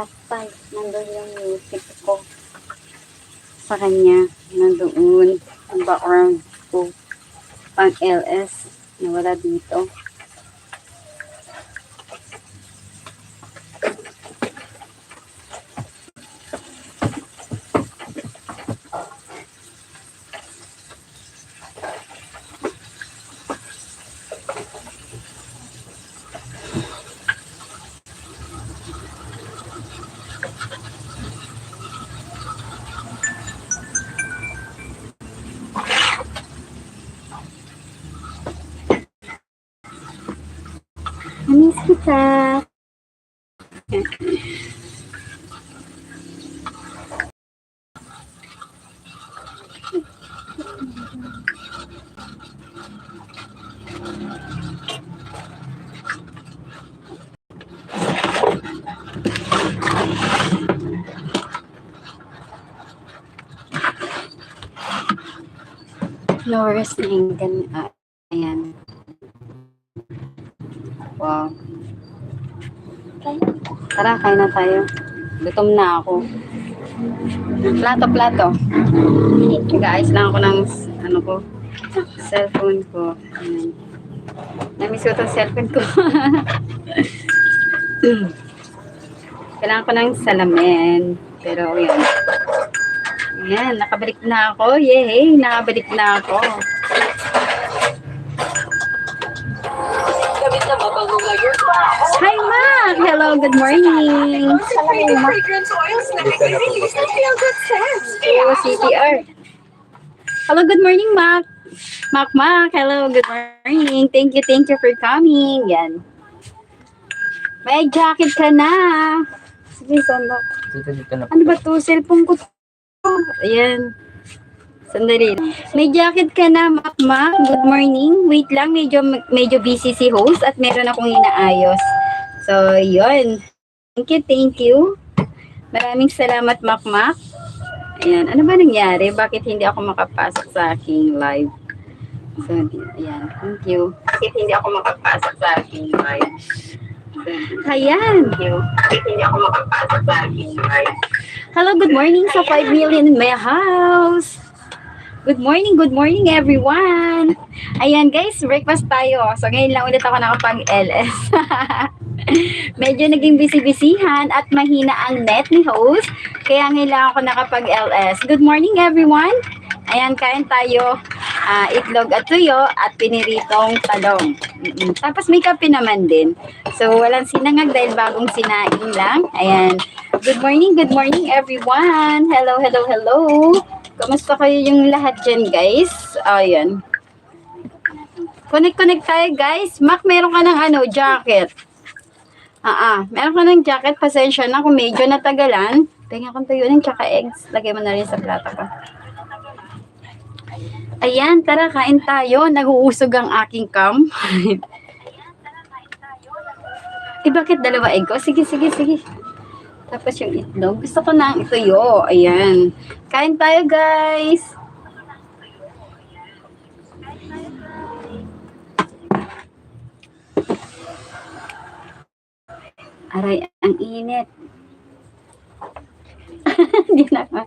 Spotify. Nandun yung music ko. Sa kanya. Nandoon. Ang background ko. Pang LS. Nawala dito. Namiss kita. Flowers na hinggan. Ayan. Wow. Tara, kain na tayo. Gutom na ako. Plato. Nag-aayos lang ako ng ano ko, cellphone ko. Ayan. Namiss ko itong cellphone ko. Kailangan ko ng salamin. Pero yun. Ayan, nakabalik na ako. Yay! Nakabalik na ako. Hi, Mac! Hello, good morning. Hello, CTR. Hello, good morning, Mac. Mac. Hello, good morning. Thank you for coming. Yan. May jacket ka na. Sige, saan ba? Ano ba to? Cellphone ko. Ayan. Sandali. May jacket ka na, Mac. Good morning. Wait lang, medyo busy si host at meron akong inaayos. So, yun. Thank you. Maraming salamat, Mac. Ayan. Ano ba nangyari? Bakit hindi ako makapasok sa aking live? So, ayan. Thank you. Bakit hindi ako makapasok sa aking live? Ayan. Thank you. Bakit hindi ako makapasok sa aking live? Hello, good morning sa 5 million in my house. Good morning everyone. Ayan guys, breakfast tayo. So ngayon lang ulit ako nakapag-LS. Medyo naging busy-busyhan at mahina ang net ni host. Kaya ngayon lang ako nakapag-LS. Good morning everyone. Ayan, kain tayo. Itlog at tuyo at piniritong talong. Tapos may kape naman din. So walang sinangag dahil bagong sinaing lang. Ayan. Good morning everyone. Hello. Kamusta kayo yung lahat dyan, guys? Ayan. Connect tayo, guys. Mac, meron ka ng jacket. Meron ka ng jacket. Pasensya na kung medyo natagalan. Tingnan kong tuyo ng tsaka eggs. Lagay mo na rin sa plata ko. Ayan, tara, kain tayo. Nag-uusog ang aking cam. Bakit dalawa egg ko? Sige. Tapos yung itlog. Gusto ko na ang ituyo. Ayan. Kain tayo, guys. Aray, ang init. Hindi na ka.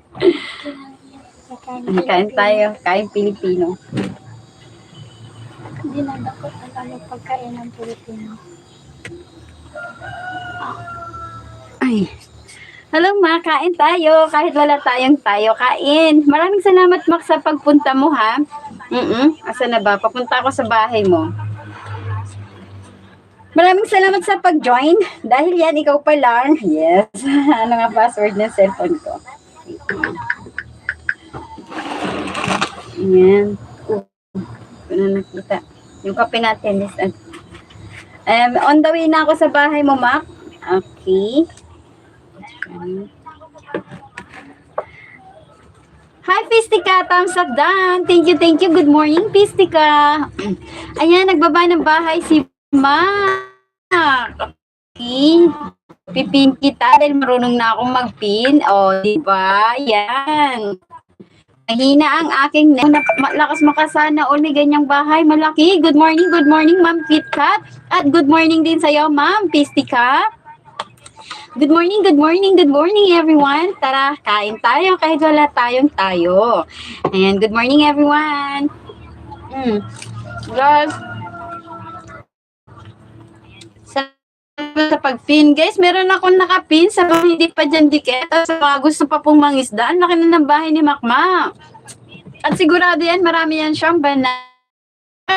Kain tayo. Kain Pilipino. Hindi na dapat ang pagkain ng Pilipino. Ay. Hello, Ma. Kain tayo. Kahit wala tayong kain. Maraming salamat, Mac, sa pagpunta mo, ha? Asa na ba? Papunta ako sa bahay mo. Maraming salamat sa pag-join. Dahil yan, ikaw pa lang. Yes. Ano nga password ng cellphone ko? Ayan. Ano nakita? Yung kape natin. On the way na ako sa bahay mo, Mac. Okay. Hi, Pistika. Thumbs up down. Thank you. Good morning, Pistika. Ayan, nagbaba ng bahay si Mac. Okay. Pipin kita dahil marunong na akong mag-pin. Diba? Yan. Mahina ang aking lakas makasana all may ganyang bahay. Malaki. Good morning, Ma'am KitKat. At good morning din sa'yo, Ma'am Pistika. Good morning, good morning, good morning everyone. Tara, kain tayo kahit wala tayong tayo. Ayan, good morning everyone. Guys, sa pag-pin. Guys, meron akong nakapin sa mga hindi pa dyan dikit. At sa mga gusto pa pong mangisda, ang laki na ng bahay ni Makmak. At sigurado yan, marami yan siyang banana.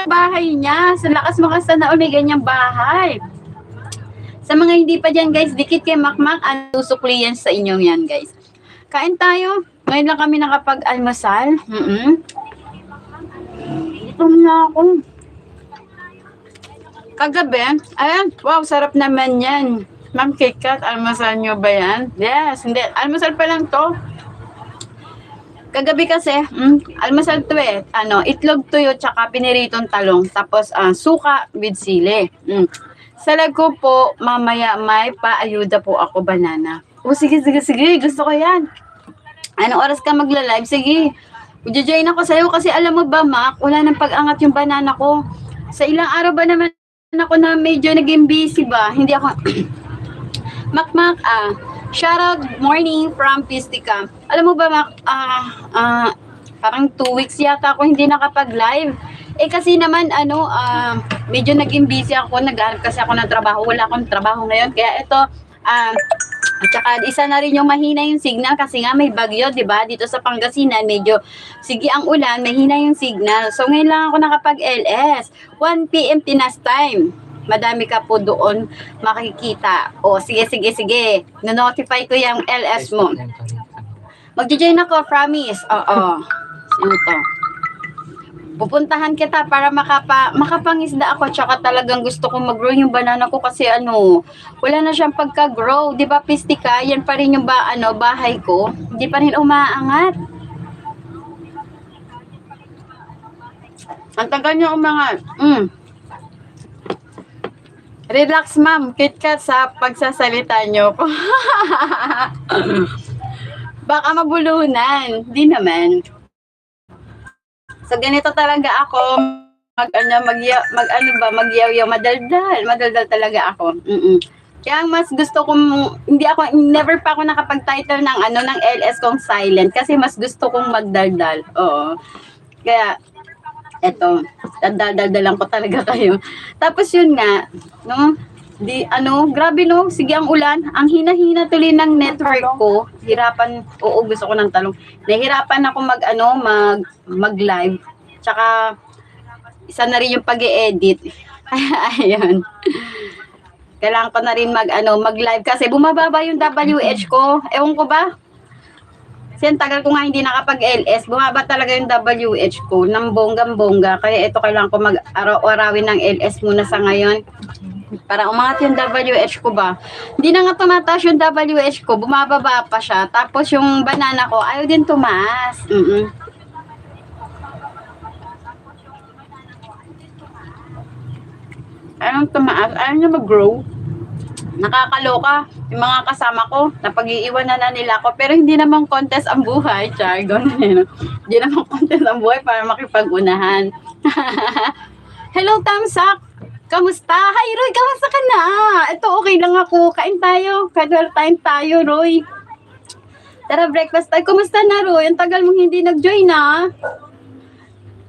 Bahay niya, sa lakas mo kasi na may ganyang bahay. Sa mga hindi pa dyan guys, dikit kay Makmak, ang susukli yan sa inyong yan guys. Kain tayo. Ngayon lang kami nakapag-almasal. Ito na ako. Kagabi, ayan, wow, sarap naman yan. Ma'am KitKat, almasal nyo ba yan? Yes, hindi, almasal pa lang to. Kagabi kasi, almasal to eh. Itlog tuyo, tsaka piniritong talong. Tapos, suka with sili. Sa lag ko po, mamaya may paayuda po ako, banana. Sige, gusto ko yan. Anong oras ka magla-live? Sige, join ako sa'yo kasi alam mo ba, Mac, wala nang pag-angat yung banana ko. Sa ilang araw ba naman ako na medyo naging busy ba? Hindi ako... Makmak, shout out morning from Pistica. Alam mo ba, Mac, parang 2 weeks yata ako hindi nakapag-live. Kasi naman, medyo naging busy ako. Naghanap kasi ako ng trabaho. Wala akong trabaho ngayon. Kaya ito, at saka isa na rin yung mahina yung signal kasi nga may bagyo, 'di ba? Dito sa Pangasinan medyo sige ang ulan, mahina yung signal. So ngayon lang ako nakapag-LS. 1 PM Pinas time. Madami ka po doon makikita. O sige. No-notify ko yung LS mo. Magjo-join ako, promise. Oo. Sino to? Pupuntahan kita para makapangisda ako, tsaka talagang gusto kong mag-grow yung banana ko kasi wala na siyang pagka-grow, 'di ba Pistica? Yan pa rin yung bahay ko. Hindi pa rin umaangat. Ang tagal niya umangat. Relax ma'am, KitKat sa pagsasalita niyo. Baka mabulunan. Di naman. So ganito talaga ako magyaw-yaw, madaldal talaga ako. Kaya mas gusto kong never pa ako nakapag-title ng LS kong silent kasi mas gusto kong magdaldal. Oo. Kaya eto, daldal ko talaga kayo. Tapos yun nga, no? Grabe no, sige ang ulan, ang hina-hina tuloy ng network ko. Gusto ko ng talong. Nahirapan ako mag-live. Tsaka isa na rin yung pag-e-edit. Ayun. Kailangan ko na rin mag-live kasi bumababa yung WH ko. Ewan ko ba? Kasi ang tagal ko nga hindi nakapag-LS, bumaba talaga yung WH ko ng bonggang-bongga. Kaya ito kailangan ko mag-araw-arawin ng LS muna sa ngayon. Para umangat yung WH ko ba. Hindi na nga tumataas yung WH ko, bumababa pa siya. Tapos yung banana ko, ayaw din tumaas. Ayaw tumaas, ayaw niya mag-grow. Nakakaloka. Yung mga kasama ko, napag-iiwanan na nila ako. Pero hindi naman contest ang buhay. Char, hindi naman contest ang buhay para makipag-unahan. Hello, Tamsak! Kamusta? Hi, Roy! Kamusta ka na? Ito, okay lang ako. Kain tayo. Casual time tayo, Roy. Tara, breakfast tayo. Kumusta na, Roy? Ang tagal mong hindi nag-join, na.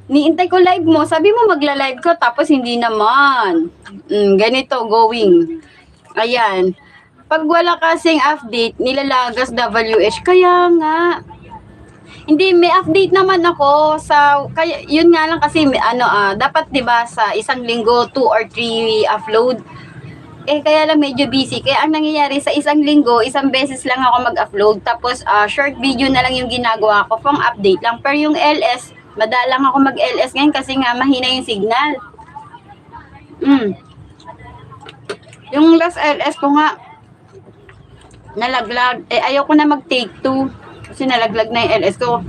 Niintay ko live mo. Sabi mo magla-live ko, tapos hindi naman. Ganito, going. Ayan. Pag wala kasing update, nilalagas WH. Kaya nga. Hindi, may update naman ako kaya yun nga lang kasi dapat 'di ba sa isang linggo 2 or 3 upload. Kaya lang medyo busy. Kaya ang nangyayari sa isang linggo, isang beses lang ako mag-upload. Tapos short video na lang yung ginagawa ko, pang update lang. Pero yung LS, madalang ako mag-LS ngayon kasi nga mahina yung signal. Yung last LS ko nga nalaglag. Ayaw ko na mag-take 2. Kasi nalaglag na yung LS ko.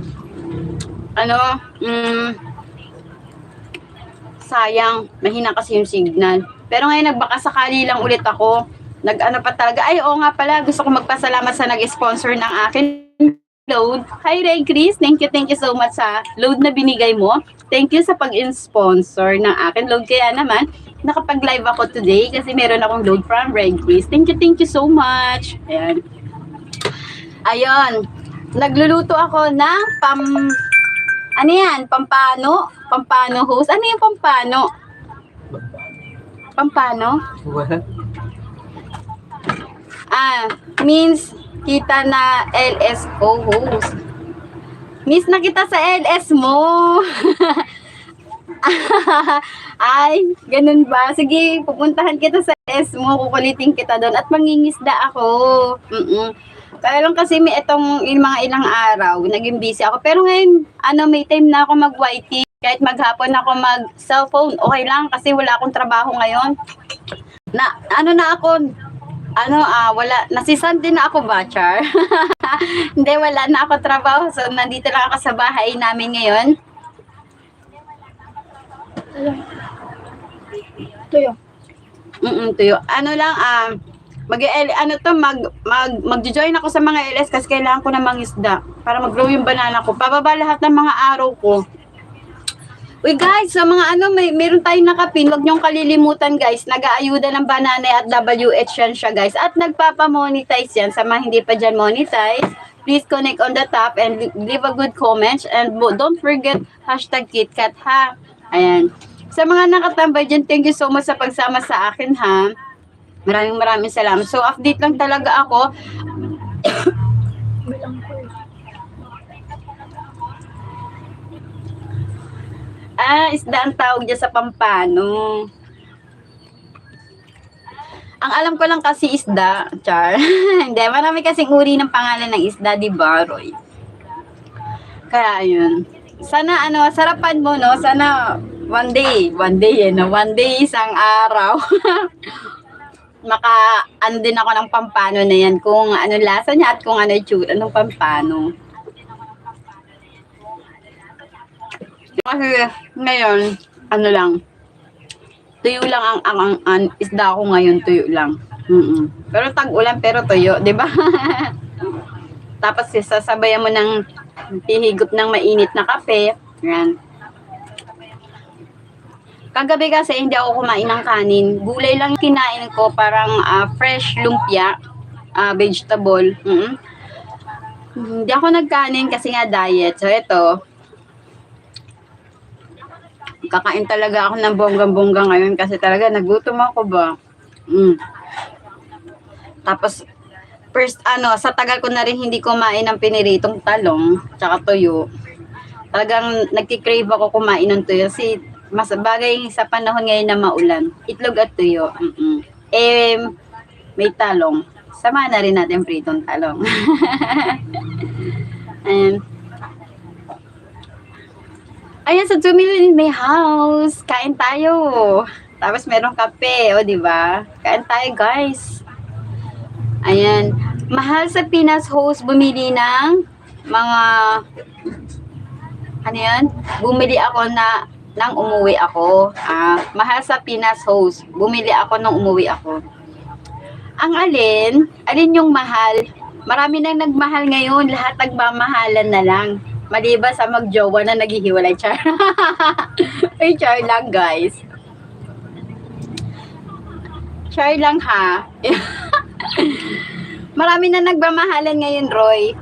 Sayang, mahina kasi yung signal. Pero ngayon nagbaka sakali lang ulit ako. Pa talaga. Nga pala, gusto ko magpasalamat sa nag-sponsor ng akin load. Hi Ray Chris, thank you so much sa load na binigay mo. Thank you sa pag-sponsor ng akin load. Kaya naman, nakapag-live ako today kasi meron akong load from Red Chris. Thank you so much. Ayan. Ayun. Nagluluto ako ng ano yan? Pampano? Pampano host? Ano yung pampano? Pampano? Wala. Means kita na LS co-host. Miss na kita sa LS mo. Ay, ganun ba? Sige, pupuntahan kita sa LS mo, kukulitin kita doon at mangingisda ako. Kaya lang kasi may itong mga ilang araw, naging busy ako. Pero ngayon, may time na ako mag-YT. Kahit maghapon ako mag-cellphone, okay lang kasi wala akong trabaho ngayon. Wala, nasisan din na ako ba, Char? Hindi, wala na ako trabaho. So, nandito lang ako sa bahay namin ngayon. Tuyo. Tuyo. Mag-join ako sa mga LS kasi kailangan ko na mangisda para mag-grow yung banana ko. Pababa lahat ng mga araw ko. Uy guys, sa mga meron tayong nakapin, huwag niyong kalilimutan guys. Nag-aayuda ng banana at WH yan siya guys. At nagpapamonetize yan sa mga hindi pa dyan monetize. Please connect on the top and leave a good comment. And don't forget #KitKat ha. Ayan. Sa mga nakatambay dyan, thank you so much sa pagsama sa akin ha. Maraming salamat. So update lang talaga ako. Bilang ko eh. Isda ang tawag dyan sa pampano. Ang alam ko lang kasi isda, Char. Hindi, marami kasing uri ng pangalan ng isda, di ba, Roy? Kaya yun. Sana sarapan mo, no? Sana one day, isang araw. Din ako ng pampano na yan, kung ano lasa niya at kung ano itsura ng pampano. Kasi ngayon, tuyo lang ang isda ko ngayon, tuyo lang. Pero tag-ulan, pero tuyo, di ba? Tapos sasabayan mo ng hihigop ng mainit na kape. Yan. Kagabi kasi hindi ako kumain ng kanin. Gulay lang yung kinain ko, parang fresh lumpia, vegetable. Hindi ako nagkanin kasi nga diet. So ito, kakain talaga ako ng bonggang-bongga ngayon kasi talaga nagutom ako ba. Tapos first sa tagal ko na rin hindi kumain ng piniritong talong tsaka tuyo. Talagang nagki-crave ako kumain ng tuyo kasi mas bagay sa panahon ngayon na maulan. Itlog at tuyo. May talong. Sama na rin natin pritong talong. Ayan, sa 2 million may house. Kain tayo. Tapos merong kape, di ba? Kain tayo, guys. Ayan. Mahal sa Pinas host bumili ng mga bumili ako nang umuwi ako. Mahal sa Pinas host. Bumili ako nang umuwi ako. Ang alin yung mahal? Marami nang nagmahal ngayon. Lahat nagmamahalan na lang. Maliban sa magjowa na naghihiwalay, Char. Ay, Char lang, guys. Char lang, ha? Marami na nagmamahalan ngayon, Roy.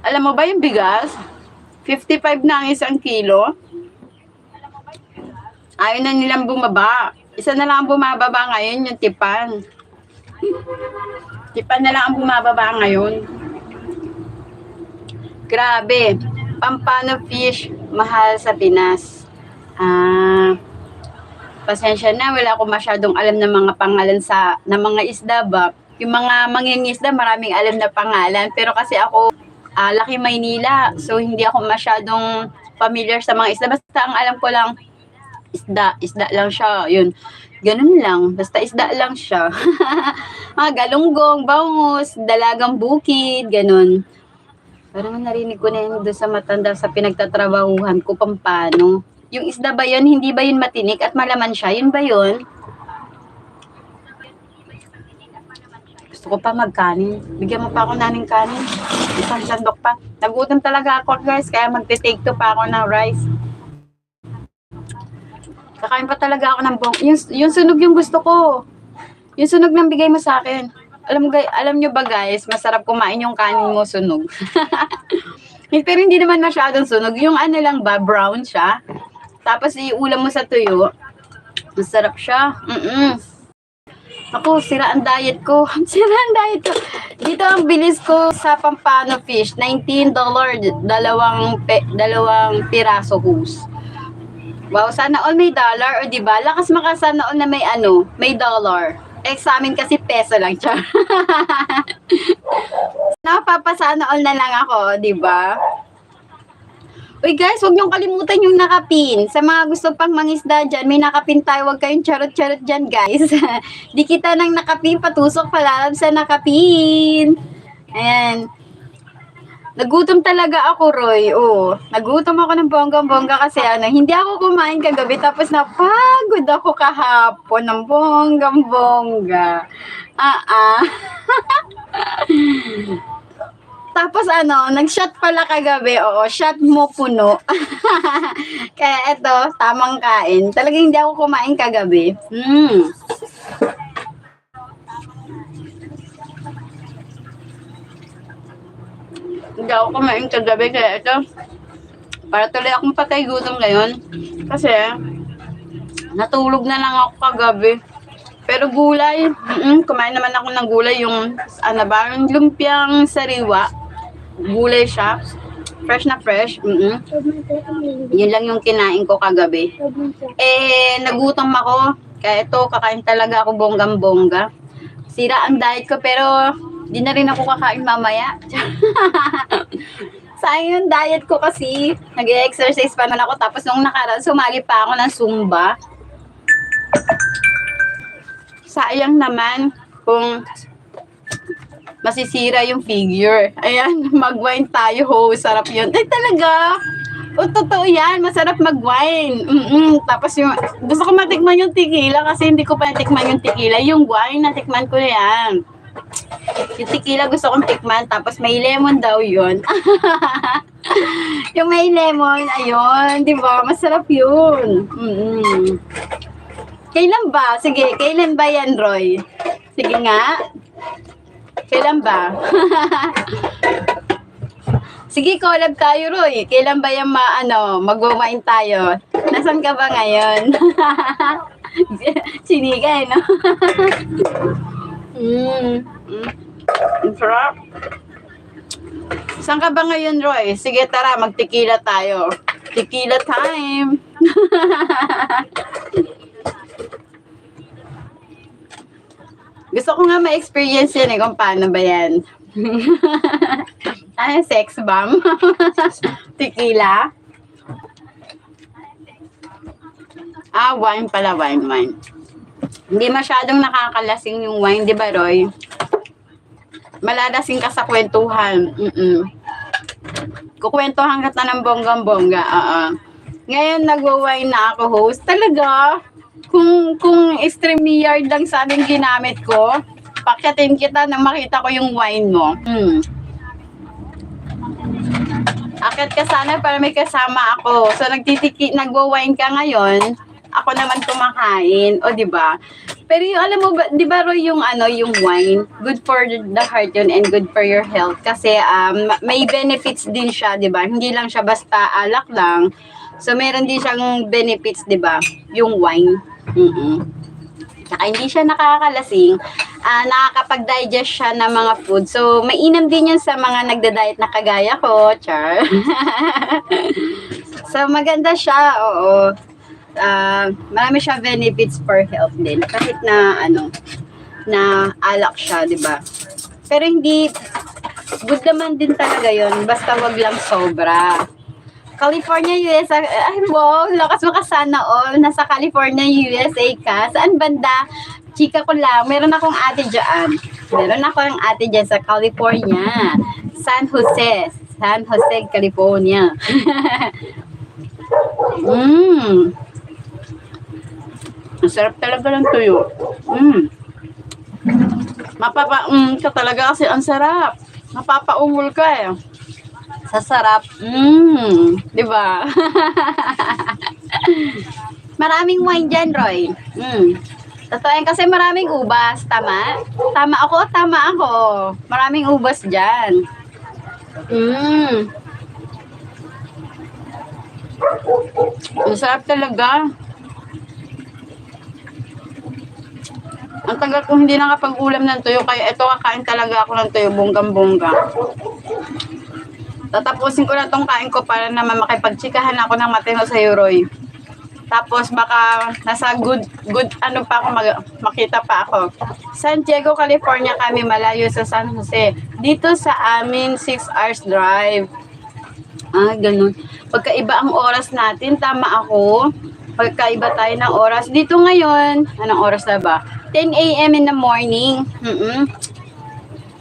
Alam mo ba yung bigas? 55 na ang isang kilo. Ayaw na nilang bumaba. Isa na lang ang bumababa ngayon, yung tipan. Tipan na lang ang bumababa ngayon. Grabe. Pampano fish, mahal sa Pinas. Pasensya na, wala akong masyadong alam ng mga pangalan ng mga isda ba. Yung mga mangingisda, maraming alam na pangalan. Pero kasi ako, laki Maynila. So, hindi ako masyadong familiar sa mga isda. Basta ang alam ko lang, isda lang siya. Yun. Ganun lang. Basta isda lang siya. Mga galunggong, bangus, dalagang bukid, ganun. Parang narinig ko na yun doon sa matanda sa pinagtatrabahuhan ko, pampano. Yung isda ba yun? Hindi ba yun matinik at malaman siya? Yun ba yun? Gusto ko pa magkanin. Bigyan mo pa ako naning kanin. Isang sandok pa. Nagutom talaga ako guys, kaya magte-take to pa ako ng rice. Kakain pa talaga ako ng yung sunog yung gusto ko. Yung sunog ng bigay mo sa akin. Alam nyo ba guys, masarap kumain yung kanin mo sunog. Pero hindi naman masyadong sunog. Yung ano lang ba, brown siya. Tapos iulam mo sa tuyo. Masarap siya. Ako, sira ang diet ko. Sira ang diet ko. Dito ang bilis ko sa Pampano Fish. $19, dalawang piraso hose. Wow, sana all may dollar. O diba? Lakas makasana all na may dollar. Sa amin kasi peso lang. Char. Napapasana all na lang ako, diba? Uy guys, huwag niyong kalimutan yung nakapin. Sa mga gusto pang mangisda dyan, may nakapin tayo. Huwag kayong charot-charot dyan guys. Di kita ng nakapin, patusok palalab sa nakapin. Ayan. Nagutom talaga ako, Roy. Oo. Nagutom ako ng bonggang-bongga kasi hindi ako kumain kagabi. Tapos napagod ako kahapon ng bonggang-bongga. Tapos nag-shot pala kagabi. Oo, shot mo puno. Kaya eto, tamang kain. Talagang hindi ako kumain kagabi. Hindi ako kumain kagabi. Kaya ito, para tuloy akong patay gutom ngayon. Kasi, natulog na lang ako kagabi. Pero gulay, kumain naman ako ng gulay. Yung lumpiang sariwa. Gulay siya. Fresh na fresh. Yun lang yung kinain ko kagabi. Nagutom ako. Kaya ito, kakain talaga ako bonggang-bongga. Sira ang diet ko, pero di na rin ako kakain mamaya. Sayang yung diet ko kasi. Nag-exercise pa naman ako. Tapos nung nakaraan, sumali pa ako ng Zumba. Sayang naman kung masisira yung figure. Ayan, mag-wine tayo, ho. Sarap yun. Ay, talaga. O, totoo yan. Masarap mag-wine. Tapos gusto ko matikman yung tequila kasi hindi ko pa natikman yung tequila. Yung wine, natikman ko na yan. Yung tequila gusto kong tikman. Tapos may lemon daw yun. Yung may lemon, ayun. Diba? Masarap yun. Kailan ba? Sige, kailan ba yan, Roy? Sige nga. Kailan ba? Sige, collab tayo, Roy. Kailan ba yung mag-wine tayo? Nasaan ka ba ngayon? Sinika, no? Ang sarap. Saan ka ba ngayon, Roy? Sige, tara, mag-tequila tayo. Tequila time. Gusto ko nga ma-experience yan kung paano ba yan. Sex bomb? Tequila? Wine pala, wine. Hindi masyadong nakakalasing yung wine, di ba, Roy? Malalasing ka sa kwentuhan. Kukwentuhan ka ng bonggang-bongga. Ngayon, nag-wine na ako, host. Talaga? Kung StreamYard lang sa amin ginamit ko, pakyatin kita nang makita ko yung wine mo. Akyat ka sana para may kasama ako. So nagwo-wine ka ngayon, ako naman kumakain, o di ba? Pero yung alam mo ba, di ba Roy, yung yung wine, good for the heart yun and good for your health kasi may benefits din siya, di ba? Hindi lang siya basta alak lang. So meron din siyang benefits, di ba? Yung wine. Saka hindi siya nakakalasing, nakakapag-digest siya ng mga food. So, mainam din yan sa mga nagda-diet na kagaya ko, char. So, maganda siya, oo. Marami siya benefits for health din. Kahit na, na alak siya, di ba? Pero hindi, good naman din talaga yon. Basta wag lang sobra. California, USA. Ay, wow, lakas mo ka sana all. Nasa California, USA ka. Saan banda? Chika ko lang. Meron akong ate dyan. Meron akong ate dyan sa California. San Jose, California. Ang sarap talaga ng tuyo. Ka talaga kasi ang sarap. Mapapaungol ka eh. Sa sarap. Di ba? Maraming wine dyan, Roy. Totoo yan kasi maraming ubas. Tama? Tama ako. Maraming ubas dyan. Ang sarap talaga. Ang tagal kong hindi nakapag-ulam ng tuyo, kaya ito kakain talaga ako ng tuyo, bonggang-bongga. Tatapusin ko na tong kain ko para naman makipagtsikahan ako ng matino sa Roy. Tapos baka nasa good ano pa ako, makita pa ako. San Diego, California kami, malayo sa San Jose. Dito sa amin, 6 hours drive. Ganun. Pagkaiba ang oras natin, tama ako. Pagkaiba tayo ng oras. Dito ngayon, anong oras na ba? 10 a.m. in the morning.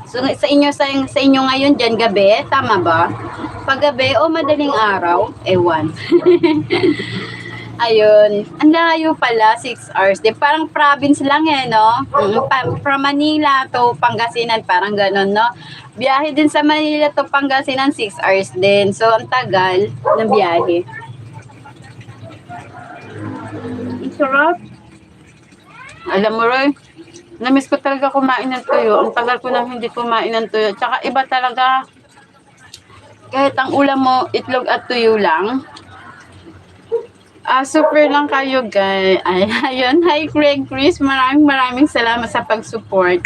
So sa inyo ngayon diyan gabi, tama ba? Pag gabi o madaling araw, ewan. Ayun, ang layo pala, 6 hours. Di parang province lang eh, no? From Manila to Pangasinan, parang ganun, no? Biyahe din sa Manila to Pangasinan, 6 hours din. So, ang tagal ng biyahe. Ang sarap. Alam mo, Roy, namiss ko talaga kumain ng tuyo. Ang tagal ko nang hindi kumain ng tuyo. Tsaka iba talaga, kahit ang ulam mo, itlog at tuyo lang. Super lang kayo, guys. Ayun. Hi, Craig Chris. Maraming salamat sa pag-support.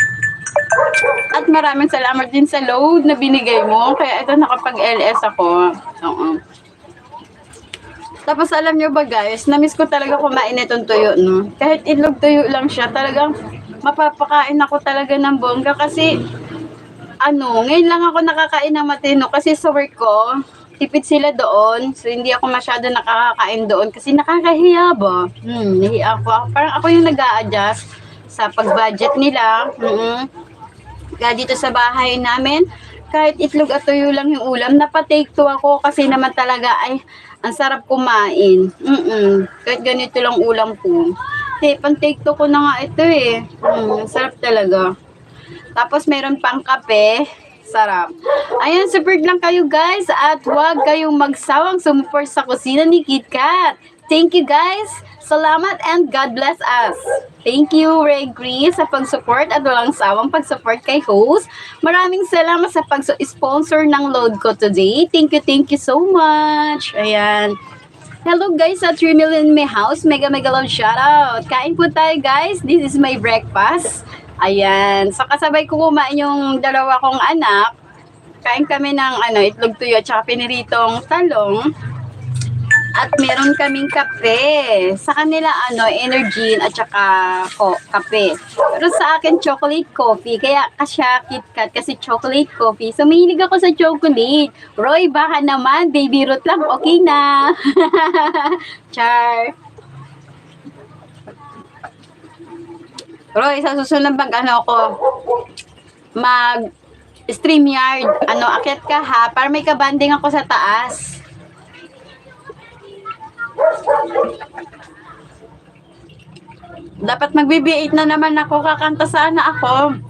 At maraming salamat din sa load na binigay mo. Kaya ito, nakapag-LS ako. Oo. Tapos alam nyo ba guys, namiss ko talaga kumain itong tuyo, no? Kahit itlog tuyo lang siya, talagang mapapakain ako talaga ng bongga kasi ngayon lang ako nakakain ng matino kasi sa work ko, tipid sila doon. So hindi ako masyado nakakain doon kasi nakakahiya ba? Nahiya ako. Parang ako yung nag-a-adjust sa pag-budget nila. Kaya dito sa bahay namin, kahit itlog at tuyo lang yung ulam, napatake to ako kasi naman talaga ay ang sarap kumain. Kahit ganito lang ulam ko. Pan-take to ko na nga ito eh. Sarap talaga. Tapos meron pang kape. Sarap. Ayan, support lang kayo guys. At huwag kayong magsawang sumuport sa kusina ni KitKat. Thank you guys. Salamat and God bless us. Thank you, Ray Chris, sa pag-support at walang sawang pag-support kay host. Maraming salamat sa pag-sponsor ng load ko today. Thank you so much. Ayan. Hello guys sa 3 Million in my house. Mega love shoutout. Kain po tayo guys. This is my breakfast. Ayan. So kasabay ko kumain yung dalawa kong anak. Kain kami ng itlog tuyo at saka piniritong talong. At meron kaming kape. Sa kanila, energy at saka kape. Pero sa akin, chocolate coffee. Kaya kasya KitKat kasi chocolate coffee. So, mahilig ako sa chocolate. Roy, baka naman, baby root lang, okay na. Char. Roy, sa susunod StreamYard, akit ka ha, para may kabanding ako sa taas. Dapat mag-BB8 na naman ako, kakanta sana ako.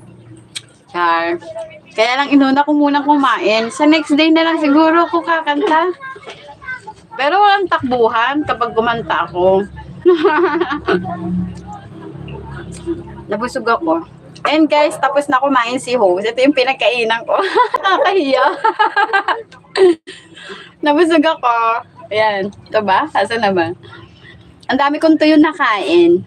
Char. Kaya lang inuna ko muna kumain. Sa next day na lang siguro ako kakanta. Pero walang takbuhan kapag kumanta ako. Nabusog ako. And guys, tapos na kumain si host. Ito yung pinagkainan ko. Nakakahiya. Nabusog ako. Ayan. Ito ba? Asa na ba? Ang dami kong tuyo nakain.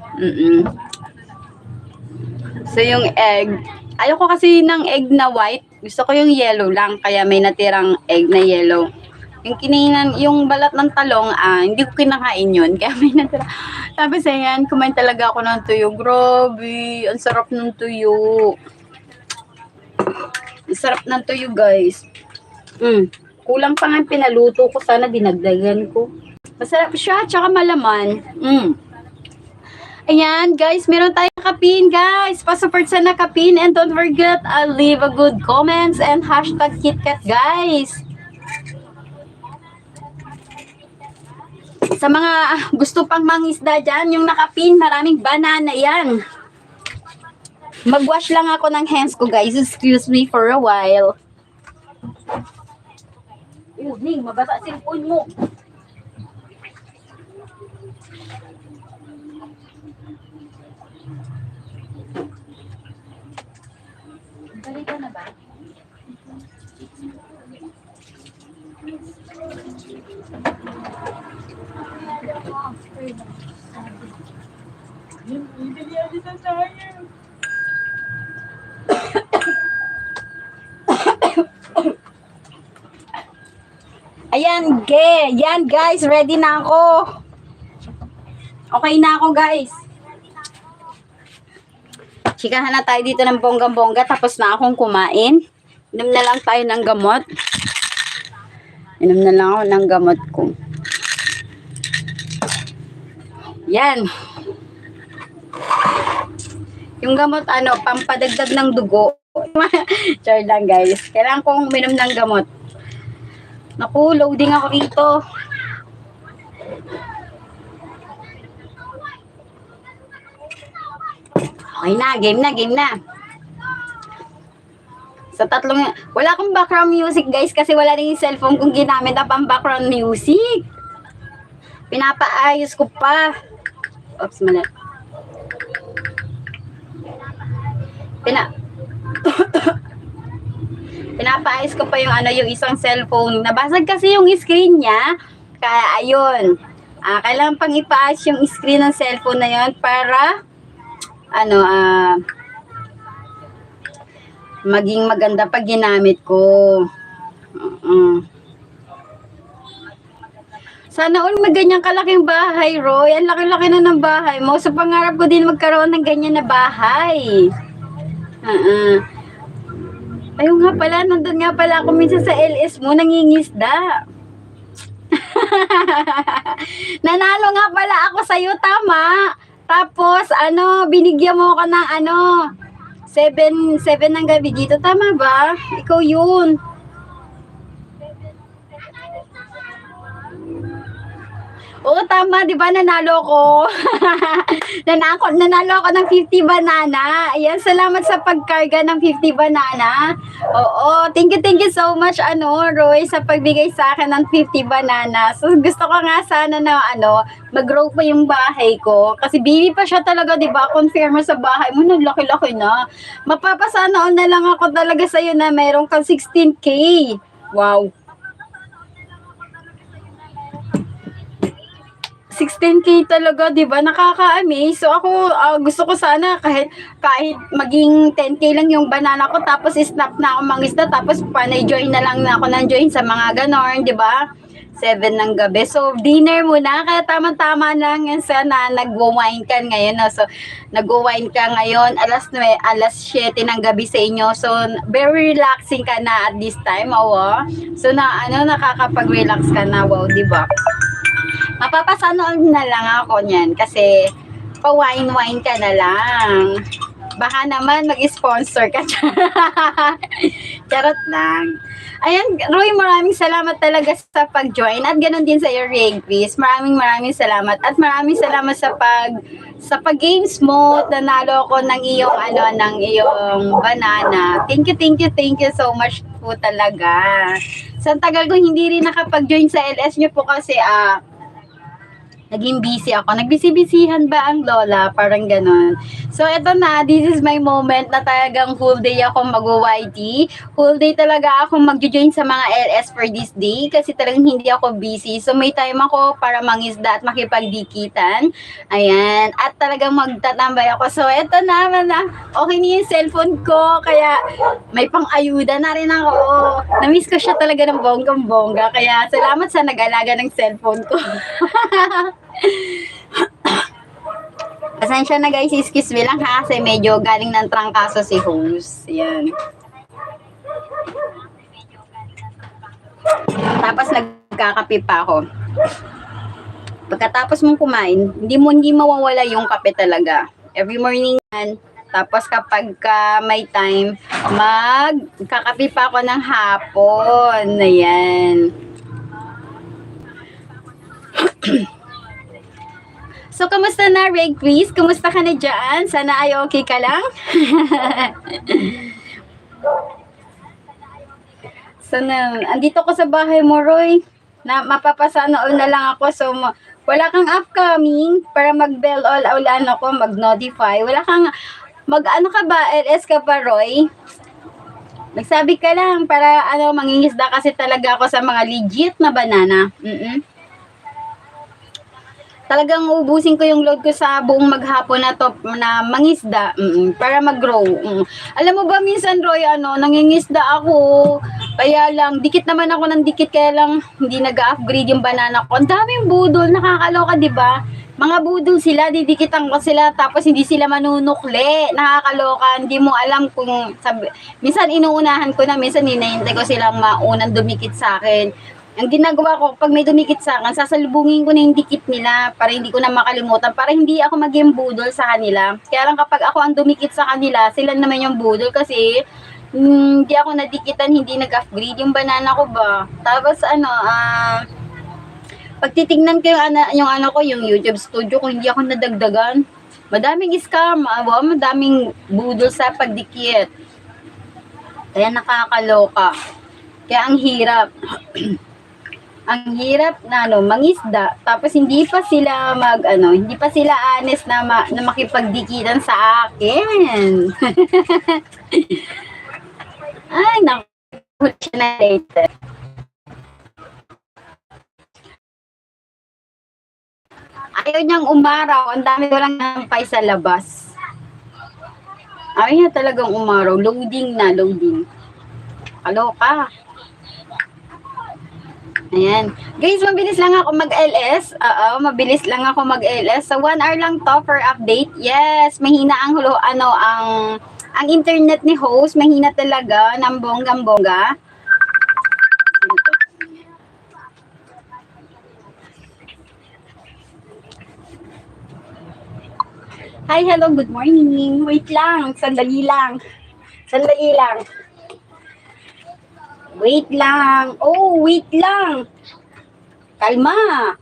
So, yung egg. Ayoko kasi ng egg na white. Gusto ko yung yellow lang. Kaya may natirang egg na yellow. Yung balat ng talong, hindi ko kinakain yun. Kaya may natira. Tapos ayan, kumain talaga ako ng tuyo. Grabe. Ang sarap ng tuyo. Ang sarap ng tuyo, guys. Kulang pa nga pinaluto ko. Sana dinagdagan ko. Masarap siya, tsaka malaman. Ayan, guys, meron tayong kapin, guys. Pa-support sa nakapin. And don't forget, leave a good comments and hashtag KitKat, guys. Sa mga gusto pang mangisda dyan, yung nakapin, maraming banana yan. Mag-wash lang ako ng hands ko, guys. Excuse me for a while. Ning, mabasa cellphone mo. Balik ka na ba? Ayan, yan guys, ready na ako. Okay na ako guys. Chikahan na tayo dito ng bonggang-bongga, tapos na akong kumain. Inom na lang tayo ng gamot. Inom na lang ako ng gamot ko. Yan. Yung gamot, pampadagdag ng dugo. Char lang guys. Kailangan kong uminom ng gamot. Naku, loading ako rito. Okay na, game na. Sa tatlong, wala akong background music guys kasi wala rin yung cellphone kong ginamit na pang background music. Pinapaayos ko pa. Oops, mali. Pinapaayos ko pa yung isang cellphone. Nabasag kasi yung screen niya. Kaya ayun. Kailangan pang ipaayos yung screen ng cellphone na yun para maging maganda pag ginamit ko. Sana all may ganyan kalaking bahay, Roy. Ang laki-laki na ng bahay mo. So, pangarap ko din magkaroon ng ganyan na bahay. Ayun nga pala, nandun nga pala ako minsan sa LS mo, nangingisda. Nanalo nga pala ako sa'yo, tama. Tapos, binigyan mo ko ng 7 ng gabi dito, tama ba? Ikaw yun. Oo, tama, di ba? Nanalo ko. Nanalo ako ng 50 banana. Ayan, salamat sa pagkarga ng 50 banana. Oo, thank you so much, Roy, sa pagbigay sa akin ng 50 banana. So, gusto ko nga sana na, mag-grow pa yung bahay ko. Kasi baby pa siya talaga, di ba? Confirm mo sa bahay mo, naglaki-laki na. Mapapasana all na lang ako talaga sa'yo na mayroon kang 16K. Wow. 16K talaga, 'di ba? Nakaka-amaze. So ako gusto ko sana kahit maging 10K lang yung banana ko tapos snap na ako mangisda tapos panay join na lang na ako ng join sa mga ganon, 'di ba? 7 ng gabi. So dinner muna kaya tama-tama lang yan sana nagwo-wine ka ngayon. No? So nagwo-wine ka ngayon alas 7 ng gabi sa inyo. So very relaxing ka na at this time, oh. So nakakapag-relax ka na, wow, 'di ba? Mapapasanood na lang ako niyan kasi pa-wine-wine ka na lang. Baka naman mag-sponsor ka. Charot lang. Ayan, Roy, maraming salamat talaga sa pag-join at ganoon din sa iyo, Ray Chris. Maraming salamat at maraming salamat sa pag-games mo. Nanalo ko ng iyong banana. Thank you so much po talaga. Sa tagal ko hindi rin nakapag-join sa LS niyo po kasi naging busy ako. Nagbisi-bisihan ba ang lola? Parang ganon. So, eto na. This is my moment na talagang full day ako mag-YT. Full day talaga ako mag-join sa mga LS for this day kasi talagang hindi ako busy. So, may time ako para mangisda at makipagdikitan. Ayan. At talagang magtatambay ako. So, eto na. Okay na yung cellphone ko. Kaya, may pang-ayuda na rin ako. Na-miss ko siya talaga ng bonggang-bongga. Kaya, salamat sa nag-alaga ng cellphone ko. Pasensya na guys, excuse me lang ha kasi medyo galing ng trangkaso si host. Yan. Tapos nagkakape pa ako. Pagkatapos mong kumain, hindi mawawala yung kape talaga. Every morning yan. Tapos kapag may time, magkakape pa ako ng hapon. Ayan. So, kamusta na, Ray Chris? Kamusta ka na dyan? Sana ay okay ka lang? Sana, andito ko sa bahay mo, Roy. Na mapapasana all na lang ako. So, wala kang upcoming para mag-bell all ano ko, mag-notify. Wala kang, ano ka ba, LS ka pa, Roy? Nagsabi ka lang para ano, mangingisda kasi talaga ako sa mga legit na banana. Talagang ubusin ko yung load ko sa buong maghapon na to na mangisda para mag-grow. Alam mo ba minsan, Roy, ano, nangingisda ako. Kaya lang, dikit naman ako ng dikit, kaya lang hindi nag-upgrade yung banana ko. Ang daming budol, nakakaloka, di ba? Mga budol sila, didikitan ko sila, tapos hindi sila manunukli. Nakakaloka, hindi mo alam kung, minsan inuunahan ko na, minsan hinahintay ko silang maunang dumikit sa akin. Ang ginagawa ko, pag may dumikit sa akin, sasalubungin ko na yung dikit nila para hindi ko na makalimutan, para hindi ako maging budol sa kanila. Kaya lang kapag ako ang dumikit sa kanila, sila naman yung budol kasi hindi ako nadikitan, hindi nag-upgrade yung banana ko ba. Tapos ano, pag titignan ko yung YouTube studio ko, hindi ako nadagdagan. Madaming scam, madaming budol sa pagdikit. Kaya nakakaloka. Kaya ang hirap. Ang hirap na mangisda, tapos hindi pa sila hindi pa sila honest na makipagdikitan sa akin. Ay, naku, siya na later. Ayaw niyang umaraw, ang dami ko lang nampay sa labas. Ayaw niya talagang umaraw, loading. Kaloka. Ayan. Guys, mabilis lang ako mag-LS. Mabilis lang ako mag-LS. So, 1 hour lang to for update. Yes, mahina ang ang internet ni host. Mahina talaga ng bonggang-bongga. Hi, hello, good morning. Wait lang, sandali lang. Wait lang. Oh, wait lang. Kalma.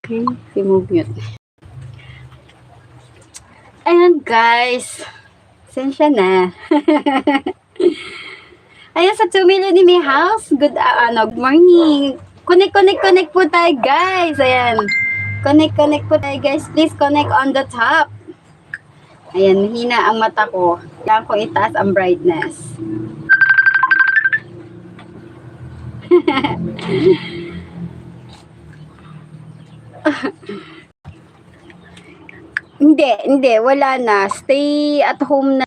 Okay, remove mute. Ayan guys, sensya na. Ayan sa 2 million in my house. Good morning. Connect po tayo guys. Ayan. Connect po tayo guys. Please connect on the top. Ayan, mahina ang mata ko. Kailangan ko itaas ang brightness. Hindi, wala na. Stay at home na.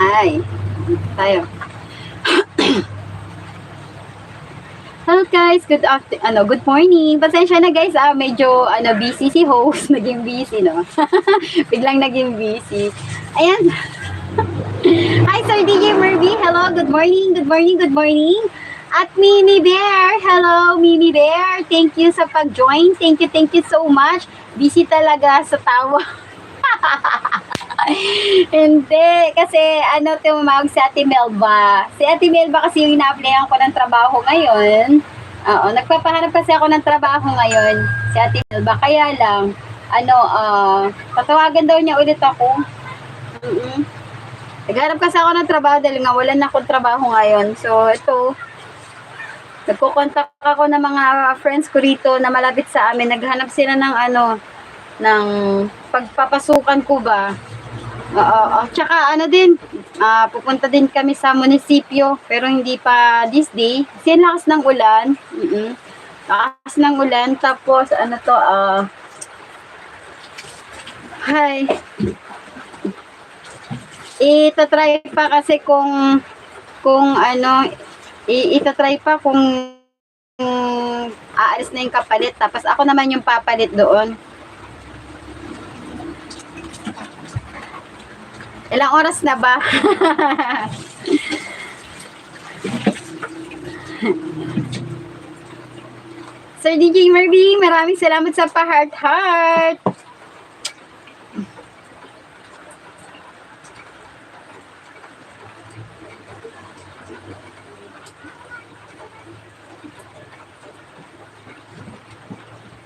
Hi. Tayo. Hello guys, good morning. Pasensya na guys, medyo busy si host, naging busy no. Biglang naging busy. Ayan. Hi Sir DJ Murphy. Hello, good morning, good morning, good morning. At Mimi Bear. Hello, Mimi Bear. Thank you sa pag-join. Thank you so much. Busy talaga sa tawa. Hindi, kasi tumawag si Ate Melba. Si Ate Melba kasi yung ina-applyan ko ng trabaho ngayon. Oo, nagpapahanap kasi ako ng trabaho ngayon. Si Ate Melba. Kaya lang, tatawagan daw niya ulit ako. Naghanap kasi ako ng trabaho dahil nga wala na akong trabaho ngayon. So, ito, nagko-contact ako ng mga friends ko rito na malapit sa amin. Naghanap sila ng ng pagpapasukan ko ba. Tsaka pupunta din kami sa munisipyo pero hindi pa this day. Kasi lakas ng ulan. Lakas ng ulan. Tapos hi. Itatry pa kasi kung itatry pa kung aalis na yung kapalit. Tapos ako naman yung papalit doon. Ilang oras na ba? Sir DJ Marvin, maraming salamat sa pa-heart-heart.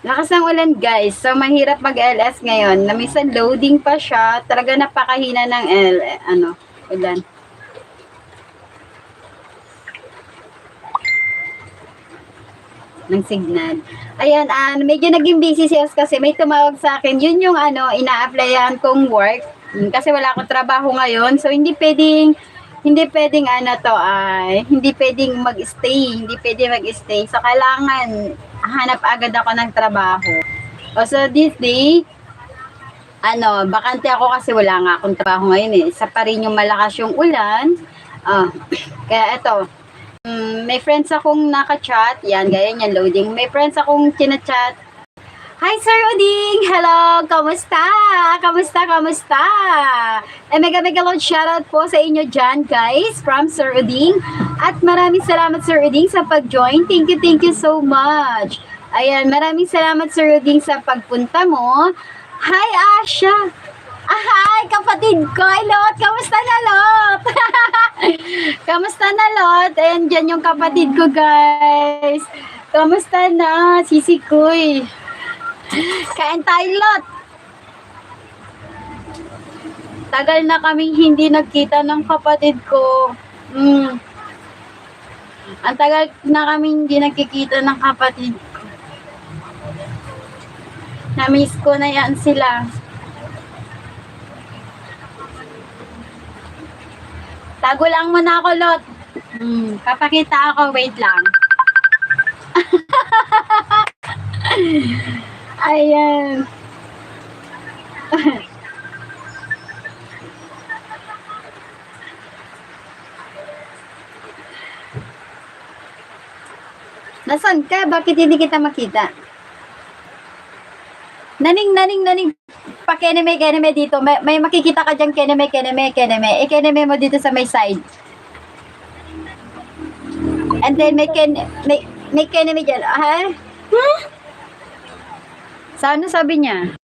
Lakas ng ulan guys. So mahirap mag-LS ngayon. Na minsan loading pa siya. Talaga napakahina ng ulan. Ng signal. Ayan, medyo naging busy sales kasi may tumawag sa akin. Yun yung ina-applyan kong work. Kasi wala akong trabaho ngayon. So hindi pwedeng hindi pwedeng mag-stay. So kailangan hanap agad ako ng trabaho. So this day, bakante ako kasi wala nga akong trabaho ngayon eh. Isa pa rin yung malakas yung ulan. Kaya eto, may friends akong naka-chat. Yan, gaya niyan, loading. May friends akong chinachat. Hi, Sir Uding! Hello! Kamusta? Kamusta? Mega load shoutout po sa inyo dyan, guys, from Sir Uding. At maraming salamat, Sir Uding, sa pag-join. Thank you so much. Ayan, maraming salamat, Sir Uding, sa pagpunta mo. Hi, Asha! Hi, kapatid ko! Lot! Kamusta na, Lot? Kamusta na, Lot? Ayan, dyan yung kapatid ko, guys. Kamusta na, sisi koy? Kain tayo, Lot. Tagal na kaming hindi nagkita ng kapatid ko. Ang tagal na kaming hindi nagkikita ng kapatid ko. Na-miss ko na yan sila. Tago lang muna ako, Lot. Papakita ako. Wait lang. Ayan. Nasaan ka? Bakit hindi kita makita? Naning. Pa-keneme dito. May makikita ka dyan, keneme. I-keneme mo dito sa may side. And then may keneme dyan. Sa sabi niya?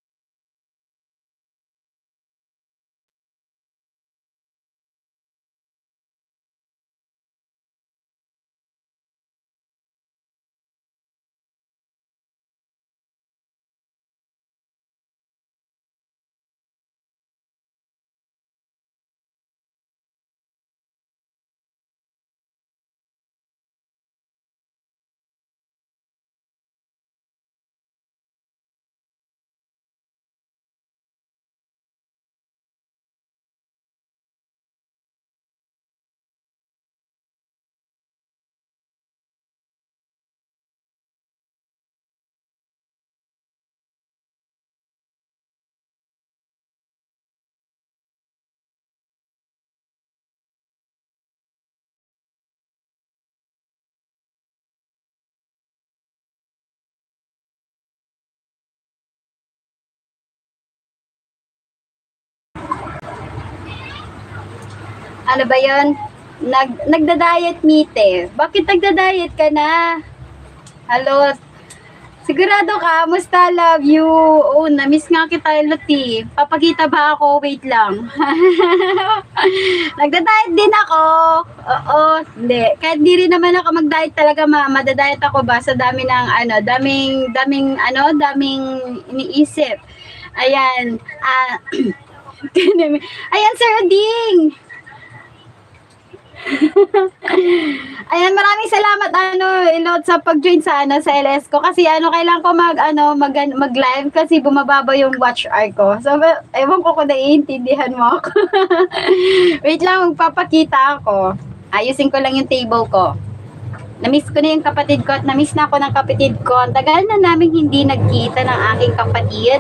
Ano ba yun? Nagda-diet meat eh. Bakit nagda-diet ka na? Hello? Sigurado ka? Musta? Love you. Oh, na-miss nga kita, Luti. Papakita ba ako? Wait lang. Nagda-diet din ako. Oo, hindi. Kahit di rin naman ako mag-diet talaga, madadiet ako ba sa dami ng daming iniisip. Ayan. Ayan, Sir Ding. Ayan, maraming salamat Ilot sa pag-join sa sa LS ko kasi kailangan ko mag-live kasi bumababa yung watch hour ko. So ewan ko kung naiintindihan mo ako. Wait lang, magpapakita ako. Ayusin ko lang yung table ko. Na-miss ko na yung kapatid ko at na-miss na ako ng kapatid ko. Ang tagal na namin hindi nagkita ng aking kapatid.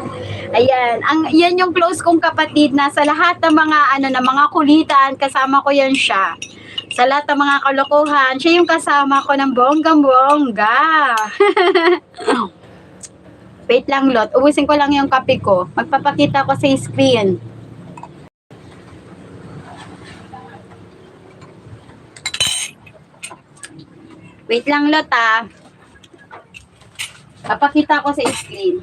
Ayan, yan yung close kong kapatid na sa lahat ng mga kulitan, kasama ko yan siya. Sa lahat ng mga kalokohan, siya yung kasama ko ng bonggang-bongga. Wait lang, Lot. Uwisin ko lang yung kape ko. Magpapakita ko sa screen. Wait lang, Lot, ah. Papakita ko sa screen.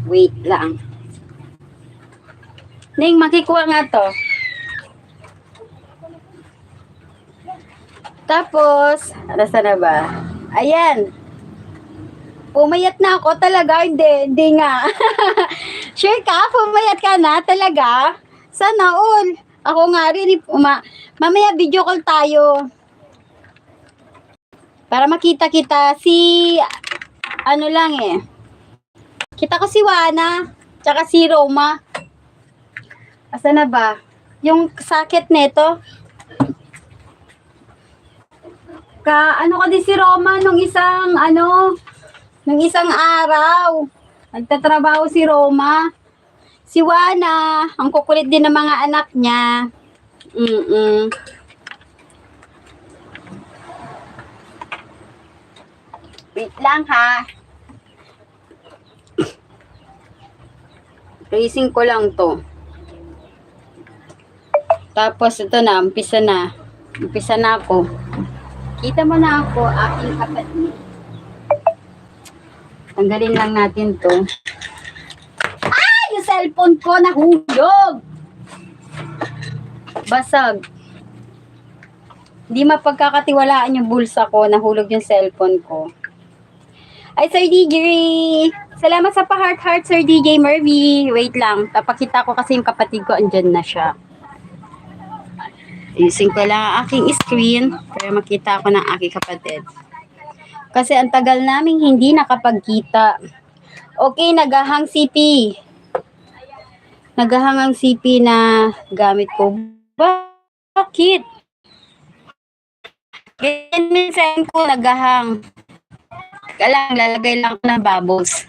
Wait lang. Ning, makikuha nga to. Tapos, nasa na ba? Ayan. Pumayat na ako talaga. Hindi nga. Sure ka? Pumayat ka na talaga? Sana all. Ako nga rin. Mamaya video call tayo. Para makita kita si lang eh. Kita ko si Wana. Tsaka si Roma. Asa na ba? Yung sakit neto. Ko din si Roma nung isang araw. Nagtatrabaho si Roma. Si Wana, ang kukulit din ng mga anak niya. Wait lang ha. Tracing ko lang to. Tapos ito na, umpisa na. Umpisa na ako. Kita mo na ako, aking kapatid. Tanggalin lang natin to. Ay! Yung cellphone ko nahulog! Basag. Hindi mapagkakatiwalaan yung bulsa ko. Nahulog yung cellphone ko. Ay, Sir DJ! Salamat sa pa-heart-heart, Sir DJ Mervy. Wait lang. Tapakita ko kasi yung kapatid ko. Andyan na siya. Using ko lang ang aking screen para makita ako ng aking kapatid. Kasi ang tagal naming hindi nakapagkita. Okay, naghahang CP. Naghahang ang CP na gamit ko. Bakit? Ganyan minsan ko naghahang. Lalagay lang ko ng bubbles.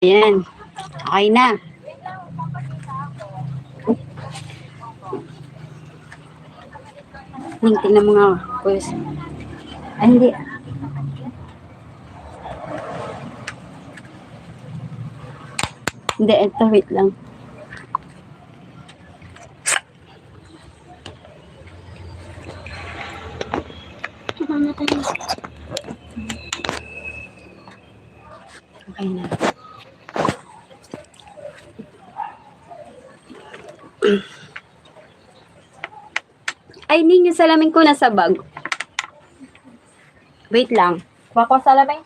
Ayan. Okay na. Tingnan mo nga. Pues. Ay, hindi. Hindi, ito. Wait lang. Okay na. Ay, hindi yung salamin ko nasa bag. Wait lang. Kuha ko salamin.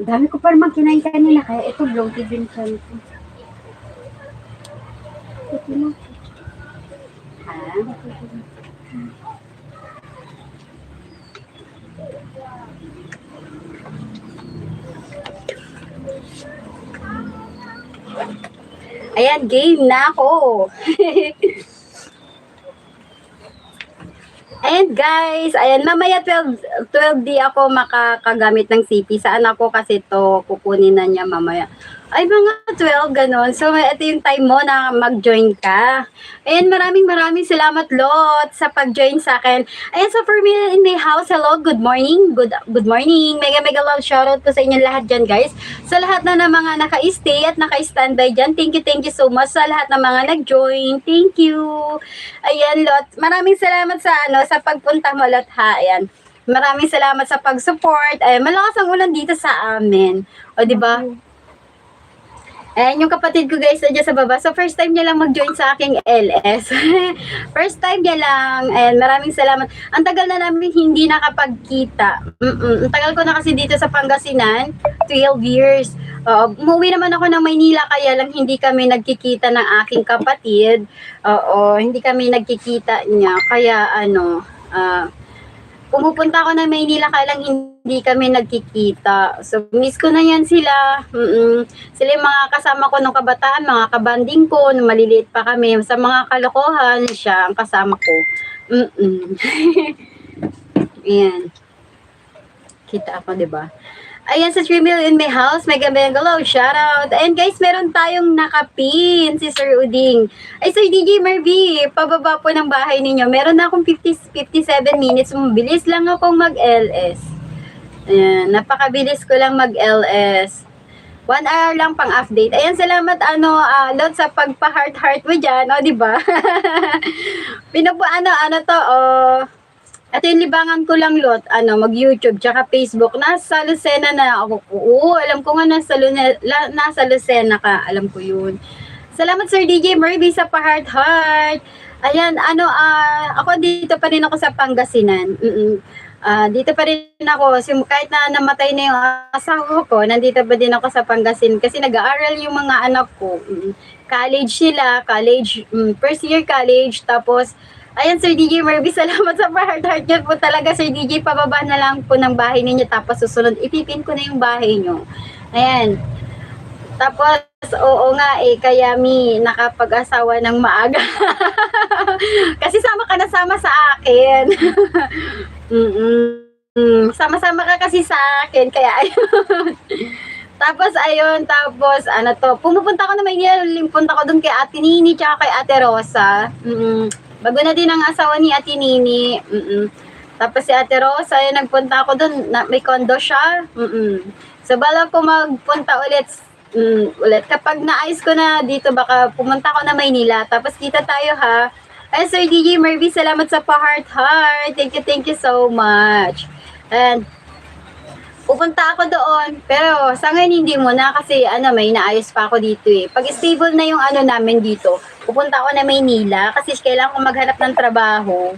Dami ko pa naman kinain kanina, kaya ito bloated din siya nito. Ito na. Ayan, game na ako. And guys, ayan, mamaya 12D ako makakagamit ng CP. Sa anak ko kasi to kukunin na niya mamaya. Ay, mga 12, gano'n. So, ito yung time mo na mag-join ka. And maraming salamat, Lot, sa pag-join sa akin. Ayan, so for me in my house, hello, good morning, good morning. Mega love shoutout po sa inyo lahat dyan, guys. Sa lahat na mga naka-stay at naka-standby dyan, thank you so much sa lahat ng mga nag-join. Thank you. Ayan, Lot, maraming salamat sa, sa pagpunta mo, Lot, ha. Ayan. Maraming salamat sa pag-support. Ay, malakas ang ulan dito sa amin. O, di ba? Ayan, yung kapatid ko guys, nandiyan sa baba. So, first time niya lang mag-join sa aking LS. First time niya lang. Ayan, maraming salamat. Ang tagal na namin hindi nakapagkita. Ang tagal ko na kasi dito sa Pangasinan, 12 years. Umuwi naman ako ng Maynila, kaya lang hindi kami nagkikita ng aking kapatid. Oo, hindi kami nagkikita niya. Kaya, pumupunta ako ng Maynila, kaya lang hindi kami nagkikita. So, miss ko na yan sila. Sila yung mga kasama ko nung kabataan, mga kabanding ko, nung maliliit pa kami. Sa mga kalokohan, siya ang kasama ko. Ayan. Kita ako, diba? Ayan, sa 3 million in my house, mega hello, shoutout. And guys, meron tayong nakapin, si Sir Uding. Ay, Sir DJ Marvy, pababa po ng bahay ninyo. Meron na akong 57 minutes. Mabilis lang akong mag-LS. Ayan, napakabilis ko lang mag-LS. 1 hour lang pang update. Ayan, salamat, Lord, sa pagpa-heart mo dyan, diba? At yung libangan ko lang, Lot, mag-YouTube, tsaka Facebook. Nasa Lucena na ako. Oo, alam ko nga nasa Lucena ka. Alam ko yun. Salamat, Sir DJ Mervy, sa pa-heart. Ayan, ako dito pa rin ako sa Pangasinan. Dito pa rin ako. Kahit na namatay na yung asawa ko, nandito pa din ako sa Pangasinan. Kasi nag-aaral yung mga anak ko. College sila, first year college, tapos ayan, Sir DJ Mervy, salamat sa heart niyo po talaga, Sir DJ. Pababa na lang po ng bahay ninyo, tapos susunod, ipipin ko na yung bahay nyo. Ayan. Tapos, oo nga kaya nakapag-asawa ng maaga. Kasi sama ka na sama sa akin. Sama-sama ka kasi sa akin, kaya ayun. Tapos, pumupunta ko na Maynila, punta ko dun kay Ate Nini, tsaka kay Ate Rosa. Bago na din ang asawa ni Ate Nini. Tapos si Ate Rosa, nagpunta ako doon, may condo siya. So, bala ko magpunta ulit. Kapag naayos ko na dito, baka pumunta ako na Maynila. Tapos kita tayo, ha. Ay, Sir DJ Mervy, salamat sa pa-heart. Thank you so much. And, pupunta ako doon. Pero, sa ngayon hindi muna kasi, may naayos pa ako dito Pag stable na yung namin dito, pupunta ako na Maynila kasi kailangan ko maghanap ng trabaho.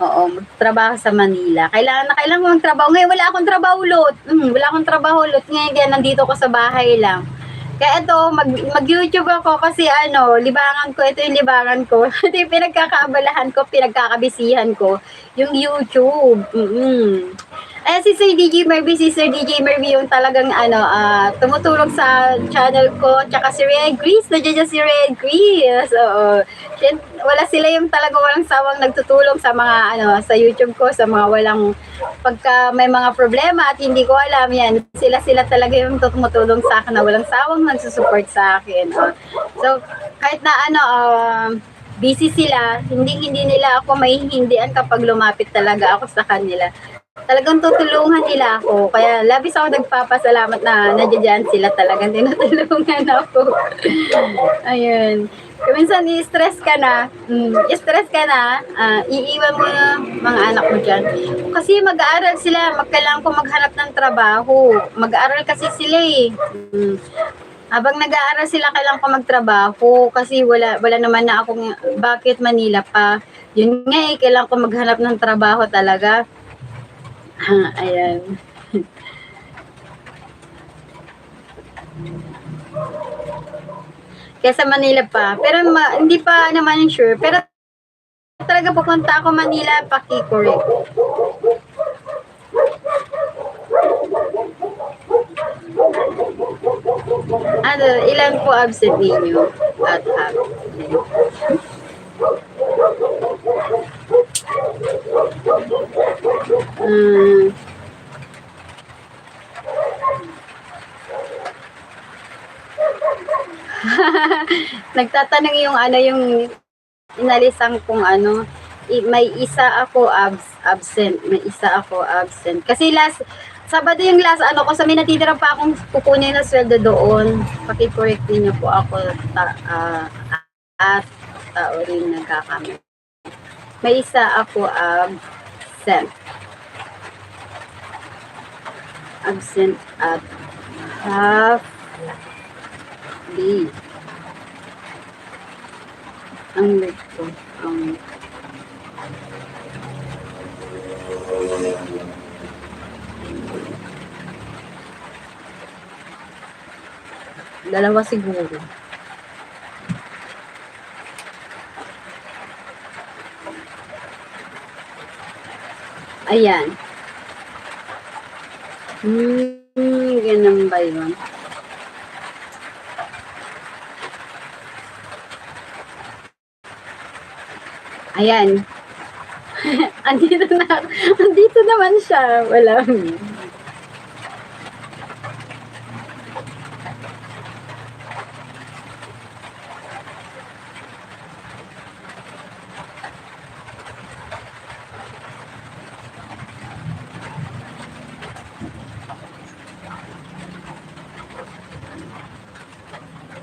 Oo, trabaho sa Manila. Kailangan ko magtrabaho. Ngayon, wala akong trabaho, Lot. Wala akong trabaho, Lot. Ngayon, nandito ko sa bahay lang. Kaya ito, mag-YouTube ako kasi libangan ko. Ito yung libangan ko. Ito yung pinagkakaabalahan ko, pinagkakabisihan ko. Yung YouTube. Ayan, si Sir DJ Mervy yung talagang tumutulong sa channel ko, tsaka si Red Grease, nandiyan si Red Grease. Oo. Wala sila yung talagang walang sawang nagtutulong sa mga sa YouTube ko, sa mga pagka may mga problema at hindi ko alam yan. Sila talaga yung tumutulong sa akin na walang sawang nagsusupport sa akin. So, kahit na busy sila, hindi nila ako maihindian kapag lumapit talaga ako sa kanila. Talagang tutulungan nila ako. Kaya labis ako nagpapasalamat na nandiyan sila, talagang tinutulungan ako. Ayun. Kung minsan i-stress ka na, iiwan mo na mga anak mo dyan. Kasi mag-aaral sila, kailangan ko maghanap ng trabaho. Mag-aaral kasi sila Habang nag-aaral sila, kailangan ko magtrabaho. Kasi wala naman na akong, bakit Manila pa? Yun nga kailangan ko maghanap ng trabaho talaga. Ayan. Kaya sa Manila pa. Pero hindi pa naman sure. Pero talaga pupunta ako Manila, paki-correct. Ilan po absent ninyo? At Nagtatanong yung yung inalisan kung may isa ako absent. May isa ako absent. Kasi Sabado yung last ko, sa may natitira pa akong kukunin na sweldo doon. Paki-correct niyo po ako at tao rin nagkakamali. May isa ako absent. Absent at half day. Ang week ko. Dalawa siguro. Ayan. Ganun ba yun? Ayan. Andito naman siya. Wala.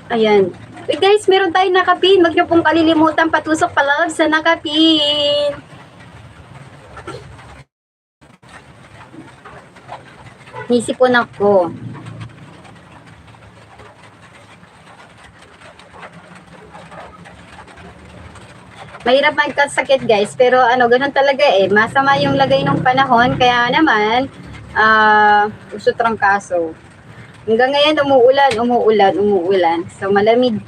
Ayan. Wait guys, meron tayong nakapin. Huwag niyo pong kalilimutan patusok palove sa nakapin. Nisipon ako. Mahirap magkasakit guys, pero ganun talaga masama yung lagay ng panahon, kaya naman, uso trangkaso. Hanggang ngayon, umuulan. So, malamig.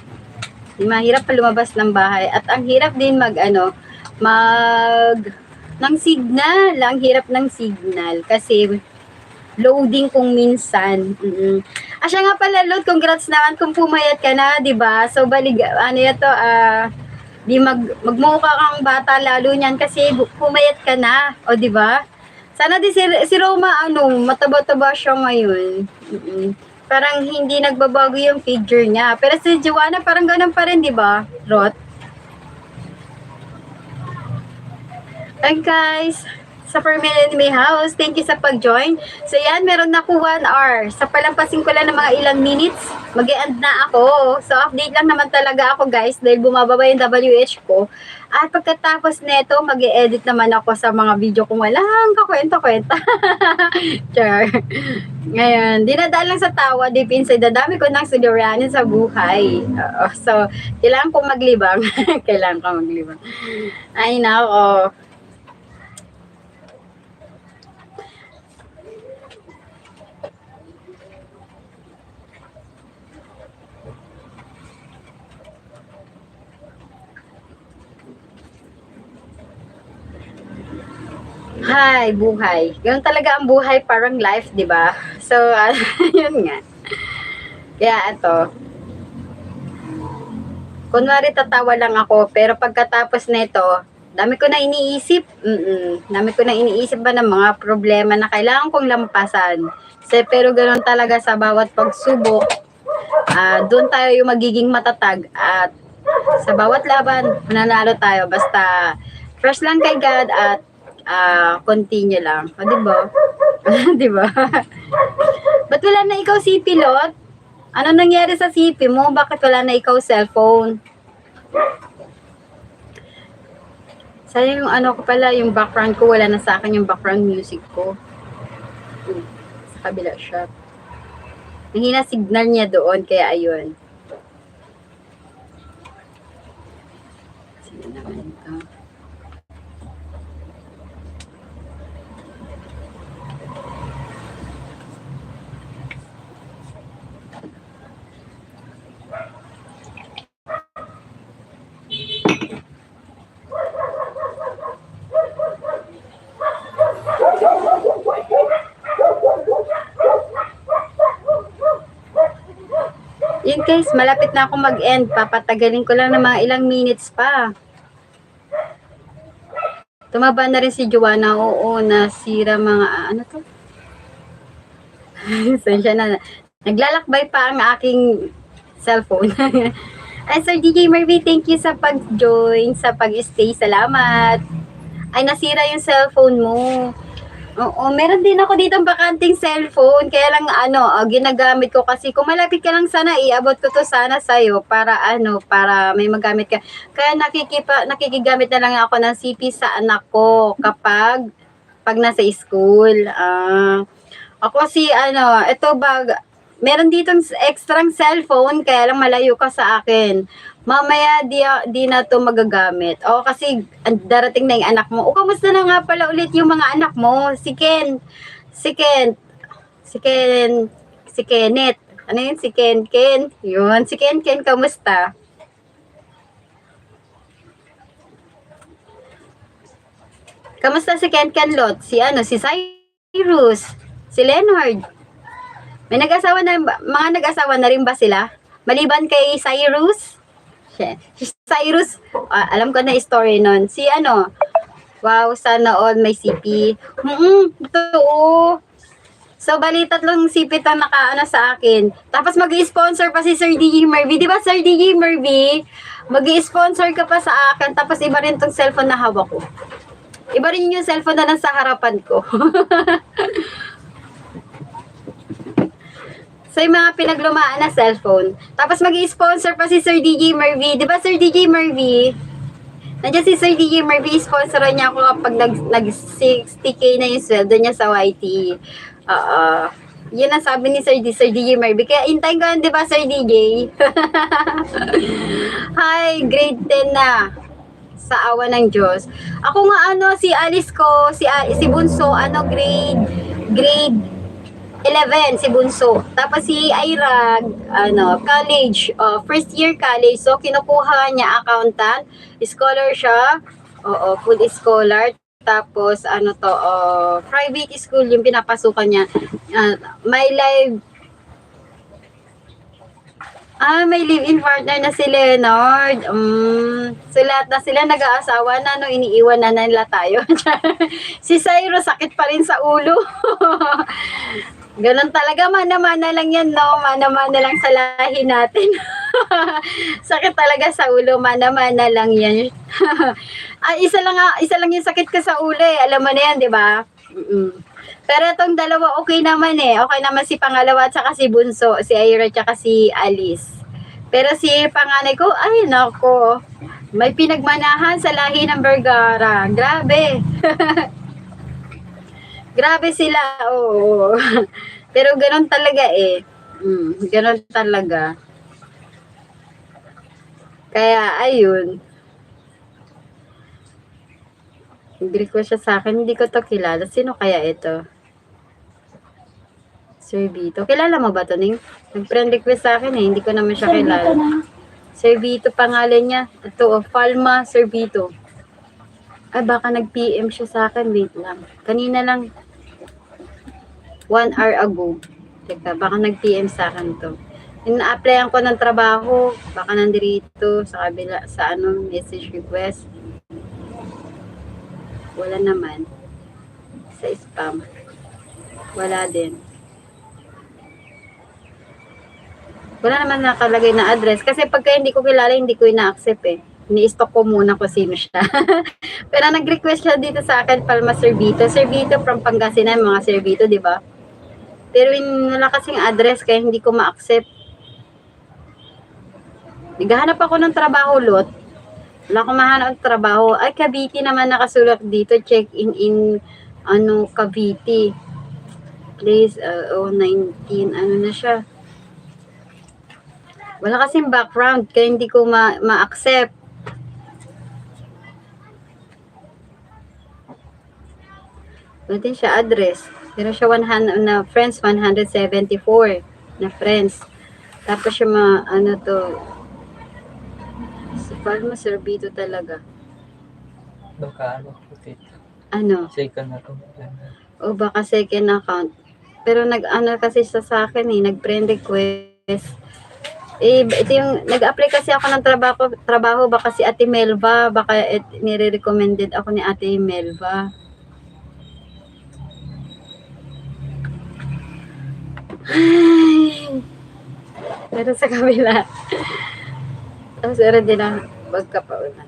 Mahirap pa lumabas ng bahay. At ang hirap din ng signal. Ang hirap ng signal. Kasi, loading kung minsan. Siya nga pala, Lord, congrats naman kung pumayat ka na, di ba? So, magmukha kang bata lalo niyan kasi pumayat ka na. O, di ba? Sana di si Roma, mataba-taba siya ngayon. Parang hindi nagbabago yung figure niya. Pero si Joanna, parang ganun pa rin, di ba, Rot? And guys, sa Permanent May House, thank you sa pag-join. So yan, meron na ako 1 hour. Sa palampasin ko lang ng mga ilang minutes, mag-e-end na ako. So update lang naman talaga ako guys, dahil bumababa yung WH ko. At pagkatapos nito, mag-e-edit naman ako sa mga video kung walang kakwenta-kwenta. Char. Ngayon, dinadaan lang sa tawa, deep inside, dadami ko ng suliranin sa buhay. So, kailangan kong maglibang. Kailangan kong maglibang. Ay, nako. Hi, buhay. Ganun talaga ang buhay, parang life, di ba? So, yun nga. Kaya ito, kunwari tatawa lang ako, pero pagkatapos nito, dami ko na iniisip. Dami ko na iniisip ba ng mga problema na kailangan kong lampasan. Pero ganun talaga sa bawat pagsubok, doon tayo yung magiging matatag at sa bawat laban, mananalo tayo. Basta, fresh lang kay God at continue lang. O, diba? Diba? Ba't wala na ikaw CP, Lot? Ano nangyari sa CP mo? Bakit wala na ikaw cellphone? Sayang yung ko pala, yung background ko, wala na sa akin yung background music ko. Sa kabila siya. Mahina signal niya doon, kaya ayun. Sige naman ito. Yun guys, malapit na ako mag-end. Papatagalin ko lang ng mga ilang minutes pa. Tumaba na rin si Joanna. Oo, nasira mga, ano to? Sensya na. Naglalakbay pa ang aking cellphone. Ay, Sir DJ Marvy, thank you sa pag-join, sa pag-stay. Salamat. Ay, nasira yung cellphone mo. Oo, meron din ako dito bakanting cellphone. Kaya lang, ginagamit ko kasi kung malapit ka lang sana, iabot ko to sana sa'yo para para may magamit ka. Kaya nakikigamit na lang ako ng CP sa anak ko pag nasa school. Ako si meron ditong extrang cellphone, kaya lang malayo ka sa akin. Mamaya di na to magagamit. O kasi darating na yung anak mo. O kamusta na nga pala ulit yung mga anak mo? Si Ken, si Ken, si Ken, si Kenneth. Ano yun? Si Ken. Yun, si Ken, kamusta? Kamusta si Ken Lot? Si Cyrus, si Leonard. May mga nag-asawa na rin ba sila? Maliban kay Cyrus? Si Cyrus, alam ko na story nun. Wow, sana all may CP. Totoo. So, bali tatlong CP ang nakaano sa akin. Tapos mag-i-sponsor pa si Sir DJ Marvy. Di ba, Sir DJ Marvy? Mag-i-sponsor ka pa sa akin. Tapos iba rin tong cellphone na hawak ko. Iba rin yung cellphone na nasa harapan ko. So, yung mga pinaglumaan na cellphone. Tapos mag-i-sponsor pa si Sir DJ Marvy. Di ba, Sir DJ Marvy? Nandiyan si Sir DJ Marvy, sponsoran niya ako kapag nag-60k na yung sweldo niya sa YT. Yun ang sabi ni Sir DJ Marvy. Kaya intayin ko lang, di ba, Sir DJ? Hi, grade 10 na. Sa awa ng Diyos. Ako nga, si Alice ko, si Bunso, grade 11, si Bunso. Tapos si Ira, college, first year college. So, kinukuha niya accountant. Scholar siya. Oo, full scholar. Tapos, private school yung pinapasukan niya. May live-in partner na si Leonard. So, lahat na sila nag-aasawa na, iniiwan na nila tayo. Si Cyrus, sakit pa rin sa ulo. Ganun talaga, mana-mana lang yan, no? Mana-mana lang sa lahi natin. Sakit talaga sa ulo, mana-mana lang yan. Isa lang yung sakit ko sa ulo eh. Alam mo na yan, di ba? Pero itong dalawa, okay naman eh. Okay naman si pangalawa at saka si Bunso, si Ira at saka si Alice. Pero si panganay ko, ay nako, may pinagmanahan sa lahi ng Vergara. Grabe. Grabe sila, oo. Pero ganun talaga eh. Ganun talaga. Kaya, ayun. Nag-request siya sa akin. Hindi ko to kilala. Sino kaya ito? Sir Vito. Kilala mo ba ito, Ning? Nag-friend request sa akin eh. Hindi ko naman siya kilala. Sir Vito pangalan niya. Ito, Palma Sir Vito. Ay, baka nag-PM siya sa akin. Wait lang. Kanina lang. 1 hour ago. Teka, baka nag-PM sa akin to. Ina-applyan ko ng trabaho. Baka nandito sa kabila, sa message request. Wala naman. Sa spam. Wala din. Wala naman nakalagay na address. Kasi pagka hindi ko kilala, hindi ko ina-accept eh. Ni-stock ko muna kung sino siya. Pero nag-request siya dito sa akin, Palma Sir Vito. Sir Vito from Pangasinan, mga Sir Vito, di ba? Pero wala kasing address, kaya hindi ko ma-accept. Naghahanap ako ng trabaho, Lot. Wala akong mahanap ng trabaho. Ay, Cavite naman nakasulat dito. Check in Cavite. Place, 19, na siya. Wala kasing background, kaya hindi ko ma-accept. Wala din siya address. Pero siya na friends, 174 na friends. Tapos siya si Palma Sir Vito talaga. Baka second account. O baka second account. Pero kasi sa akin nag-friend request. Ito yung, nag-apply kasi ako ng trabaho, baka si Ate Melva, baka nire-recommended ako ni Ate Melva. Ay, pero sa kabila. Tapos era din na magkapaulan.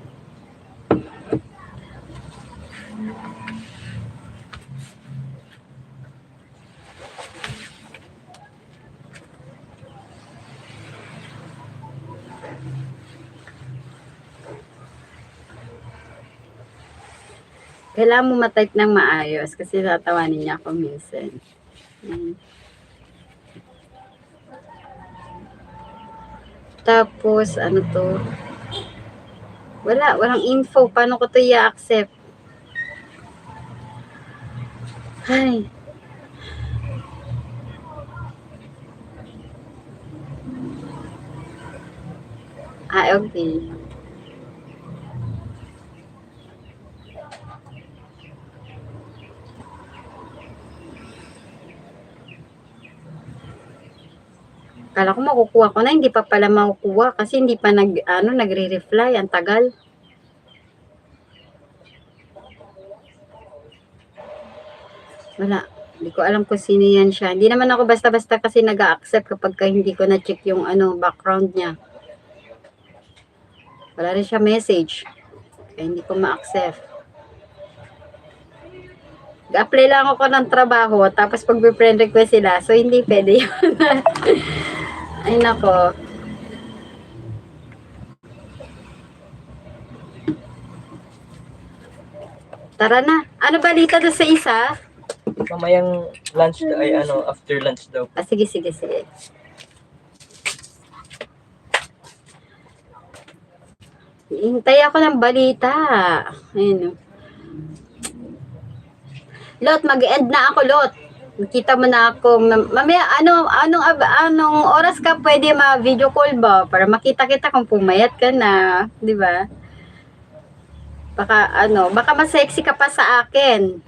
Kailangan mo matype ng maayos kasi tatawanin niya ako minsan. Tapos, ano to? Walang info. Paano ko to i-accept? Ay. Okay. Kala ko makukuha ko na, hindi pa pala makukuha kasi hindi pa nagre-reply, ang tagal. Wala, hindi ko alam kung sino yan siya. Hindi naman ako basta-basta kasi nag-a-accept kapag hindi ko na-check yung background niya. Wala rin siya message. Kaya hindi ko ma-accept. Ga-apply lang ako ng trabaho, tapos pag friend request sila, so hindi pwede yun. Ay nako. Tara na. Ano balita doon sa isa? Mamayang lunch ay after lunch daw. Sige. Hintay ako ng balita. Ayun. Lot, mag-end na ako, Lot. Kita mo na ako. Mamaya, anong oras ka pwede ma-video call ba? Para makita kita kung pumayat ka na. Di ba? Baka mas sexy ka pa sa akin.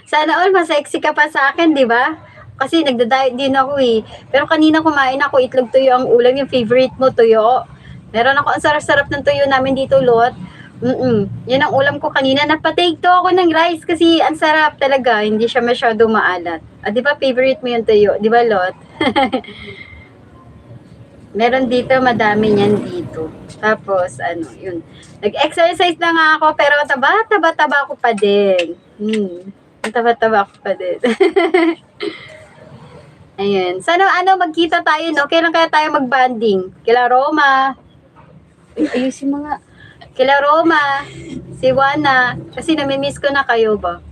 Sana all, mas sexy ka pa sa akin, di ba? Kasi nagda-diet din ako eh. Pero kanina kumain ako, itlog tuyo ang ulam, yung favorite mo, tuyo. Meron ako, ang sarap-sarap ng tuyo namin dito, Lot. Yan ang ulam ko kanina. Napatake to ako ng rice kasi ang sarap talaga. Hindi siya masyado maalat. Di ba favorite mo yung tuyo? Di ba, Lot? Meron dito, madami niyan dito. Tapos, yun. Nag-exercise na nga ako, pero taba ko pa din. Taba ko pa din. Ayun. Sana, magkita tayo, no? Kailan kaya tayo mag-banding? Kila Roma. Ayusin mo nga. Kila Roma, si Juana, kasi namimiss ko na kayo ba?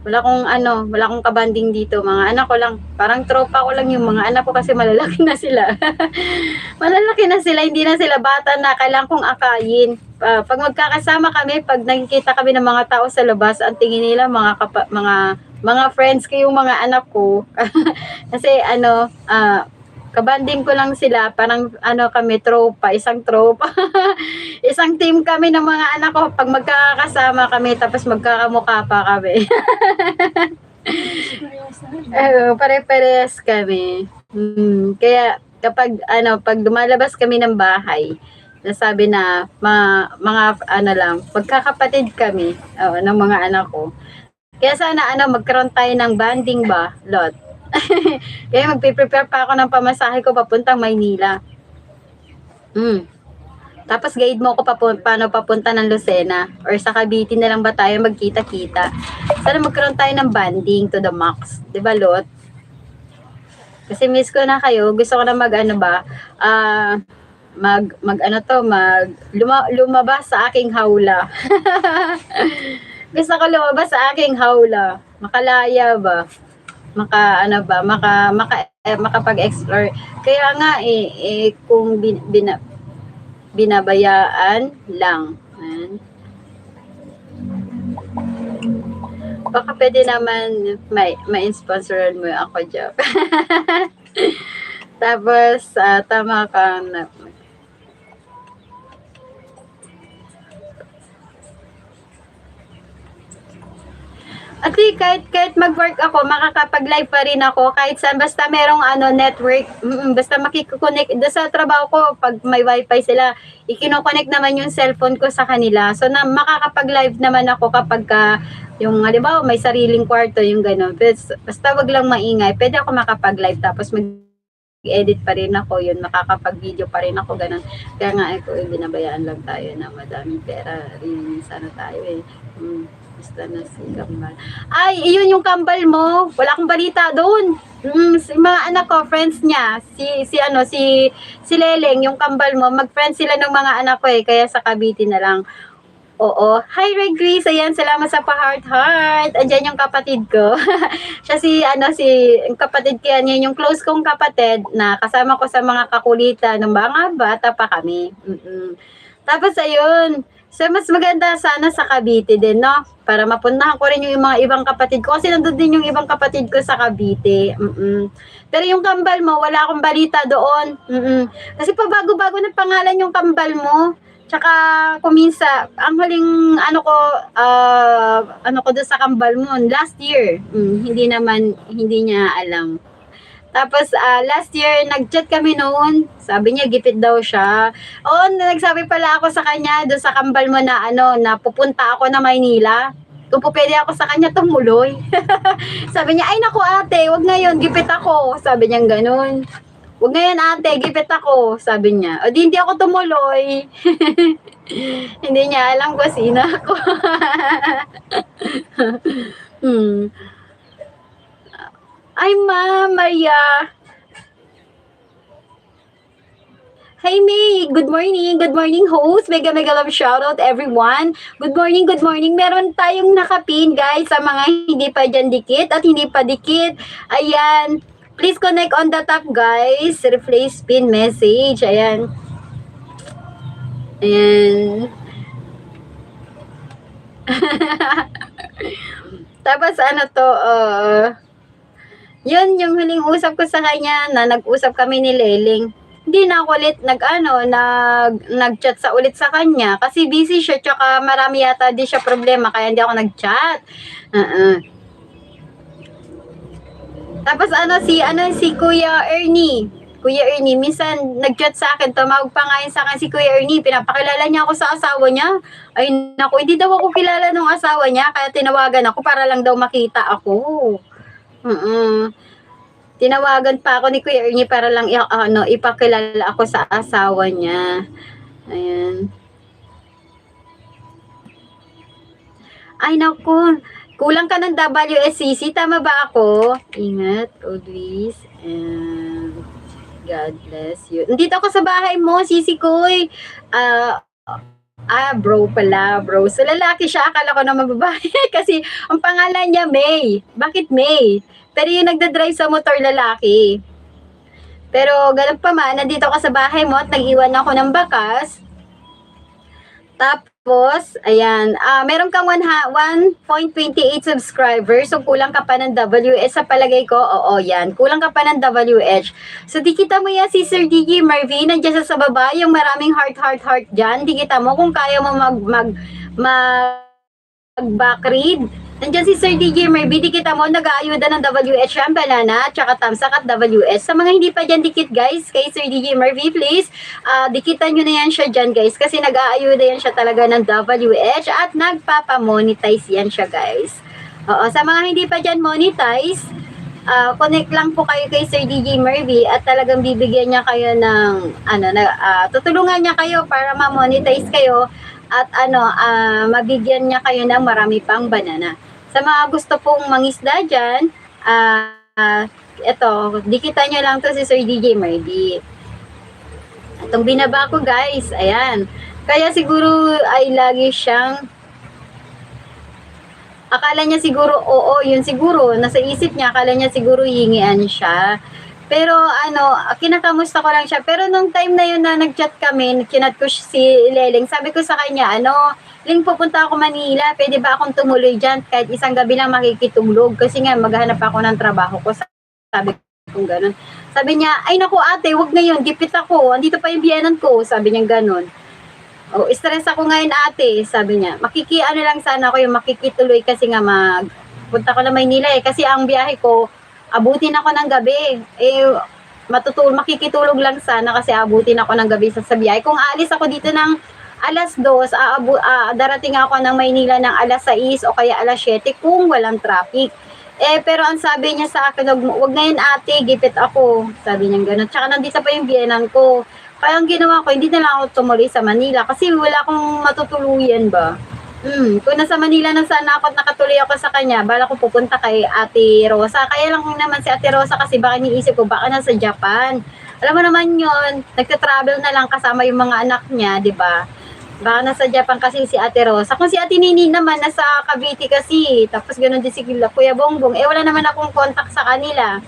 Wala akong kabanding dito. Mga anak ko lang, parang tropa ko lang yung mga anak ko kasi malalaki na sila. Malalaki na sila, hindi na sila bata na kailangan kong akayin. Pag magkakasama kami, pag nakikita kami ng mga tao sa labas, ang tingin nila mga friends ko yung mga anak ko. Kasi kabanding ko lang sila, parang kami tropa, isang tropa. Isang team kami ng mga anak ko pag magkakasama kami tapos magkakamukha pa kami. Pare-pares kami. Kaya kapag pag lumalabas kami ng bahay, nasabi na mga magkakapatid kami ng mga anak ko. Kaya sana magkaroon tayo ng banding ba, Lot? Kaya magpe-prepare pa ako ng pamasahe ko papuntang Maynila. Tapos guide mo ako paano papunta ng Lucena or sa Cavite na lang ba tayo magkita-kita. Sana magkaroon tayo ng banding to the max. 'Di ba, Lot? Kasi miss ko na kayo. Gusto ko na lumabas sa aking hawla. Gusto ko lumabas sa aking hawla. Makalaya ba? Makapag-explore. Kaya nga kung binabayaan lang. Baka pwede naman ma-sponsoran mo ako, job. Tapos, tama ka na. At kahit mag-work ako, makakapag-live pa rin ako kahit saan, basta merong network, basta makikoconnect sa trabaho ko. Pag may wifi sila, ikino-connect naman yung cellphone ko sa kanila. So makakapag-live naman ako kapag yung halimbawa may sariling kwarto, yung gano'n. Basta wag lang maingay, pwede ako makapag-live tapos edit pa rin ako, yun, makakapag-video pa rin ako, ganun. Kaya nga, binabayaan lang tayo na madaming pera. Rin, sana tayo basta na si Kambal. Ay, iyon yung Kambal mo. Wala akong balita doon. Si mga anak ko, friends niya, si Leleng, yung Kambal mo, mag-friends sila ng mga anak ko kaya sa Cavite na lang. Oo. Hi, Red Grace. Ayan, salamat sa pa-heart. Andiyan yung kapatid ko. Siya yung kapatid ko yan, yung close kong kapatid na kasama ko sa mga kakulitan ng mga bata pa kami. Tapos, ayun. So, mas maganda sana sa Cavite din, no? Para mapuntahan ko rin yung mga ibang kapatid ko. Kasi nandun din yung ibang kapatid ko sa Cavite. Pero yung Kambal mo, wala akong balita doon. Kasi pabago-bago na pangalan yung Kambal mo. Tsaka kuminsa, ang huling ano ko doon sa Kambal mo, last year. Hindi niya alam. Tapos last year, nag-chat kami noon. Sabi niya, gipit daw siya. Oo, nagsabi pala ako sa kanya doon sa Kambal mo na na pupunta ako na Maynila. Kung po pwede ako sa kanya, tumuloy. Sabi niya, ay naku ate, wag ngayon, gipit ako. Sabi niya ganun. Wag ngayon ate, gipit ako. Sabi niya. O di hindi ako tumuloy. Hindi niya alam ko sino ako. Ay, Ma'am Maria. Hi, May. Good morning. Good morning, host. Mega love shoutout, everyone. Good morning, good morning. Meron tayong nakapin, guys, sa mga hindi pa dyan dikit at hindi pa dikit. Ayan. Please connect on the top, guys. Replace pin message. Ayan. Ayan. Tapos, yun, yung huling usap ko sa kanya na nag-usap kami ni Leleng. Hindi na ako ulit nag-chat ulit sa kanya kasi busy siya tsaka marami yata di siya problema kaya hindi ako nag-chat. Tapos si Kuya Ernie. Kuya Ernie, minsan nag-chat sa akin, tumawag pa nga sa akin si Kuya Ernie, pinapakilala niya ako sa asawa niya. Ay naku, hindi daw ako kilala ng asawa niya kaya tinawagan ako para lang daw makita ako. Tinawagan pa ako ni Kuya Ernie para lang ipakilala ako sa asawa niya. Ayan. Ay naku, kulang ka ng WSCC, tama ba ako? Ingat always and God bless you. Nandito ako sa bahay mo, Sisi Koy. Bro pala, bro. So, lalaki siya. Akala ko naman babae. Kasi, ang pangalan niya, May. Bakit May? Pero yung nagdadrive sa motor, lalaki. Pero, ganun pa man, nandito ako sa bahay mo at nag-iwan ako ng bakas. Tapos, ayan, meron kang 1.28 subscribers, so kulang ka pa ng WH sa palagay ko. Oo, yan, kulang ka pa ng WH. So, di kita mo yan si Sir DJ Marvin, nandiyan sa baba, yung maraming heart dyan. Di kita mo kung kaya mo mag-back read. Nandiyan si Sir DJ Marvin, di kita mo, nag-aayuda ng WH yan, banana, tsaka tamsak at WS. Sa mga hindi pa dyan dikit, guys, kay Sir DJ Marvin, please, dikitan nyo na yan siya dyan, guys, kasi nag-aayuda yan siya talaga ng WH at nagpapamonetize yan siya, guys. Oo, sa mga hindi pa dyan monetize, connect lang po kayo kay Sir DJ Marvin at talagang bibigyan niya kayo ng, tutulungan niya kayo para ma-monetize kayo at mabigyan niya kayo ng marami pang banana. Sa mga gusto pong mangisda dyan, dikitan nyo lang to si Sir DJ Marvin. Itong binaba ko, guys, ayan. Kaya siguro ay lagi siyang, akala niya siguro, yun siguro, nasa isip niya, akala niya siguro hingian siya. Pero kinakamusta ko lang siya. Pero nung time na yun na nag-chat kami, kinat ko si Leleng, sabi ko sa kanya, Ling, pupunta ako Manila, pwede ba akong tumuloy dyan kahit isang gabi lang makikitulog kasi nga maghanap ako ng trabaho ko, sabi ko gano'n. Sabi niya, ay naku ate, wag ngayon, gipit ako, andito pa yung biyanan ko, sabi niya gano'n. Stress ako ngayon ate, sabi niya, lang sana ako yung makikituloy kasi nga punta ko na Maynila kasi ang biyahe ko, abutin ako ng gabi, makikitulog lang sana kasi abutin ako ng gabi sa biyahe. Kung alis ako dito ng alas 2, darating ako ng Maynila ng alas 6 o kaya alas 7 kung walang traffic. Pero ang sabi niya sa akin, wag na yun ate, gipit ako. Sabi niya gano'n. Tsaka nandito pa yung biyenan ko. Kaya ang ginawa ko, hindi na lang ako tumuloy sa Manila kasi wala akong matutuluyan ba. Kung nasa Manila na sana ako at nakatuloy ako sa kanya, bala ko pupunta kay Ate Rosa. Kaya lang kung naman si Ate Rosa kasi baka niisip ko, baka nasa Japan. Alam mo naman yon, nagta-travel na lang kasama yung mga anak niya, di ba? Baka nasa Japan kasi si Ate Rosa. Kung si Ate Nini naman, nasa Cavite kasi. Tapos gano'n din si Kuya Bongbong. Wala naman akong contact sa kanila.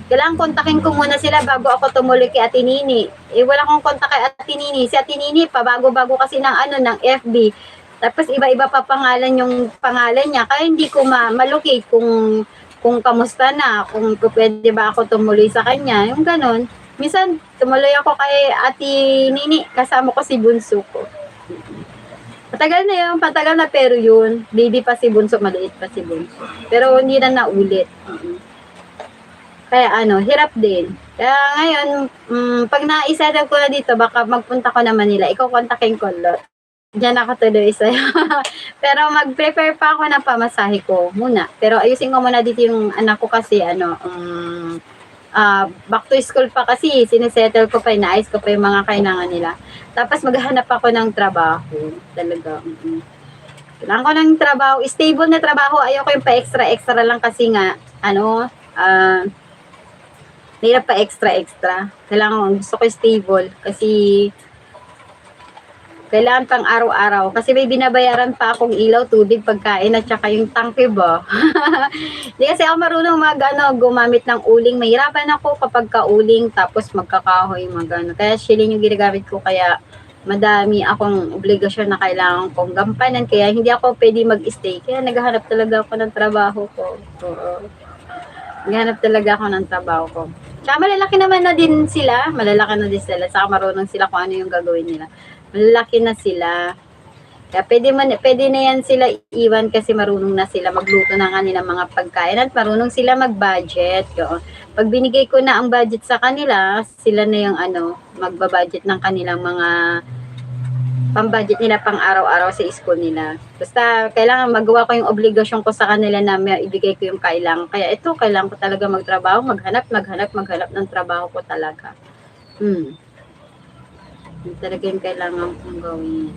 Kailangan kontakin ko muna sila bago ako tumuloy kay Ate Nini. Wala akong kontak kay Ate Nini. Si Ate Nini pa, bago-bago kasi ng ng FB. Tapos iba-iba pa pangalan yung pangalan niya. Kaya hindi ko malocate kung kamusta na, kung pwede ba ako tumuloy sa kanya. Yung ganon. Minsan, tumuloy ako kay Ate Nini. Kasama ko si Bunso ko. Patagal na pero yun. Baby pa si Bunso, maliit pa si Bunso. Pero hindi na naulit. Kaya hirap din. Kaya ngayon, pag na-isettle ko na dito, baka magpunta ko na Manila. Ikaw kontakin ko lot. Diyan ako tuloy sa'yo. Pero mag-prepare pa ako ng pamasahe ko muna. Pero ayusin ko muna dito yung anak ko kasi back to school pa kasi sinisettle ko pa, inaayos ko pa yung mga kailangan nila. Tapos maghahanap ako ng trabaho. Talaga. Kailangan ko ng trabaho. Stable na trabaho. Ayoko yung pa-extra-extra lang kasi nga, hirap pa extra-extra. Kailangan, gusto ko stable kasi kailangan pang araw-araw. Kasi may binabayaran pa akong ilaw, tubig, pagkain, at saka yung tangke ba. Hindi kasi ako marunong gumamit ng uling. Mahirapan ako kapag kauling, tapos magkakahoy, Kaya shilling yung ginagamit ko, kaya madami akong obligasyon na kailangan kong gampanan. Kaya hindi ako pwede mag-stay. Kaya naghahanap talaga ako ng trabaho ko. Naghahanap talaga ako ng trabaho ko. Tsaka malalaki naman na din sila. Saka marunong sila kung ano yung gagawin nila. Malaki na sila. Kaya pwede na yan sila iwan kasi marunong na sila magluto ng kanilang mga pagkain at marunong sila mag-budget. Pag binigay ko na ang budget sa kanila, sila na yung magba-budget ng kanilang mga pang-budget nila pang araw-araw sa school nila. Basta kailangan magawa ko yung obligasyon ko sa kanila na ibigay ko yung kailangan. Kaya kailangan ko talaga magtrabaho, maghanap ng trabaho ko talaga. Yung talaga yung kailangan kong gawin.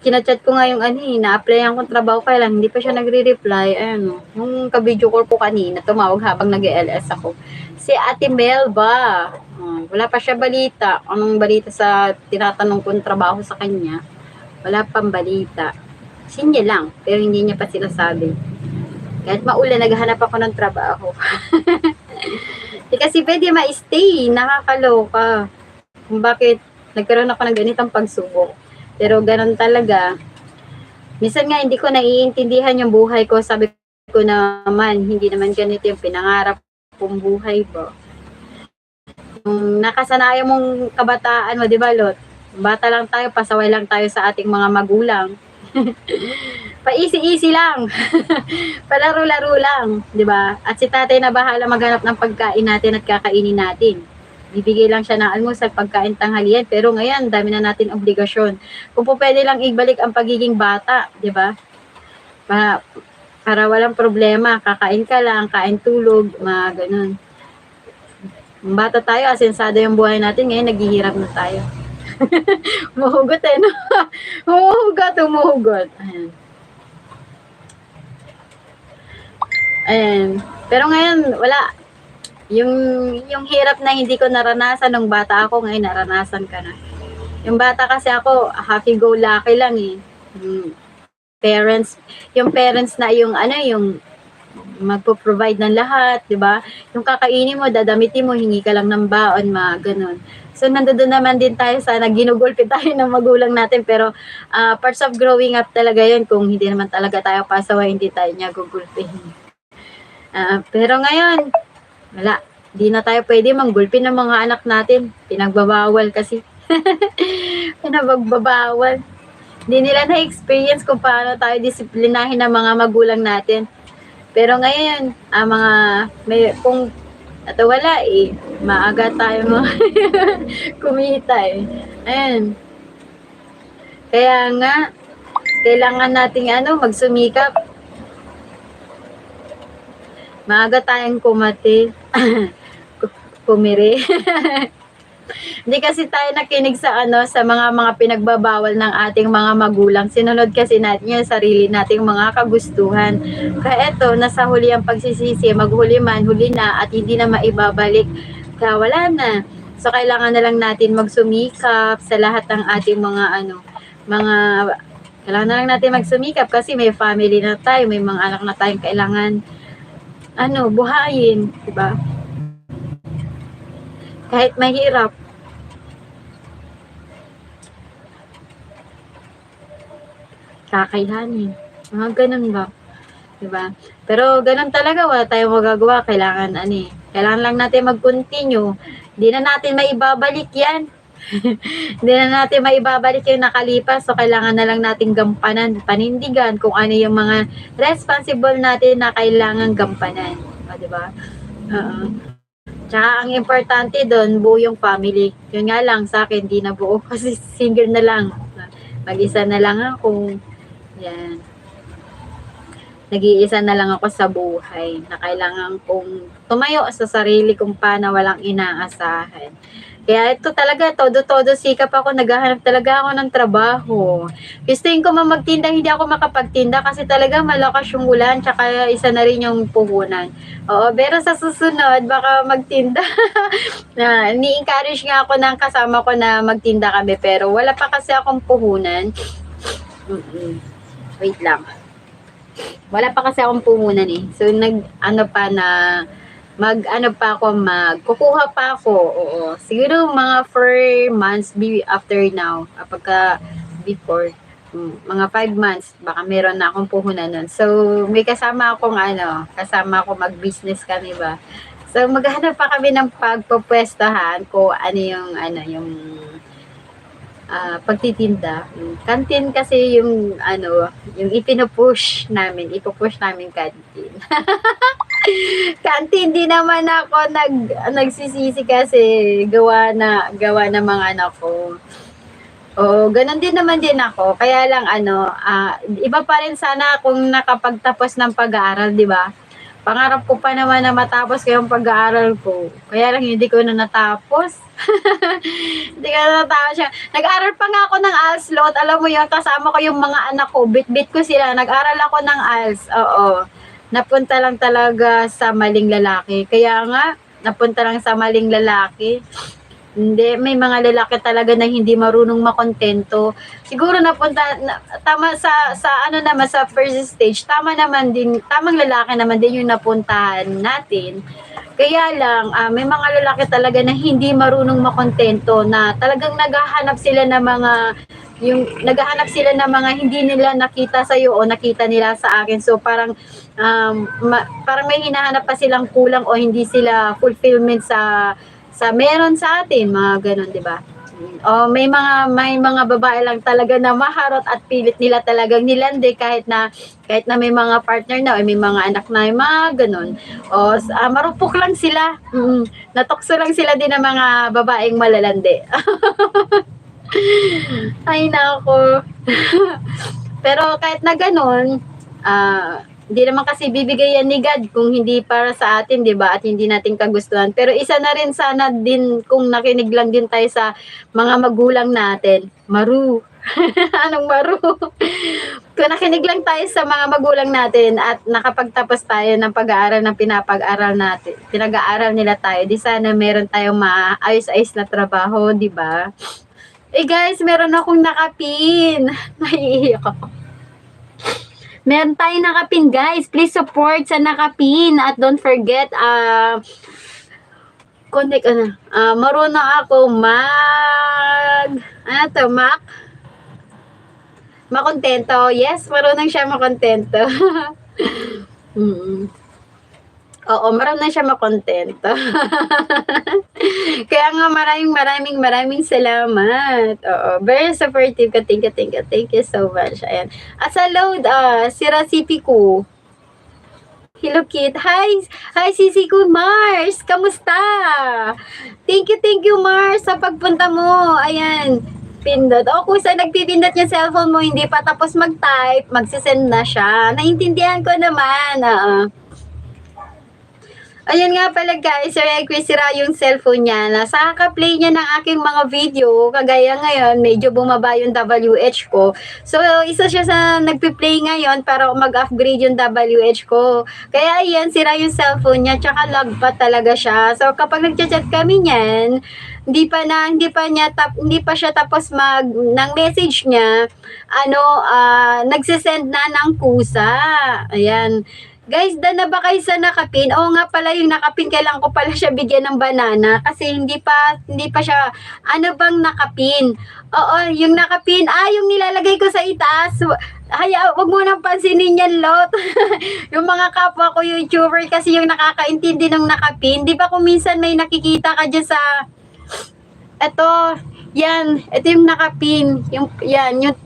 Kinachat ko nga yung na-applyan kong trabaho, kaya lang hindi pa siya nagre-reply. Yung ka-video call ko kanina, tumawag habang nag-LS ako. Si Ate Mel ba? Wala pa siya balita. Anong balita sa tinatanong kong trabaho sa kanya? Wala pang balita. Sinya lang, pero hindi niya pa sinasabi. Kahit maulan, naghahanap ako ng trabaho. Di kasi pwede ma-stay, nakakaloka. Kung bakit nagkaroon ako ng ganitong pagsubok. Pero ganun talaga. Minsan nga hindi ko naiintindihan yung buhay ko. Sabi ko naman, hindi naman ganito yung pinangarap kong buhay ba. Yung nakasanayan mong kabataan mo, di ba Lot? Bata lang tayo, pasaway lang tayo sa ating mga magulang. Pa-easy-easy lang. Palaro-laro lang, 'di ba? At si tatay na bahala maghanap ng pagkain natin at kakainin natin. Bibigay lang siya ng almusal, pagkain, tanghalian, pero ngayon dami na natin obligasyon. Kung po pwede lang ibalik ang pagiging bata, 'di ba? Para walang problema, kakain ka lang, kain, tulog, mga ganun. Bata tayo, asensado yung buhay natin, ngayon naghihirap na tayo. Umuhugot no? Umuhugot. Ayan. Pero ngayon, wala. Yung hirap na hindi ko naranasan nung bata ako, ngayon naranasan ka na. Yung bata kasi ako, happy-go-lucky lang eh. Yung parents na yung magpo-provide ng lahat, di ba? Yung kakainin mo, dadamitin mo, hingi ka lang ng baon, mga ganun. So, nandoon naman din tayo sa ginugulpi tayo ng magulang natin, pero parts of growing up talaga yun. Kung hindi naman talaga tayo pasaway, hindi tayo niya gugulpihin. Pero ngayon, wala. Di na tayo pwede manggulpi ng mga anak natin. Pinagbabawal kasi. Pinagbabawal. Hindi nila na-experience kung paano tayo disiplinahin ng mga magulang natin. Pero ngayon, kung wala maaga tayo kumita Ayan. Kaya nga, kailangan nating magsumikap. Maaga tayong kumiri. Hindi kasi tayo nakinig sa sa mga pinagbabawal ng ating mga magulang. Sinunod kasi natin yung sarili nating mga kagustuhan. Kaya eto, nasa huli ang pagsisisi, maghuli man, huli na at hindi na maibabalik. Kaya wala na. So kailangan na lang natin magsumikap sa lahat ng ating mga kailangan na lang natin magsumikap kasi may family na tayo, may mga anak na tayong kailangan buhayin, 'di ba? Kahit mahirap. Kakayanin. Mga ganun ba? 'Di ba? Pero ganun talaga, wala tayong magagawa. Kailangan kailangan lang natin mag-continue. Hindi na natin maibabalik 'yan. Hindi na natin maibabalik yung nakalipas. So kailangan na lang nating gampanan, panindigan kung ano yung mga responsible natin na kailangan gampanan. O, 'di ba? Tsaka ang importante doon, buo yung family. Yun nga lang, sa akin, di na buo kasi single na lang. Mag-isa na lang ako. Yan. Nag-iisa na lang ako sa buhay na kailangan kong tumayo sa sarili kong pa na walang inaasahan. Kaya ito talaga, todo-todo sikap ako, naghahanap talaga ako ng trabaho. Gustuin ko magtinda, hindi ako makapagtinda kasi talaga malakas yung ulan, tsaka isa na rin yung puhunan. Oo, pero sa susunod, baka magtinda. Ni-encourage nga ako ng kasama ko na magtinda kami, pero wala pa kasi akong puhunan. Wait lang. Wala pa kasi akong puhunan eh. So, kukuha pa ako, oo. Siguro mga 4 months after now, kapag before, mga 5 months, baka meron na akong puhunan nun. So, may kasama akong mag-business kami ba. So, maghanap pa kami ng pagpupwestahan ko yung pagtitinda. Kantin kasi yung ipupush namin kantin. Kantin, di naman ako nagsisisi kasi gawa na mga anak ko. Oo, ganun din naman din ako. Kaya lang iba pa rin sana kung nakapagtapos ng pag-aaral, di ba? Pangarap ko pa naman na matapos ko yung pag-aaral ko. Kaya lang hindi ko na natapos. Hindi ko na natapos siya. Nag-aaral pa nga ako ng ALS lot. Alam mo yun, kasama ko yung mga anak ko. Bit-bit ko sila. Nag-aral ako ng ALS. Oo. Napunta lang talaga sa maling lalaki. Kaya nga, napunta lang sa maling lalaki. Hindi, may mga lalaki talaga na hindi marunong makontento. Siguro tama sa first stage, tamang lalaki naman din yung napuntahan natin. Kaya lang, may mga lalaki talaga na hindi marunong makontento, na talagang naghahanap sila ng mga hindi nila nakita sa iyo o nakita nila sa akin. So parang parang may hinahanap pa silang kulang o hindi sila fulfillment sa meron sa atin, mga ganun, 'di ba? O may mga babae lang talaga na maharot at pilit nila talagang nilandi kahit na may mga partner na o may mga anak na, yung mga ganun. O marupok lang sila. Natukso lang sila din ng mga babaeng malalandi. Ay nako. Pero kahit na ganun, hindi naman kasi bibigay yan ni God kung hindi para sa atin, 'di ba? At hindi natin kagustuhan. Pero isa na rin sana din kung nakinig lang din tayo sa mga magulang natin. Maru. Anong maru? Kung nakinig lang tayo sa mga magulang natin at nakapagtapos tayo ng pag-aaral ng pinag-aaral nila tayo, di sana meron tayong maayos-ayos na trabaho, 'di ba? Guys, meron akong nakapin. Naiiyak ako. Meron tayong nakapin, guys. Please support sa nakapin. At don't forget, marunong ako makontento. Yes, marunong siya makontento. Oo, marunong siya makontento. Kaya nga maraming salamat. Oo, very supportive ka. Thank you so much. Ayan. At sa load, si recipe ko. Hello, Kit. Hi, sisi ko, Mars. Kamusta? Thank you, Mars, sa pagpunta mo. Ayan. pindot. O kung sa nagpipindot yung cellphone mo, hindi pa tapos mag-type, magsisend na siya. Naintindihan ko naman. Ayun nga pala guys, Sir Chris, sira yung cellphone niya. Nasa kaka-play niya ng aking mga video. Kagaya ngayon, medyo bumaba yung WH ko. So, isa siya sa nagpi-play ngayon para mag-upgrade yung WH ko. Kaya ayan, sira yung cellphone niya. Tsaka lag pa talaga siya. So, kapag nagchat-chat kami niyan, hindi pa siya tapos ng message niya, nagsisend na ng kusa. Ayan. Guys, na ba kayo sa nakapin? Oo nga pala, yung nakapin, kailangan ko pala siya bigyan ng banana kasi hindi pa siya, ano bang nakapin? Oo, yung nakapin, yung nilalagay ko sa itaas. Wag mo nang pansinin yan, Lot. Yung mga kapwa ko YouTuber kasi yung nakakaintindi ng nakapin. Di ba kung minsan may nakikita ka dyan sa, ito yung nakapin, yung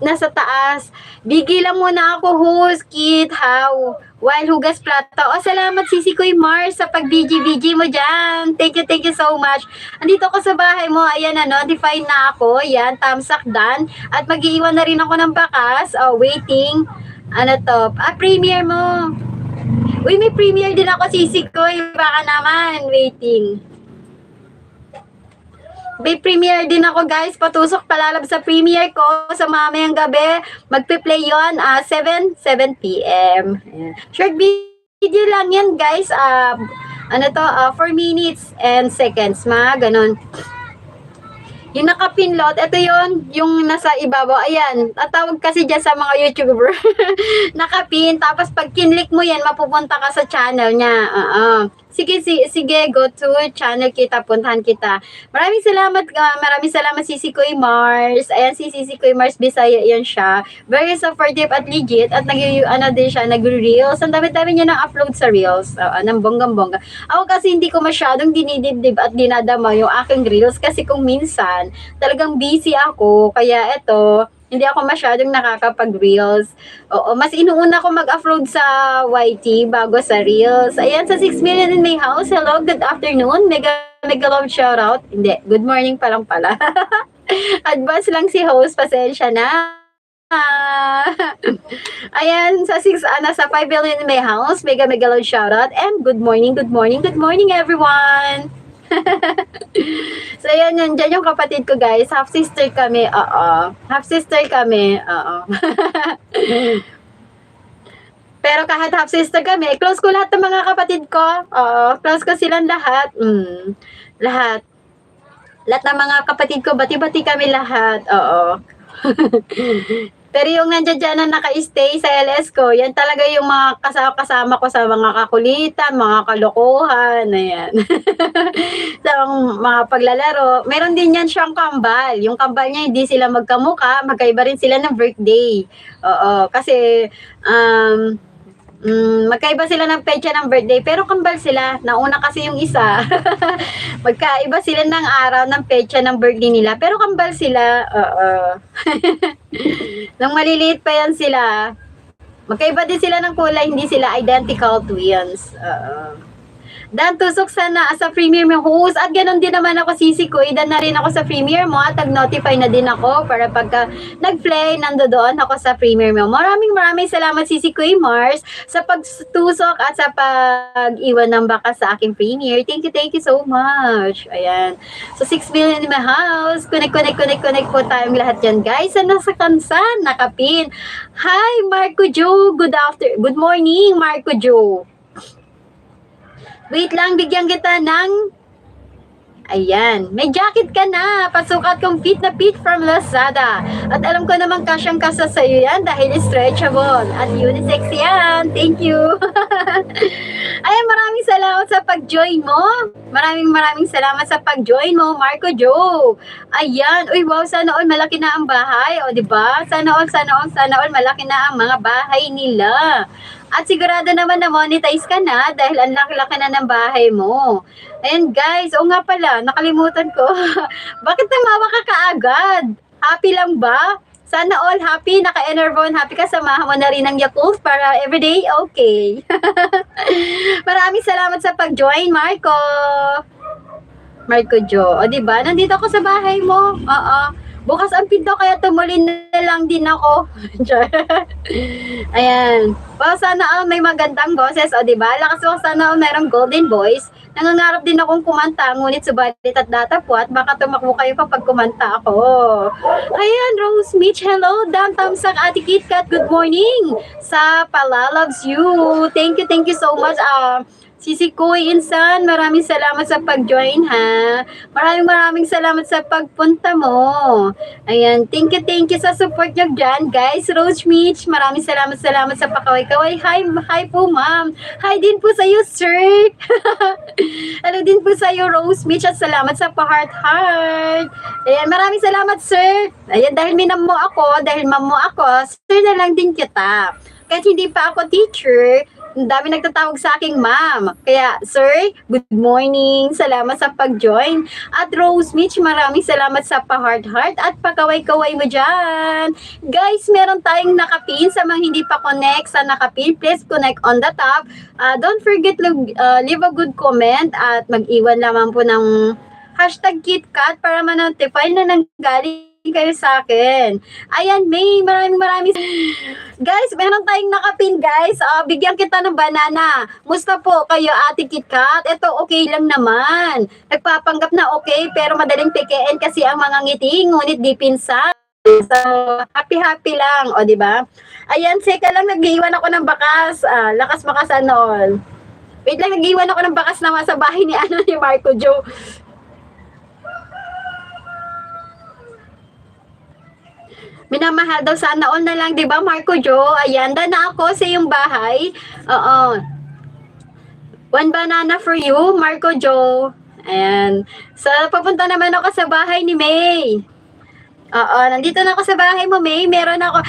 nasa taas. Bigilan mo na ako, host, kit, how? While hugas plato. Salamat Sisi Kuy Mars sa pag-BG mo dyan. Thank you so much. Andito ako sa bahay mo. Ayan define na ako. Ayan, thumbs up done. At mag-iiwan na rin ako ng bakas. Waiting. Premiere mo. Uy, may premiere din ako Sisi Kuy. Baka naman, waiting. May premiere din ako guys, patusok palalab sa premiere ko sa mamayang gabi. Magpe-play yun 7 p.m. Short video lang yan guys, 4 minutes and seconds, mga ganon. Yung nakapinload, ito yung nasa ibabaw. Ayan, tatawag kasi dyan sa mga YouTuber. Nakapin, tapos pag kinlik mo yan, mapupunta ka sa channel niya. Sige, go to channel kita, puntahan kita. Maraming salamat Sisi Kuy Mars. Ayan, si Sisi Kuy Mars, Bisaya yan siya. Very supportive at legit. At nag-reels. Ang dami-dami niya nang upload sa reels. Ng bonggang-bongga. Ako kasi hindi ko masyadong dinidibdib at dinadama yung aking reels. Kasi kung minsan, talagang busy ako. Kaya eto, hindi ako masyadong nakakapag-reels. Mas inuuna ko mag-upload sa YT bago sa reels. Ayan, sa 6 million in my house. Hello, good afternoon. Mega love shoutout. Hindi, good morning pa lang pala. Advance lang si host, pasensya na. Ayan, sa 5 billion in my house. Mega love shoutout. And good morning everyone. So yan, dyan yung kapatid ko guys, half sister kami, pero kahit half sister kami, close ko lahat ng mga kapatid ko, close ko silang lahat, lahat ng mga kapatid ko, bati-bati kami lahat, Pero yung nandiyan dyan na naka-stay sa LS ko, yan talaga yung mga kasama ko sa mga kakulitan, mga kalokohan, ayan. Sa mga paglalaro. Meron din yan siyang kambal. Yung kambal niya, hindi sila magkamuka, magkaiba rin sila ng birthday. Kasi, magkaiba sila ng petsa ng birthday, pero kambal sila. Nauna kasi yung isa. Magkaiba sila ng araw ng petsa ng birthday nila, pero kambal sila. Nung maliliit pa yan sila, magkaiba din sila ng kulay, hindi sila identical twins. Dan tusok sana sa premiere mo host at ganun din naman ako Sisi Kuy, dan na rin ako sa premiere mo at nag-notify na din ako para pagka nag-play nandoon ako sa premiere mo. Maraming salamat Sisi Kuy Mars sa pagtusok at sa pag-iwan ng baka sa aking premiere. Thank you so much. Ayan. So 6 million in my house. Connect po tayong lahat dyan guys. Sa nasa Kansan, nakapin. Hi Marco Joe. Good morning Marco Joe. Wait lang, bigyan kita ng... Ayan, may jacket ka na. Pasukat kong fit na fit from Lazada. At alam ko naman kasyang-kasa sa'yo yan dahil stretchable. At unisex yan. Thank you. Ayan, maraming salamat sa pag-join mo. Maraming salamat sa pag-join mo, Marco Joe. Ayan, uy wow, sana all malaki na ang bahay. O, diba? Sana all malaki na ang mga bahay nila. At sigurado naman na monetize ka na dahil ang laki-laki na ng bahay mo. Ayan guys, nga pala, nakalimutan ko. Bakit tumawa ka kaagad? Happy lang ba? Sana all happy, naka-enervon, happy ka, samahan mo na rin ng Yakult para everyday okay. Maraming salamat sa pag-join, Marco Joe. O diba, nandito ako sa bahay mo. Bukas ang pinto kaya tumuli na lang din ako. Ayan. Well, sana all may magandang boses, o diba? Lakas mo sana all merong golden voice. Nangangarap din akong kumanta, ngunit subalit at datapwat, baka tumakbo kayo kapag kumanta ako. Ayan, Rose Mitch, hello. Dam Tamsak, Ate KitKat, good morning. Sa Pala loves you. Thank you so much. Sisi Koy Insan, maraming salamat sa pag-join ha. Maraming salamat sa pagpunta mo. Ayan, thank you sa support nyo dyan, guys. Rose Mitch, maraming salamat sa pakaway-kaway. Hi po, ma'am. Hi din po sa iyo, sir. Hello din po sa iyo, Rose Mitch, at salamat sa pa-heart-heart. Ayan, maraming salamat, sir. Ayan, dahil minam mo ako, dahil ma'am mo ako, sir na lang din kita. Kahit hindi pa ako teacher, ang dami nagtatawag sa aking ma'am. Kaya, sir, good morning. Salamat sa pag-join. At Rose Mitch, maraming salamat sa pa-heart-heart at pakaway-kaway mo dyan. Guys, meron tayong nakapin. Sa mga hindi pa connect sa nakapin, please connect on the top. Don't forget to leave a good comment at mag-iwan lamang po ng hashtag KitKat para ma-notify na nanggaling kayo sa akin. Ayan, May, maraming guys, meron tayong nakapin, guys. Bigyan kita ng banana. Musta po kayo, Ate KitKat? Ito okay lang naman. Nagpapanggap na okay, pero madaling pekein kasi ang mga ngiti, ngunit di pinsan. So, happy lang, o di ba? Ayan, seka lang, nag-iwan ako ng bakas. Lakas makas all. Wait lang, nag-iwan ako ng bakas na sa bahay ni Marco Joe. Minamahal daw, sana all na lang, di ba, Marco Joe? Ayan, na ako sa iyong bahay. Oo. One banana for you, Marco Joe. Ayan. So, papunta naman ako sa bahay ni May. Oo, nandito na ako sa bahay mo, May. Meron ako,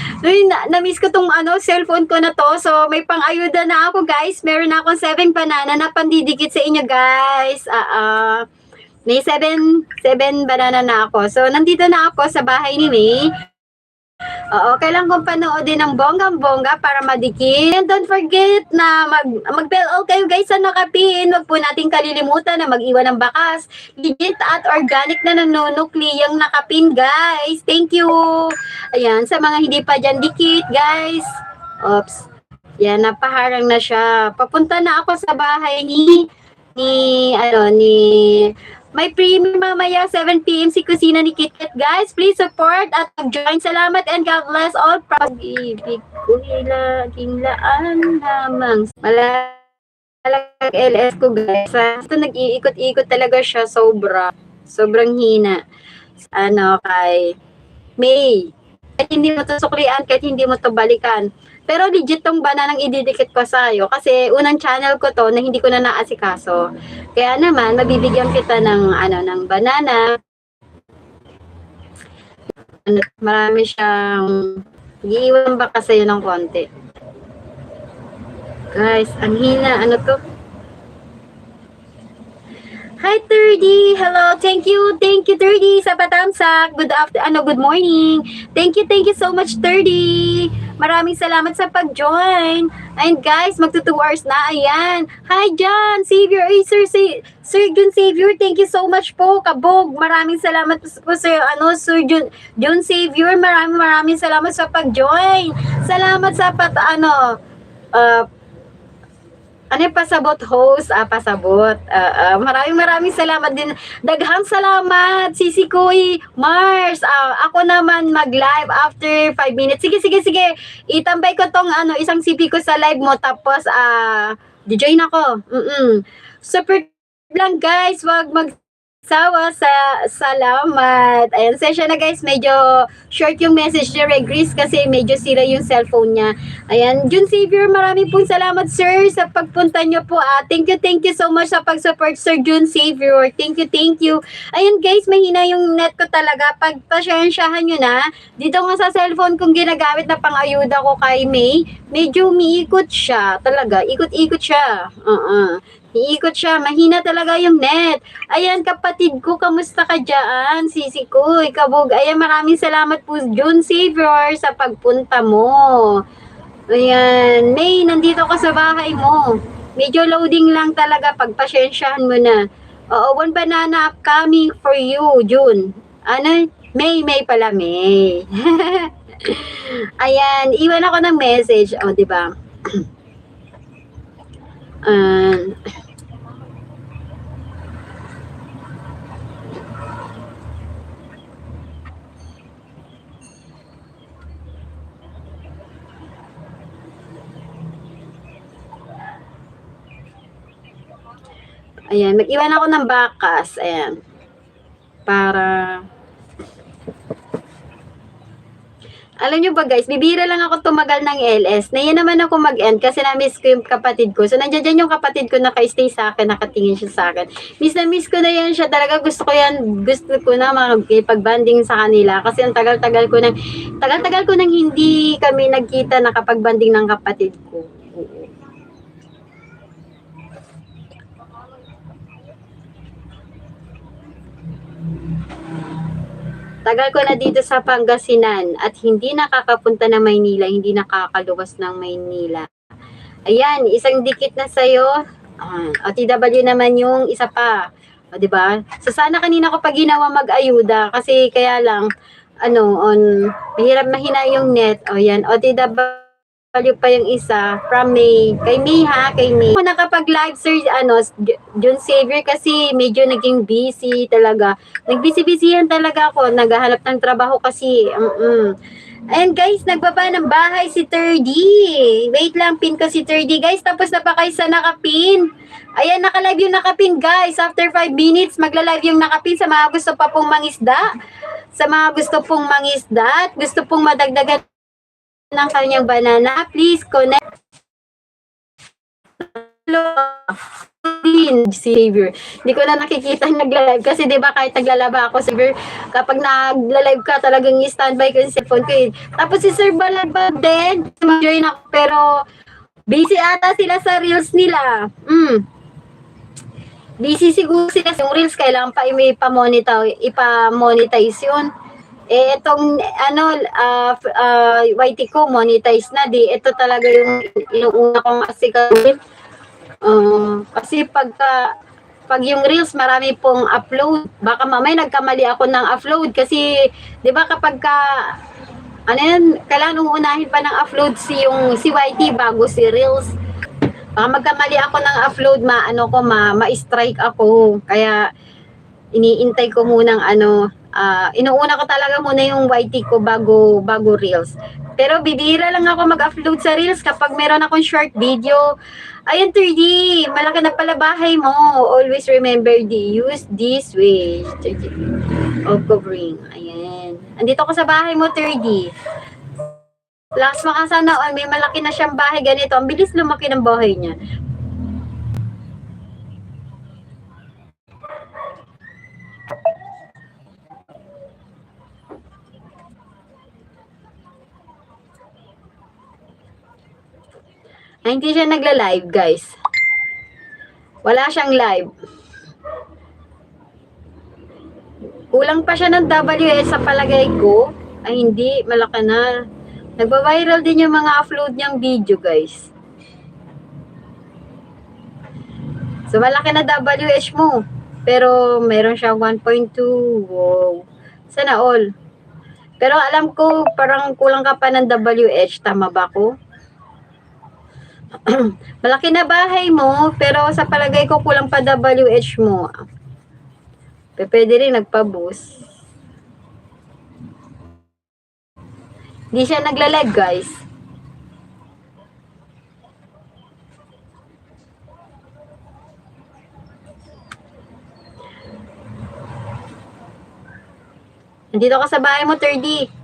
na-miss ko tong cellphone ko na to. So, may pang-ayuda na ako, guys. Meron na akong 7 banana na pandidikit sa inyo, guys. May 7 banana na ako. So, nandito na ako sa bahay ni May. Oo, kailangan kong panoodin ng bonggang-bongga para madikit. And don't forget na mag-bell all kayo, guys, sa nakapin. Huwag po natin kalilimutan na mag-iwan ng bakas. Legit at organic na nanunukliyang nakapin, guys. Thank you. Ayan, sa mga hindi pa dyan dikit, guys. Oops. Yan, napaharang na siya. Papunta na ako sa bahay ni may premiere mamaya 7 PM si Kusina ni KitKat, guys. Please support at join. Salamat and God bless all. Pag-ibig ko laging laan lamang. Malalag LS ko, guys. Ito nag-iikot-ikot talaga siya, sobrang hina. Kay May. Kahit hindi mo to suklian, kahit hindi mo to balikan. Pero legit tong bananang ididikit ko sa'yo kasi unang channel ko to na hindi ko na naasikaso. Kaya naman, mabibigyan kita ng banana. Marami siyang iiwan ba sa'yo ng konti. Guys, ang hina. Ano to? Hi, 30. Hello. Thank you, 30 sa patamsak. Good morning. Thank you so much, 30. Maraming salamat sa pag-join. And guys, magto 2 hours na. Ayan. Hi, John Xavier. Ay, Sir John Xavier, thank you so much po. Kabog. Maraming salamat po, Sir John Xavier. Maraming salamat sa pag-join. Salamat sa pasabot host, pasabot. Maraming salamat din. Daghang salamat, Sisi Koy Mars. Ako naman mag-live after 5 minutes. Sige. Itambay ko tong isang CP ko sa live mo, tapos di-join ako. Super lang, guys, wag magsawa sa salamat. Ayan, session na, guys. Medyo short yung message ni Regris kasi medyo sira yung cellphone niya. Ayan, Jun Xavier, maraming pong salamat, sir, sa pagpunta nyo po. Thank you so much sa pag-support, Sir Jun Xavier. Thank you. Ayan, guys, mahina yung net ko talaga. Pagpasyahan nyo na, dito nga sa cellphone kong ginagamit na pang-ayuda ko kay May, medyo umiikot siya. Talaga, ikot-ikot siya. Iikot siya. Mahina talaga yung net. Ayan, kapatid ko, kamusta ka dyan? Sisi ko, kabog. Ayan, maraming salamat po, Jun Xavier, sa pagpunta mo. Ayan, May, nandito ka sa bahay mo. Medyo loading lang talaga. Pagpasyensyahan mo na. Oo, 1 banana upcoming for you, June. May pala, May. Ayan, iwan ako ng message. O, di ba? Um, ayan, mag-iwan ako ng bakas. Ayan. Para... Alam nyo ba guys, bibira lang ako tumagal ng LS. Naiya naman ako mag-end kasi na-miss ko yung kapatid ko. So, nandiyan dyan yung kapatid ko naka-stay sa akin, nakatingin siya sa akin. Miss na miss ko na yan siya. Talaga gusto ko na makipag-banding sa kanila. Kasi ang tagal-tagal ko nang hindi kami nagkita nakapag-banding ng kapatid ko. Oo. Tagal ko na dito sa Pangasinan at hindi nakakapunta ng Maynila, hindi nakakaluwas ng Maynila. Ayan, isang dikit na sa'yo. OTW naman yung isa pa. O, diba? So, sana kanina ko pa ginawa mag-ayuda kasi kaya lang, mahirap mahina yung net. O, yan, OTW pa yung isa from May. Kay May ha, kay May. Ako nakapag-live sir, John Xavier kasi medyo naging busy talaga. Nagbisi-bisihan talaga ako. Naghahanap ng trabaho kasi. And guys, nagbaba ng bahay si 30. Wait lang, pin ko si 30 guys. Tapos na pa kayo sa nakapin. Ayan, naka-live yung nakapin guys. After 5 minutes, magla-live yung nakapin sa mga gusto pa pong mangisda. Sa mga gusto pong mangisda at gusto pong madagdagan ng kanyang banana, please connect. Hello, Xavier. Hindi ko na nakikita nagla-live kasi 'di ba kahit naglalaba ako, Xavier, kapag nagla-live ka talagang i-standby ko yung cellphone ko. Tapos si Sir Balaba din, join ako pero busy ata sila sa reels nila. Busy siguro sila sa reels, kailangan pa ipa-monetize yun. Itong YT ko monetize na di. Ito talaga yung inuuna kong asikawin. Kasi pag yung reels marami pong upload, baka mamaya nagkamali ako ng upload kasi 'di ba kapag kailangan uunahin pa ng upload si YT bago si reels. Baka magkamali ako ng upload, ma-strike ako. Kaya iniintay ko munang inuuna ko talaga muna yung YT ko bago reels. Pero bibira lang ako mag-upload sa reels kapag meron akong short video. Ayun, 3D, malaki na pala bahay mo. Always remember use this way. 3D of covering. Ayan. Andito ko sa bahay mo, 3D. Last makasana, may malaki na siyang bahay ganito. Ang bilis lumaki ng bahay niya. Hindi siya nagla-live, guys. Wala siyang live. Kulang pa siya ng WS sa palagay ko. Ay, hindi. Malaki na. Nagba-viral din yung mga upload niyang video, guys. So, malaki na WS mo. Pero, meron siyang 1.2. Wow. Sana all. Pero alam ko, parang kulang ka pa ng WH. Tama ba ko? Malaki na bahay mo, pero sa palagay ko kulang pa WH mo. Pwede rin nagpa-boost. Hindi siya nagla-live, guys. Nandito ka sa bahay mo, 30.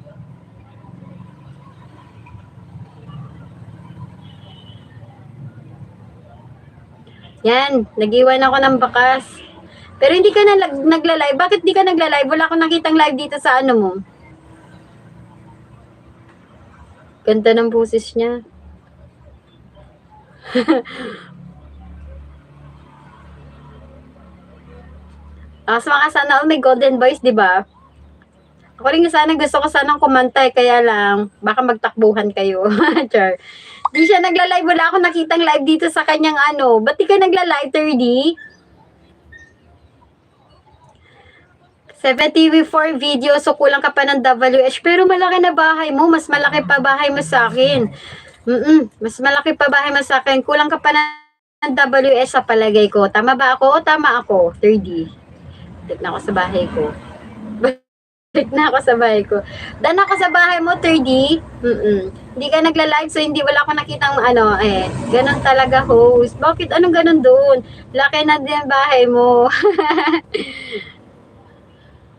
Yan, nag-iwan ako ng bakas. Pero hindi ka na nagla-live. Bakit di ka nagla-live? Wala akong nakitang live dito sa ano mo. Ganda ng boses niya. Kasi makasana, may golden voice, di ba? Ako rin sana, gusto ko sanang kumantay, kaya lang, baka magtakbuhan kayo. Char. Di siya nagla-live, wala akong nakitang live dito sa kanyang Ba't di ka nagla-live, 30? 74 videos, so kulang ka pa ng WH. Pero malaki na bahay mo, mas malaki pa bahay mo sa akin. Mas malaki pa bahay mo sa akin. Kulang ka pa ng WH sa palagay ko. Tama ba ako? Tama ako. 3D. Balik na ako sa bahay ko. Balik na ako sa bahay ko. Dan ako sa bahay mo, 3D. Hindi ka nagla-live, so hindi wala ako nakitang ano, ganun talaga, host. Bakit? Anong ganun doon? Laki na din ang bahay mo.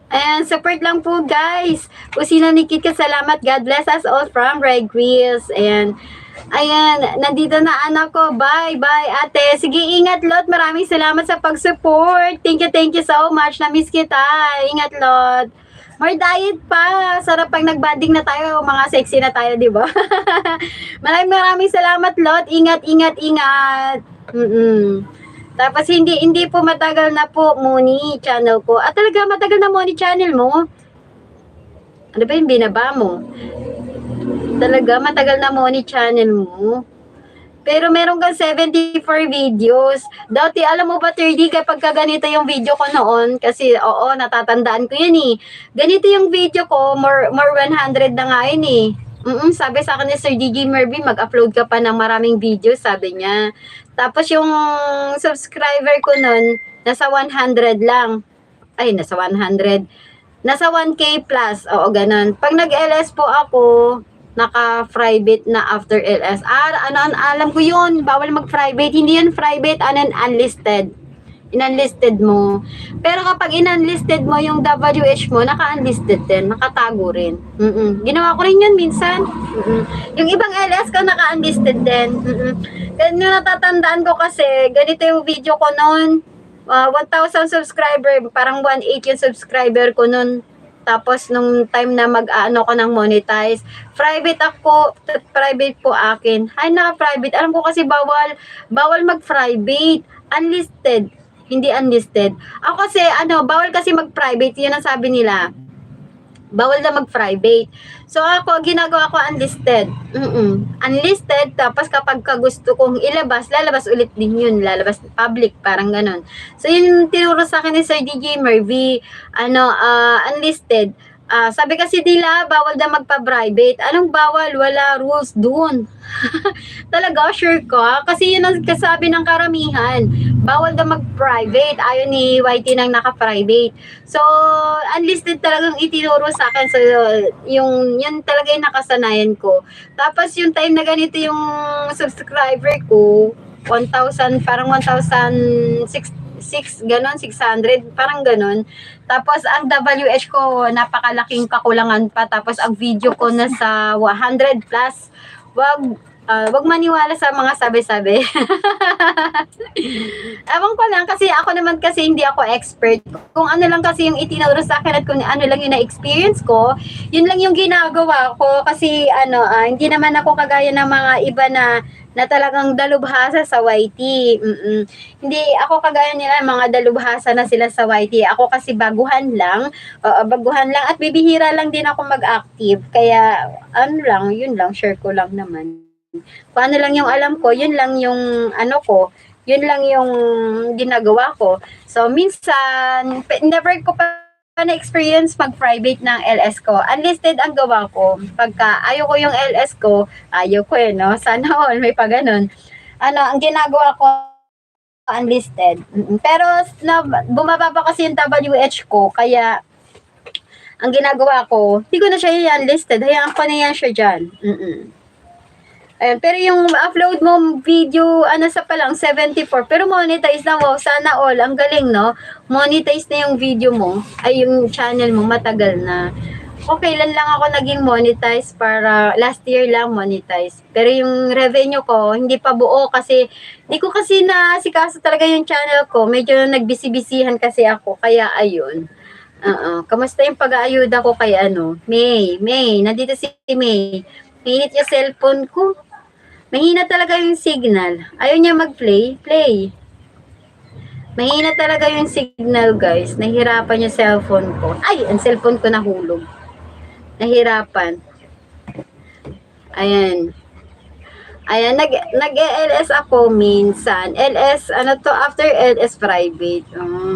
Ayan, support lang po guys. Usina ni Kit, salamat. God bless us all from Red Grills. Ayan, nandito na anak ko. Bye, ate. Sige, ingat, Lot. Maraming salamat sa pag-support. Thank you so much. Na-miss kita. Ingat, Lot. More diet pa. Sarap pag nag-banding na tayo. Mga sexy na tayo, di ba? maraming salamat, Lot. Ingat. Tapos hindi po matagal na po Moni channel ko. At talaga matagal na Moni channel mo? Ano ba yung binaba mo? Talaga matagal na Moni channel mo? Pero meron kang 74 videos. Dati alam mo ba 30 kapag ganito yung video ko noon? Kasi oo, natatandaan ko yun eh. Ganito yung video ko, more 100 na nga yun eh. Sabi sa akin ni Sir DJ Mervy, mag-upload ka pa ng maraming videos, sabi niya. Tapos yung subscriber ko nun, nasa 100 lang. Ay, nasa 100. Nasa 1K plus. Oo, ganun. Pag nag-LS po ako, naka-private na after LS. Alam ko yun. Bawal mag-private. Hindi yun private, unlisted. In-unlisted mo. Pero kapag in-unlisted mo yung WH mo, naka-unlisted din. Nakatago rin. Ginawa ko rin yun minsan. Yung ibang LS ko, naka-unlisted din. Ganun yung natatandaan ko kasi, ganito yung video ko noon. 1,000 subscriber, parang 1.8 yung subscriber ko noon. Tapos nung time na mag-ano ko ng monetize, private po akin. Ay, naka-private. Alam ko kasi bawal mag-private. Unlisted. Hindi unlisted. Ako kasi, bawal kasi mag-private. Yun ang sabi nila. Bawal na mag-private. So ako, ginagawa ko unlisted. Unlisted, tapos kapag gusto kong ilabas, lalabas ulit din yun. Lalabas public, parang ganun. So yun tinuro sa akin ni Sir DJ Mervy, unlisted. Sabi kasi nila, bawal na magpa-private. Anong bawal? Wala rules dun. Talaga, sure ka? Kasi yun ang kasabi ng karamihan. Bawal na mag-private. Ayaw ni YT nang naka-private. So, unlisted talagang itinuro sa akin. So, yun talaga yung nakasanayan ko. Tapos, yung time na ganito yung subscriber ko, 1,000, parang 1,006, ganon, 600, parang ganon. Tapos, ang WH ko, napakalaking kakulangan pa. Tapos, ang video ko nasa 100 plus. Wag maniwala sa mga sabi-sabi. Ewan ko lang, kasi ako naman kasi hindi ako expert. Kung ano lang kasi yung itinuro sa akin at kung ano lang yung na-experience ko, yun lang yung ginagawa ko. Kasi hindi naman ako kagaya ng mga iba na talagang dalubhasa sa YT. Hindi ako kagaya nila, mga dalubhasa na sila sa YT. Ako kasi baguhan lang at bibihira lang din ako mag-active. Kaya yun lang, share ko lang naman. Kung ano lang yung alam ko, yun lang yung yun lang yung ginagawa ko. So minsan, never ko pa na-experience mag-private ng LS ko. Unlisted ang gawa ko. Pagka ayaw ko yung LS ko, ayaw ko no? Sana all may pa ganun. Ang ginagawa ko, unlisted. Pero bumaba pa kasi yung WH ko, kaya ang ginagawa ko, hindi ko na siya unlisted. Hayaan ko na yan siya dyan. Ayan, pero yung upload mo video, sa palang 74, pero monetize na. Wow, sana all, ang galing, no? Monetize na yung video mo, ay yung channel mo, matagal na. Okay lang ako naging monetize para last year lang monetize. Pero yung revenue ko, hindi pa buo kasi, hindi ko kasi nasikaso talaga yung channel ko. Medyo nagbisi-bisihan kasi ako, kaya ayun. Kamusta yung pag-aayuda ko kay May, nandito si May. Pinit yung cellphone ko. Mahina talaga yung signal. Ayaw niya mag-play. Mahina talaga yung signal, guys. Nahirapan yung cellphone ko. Ay, ang cellphone ko nahulog. Nahirapan. Ayan, nag-LS ako minsan. LS, after LS private.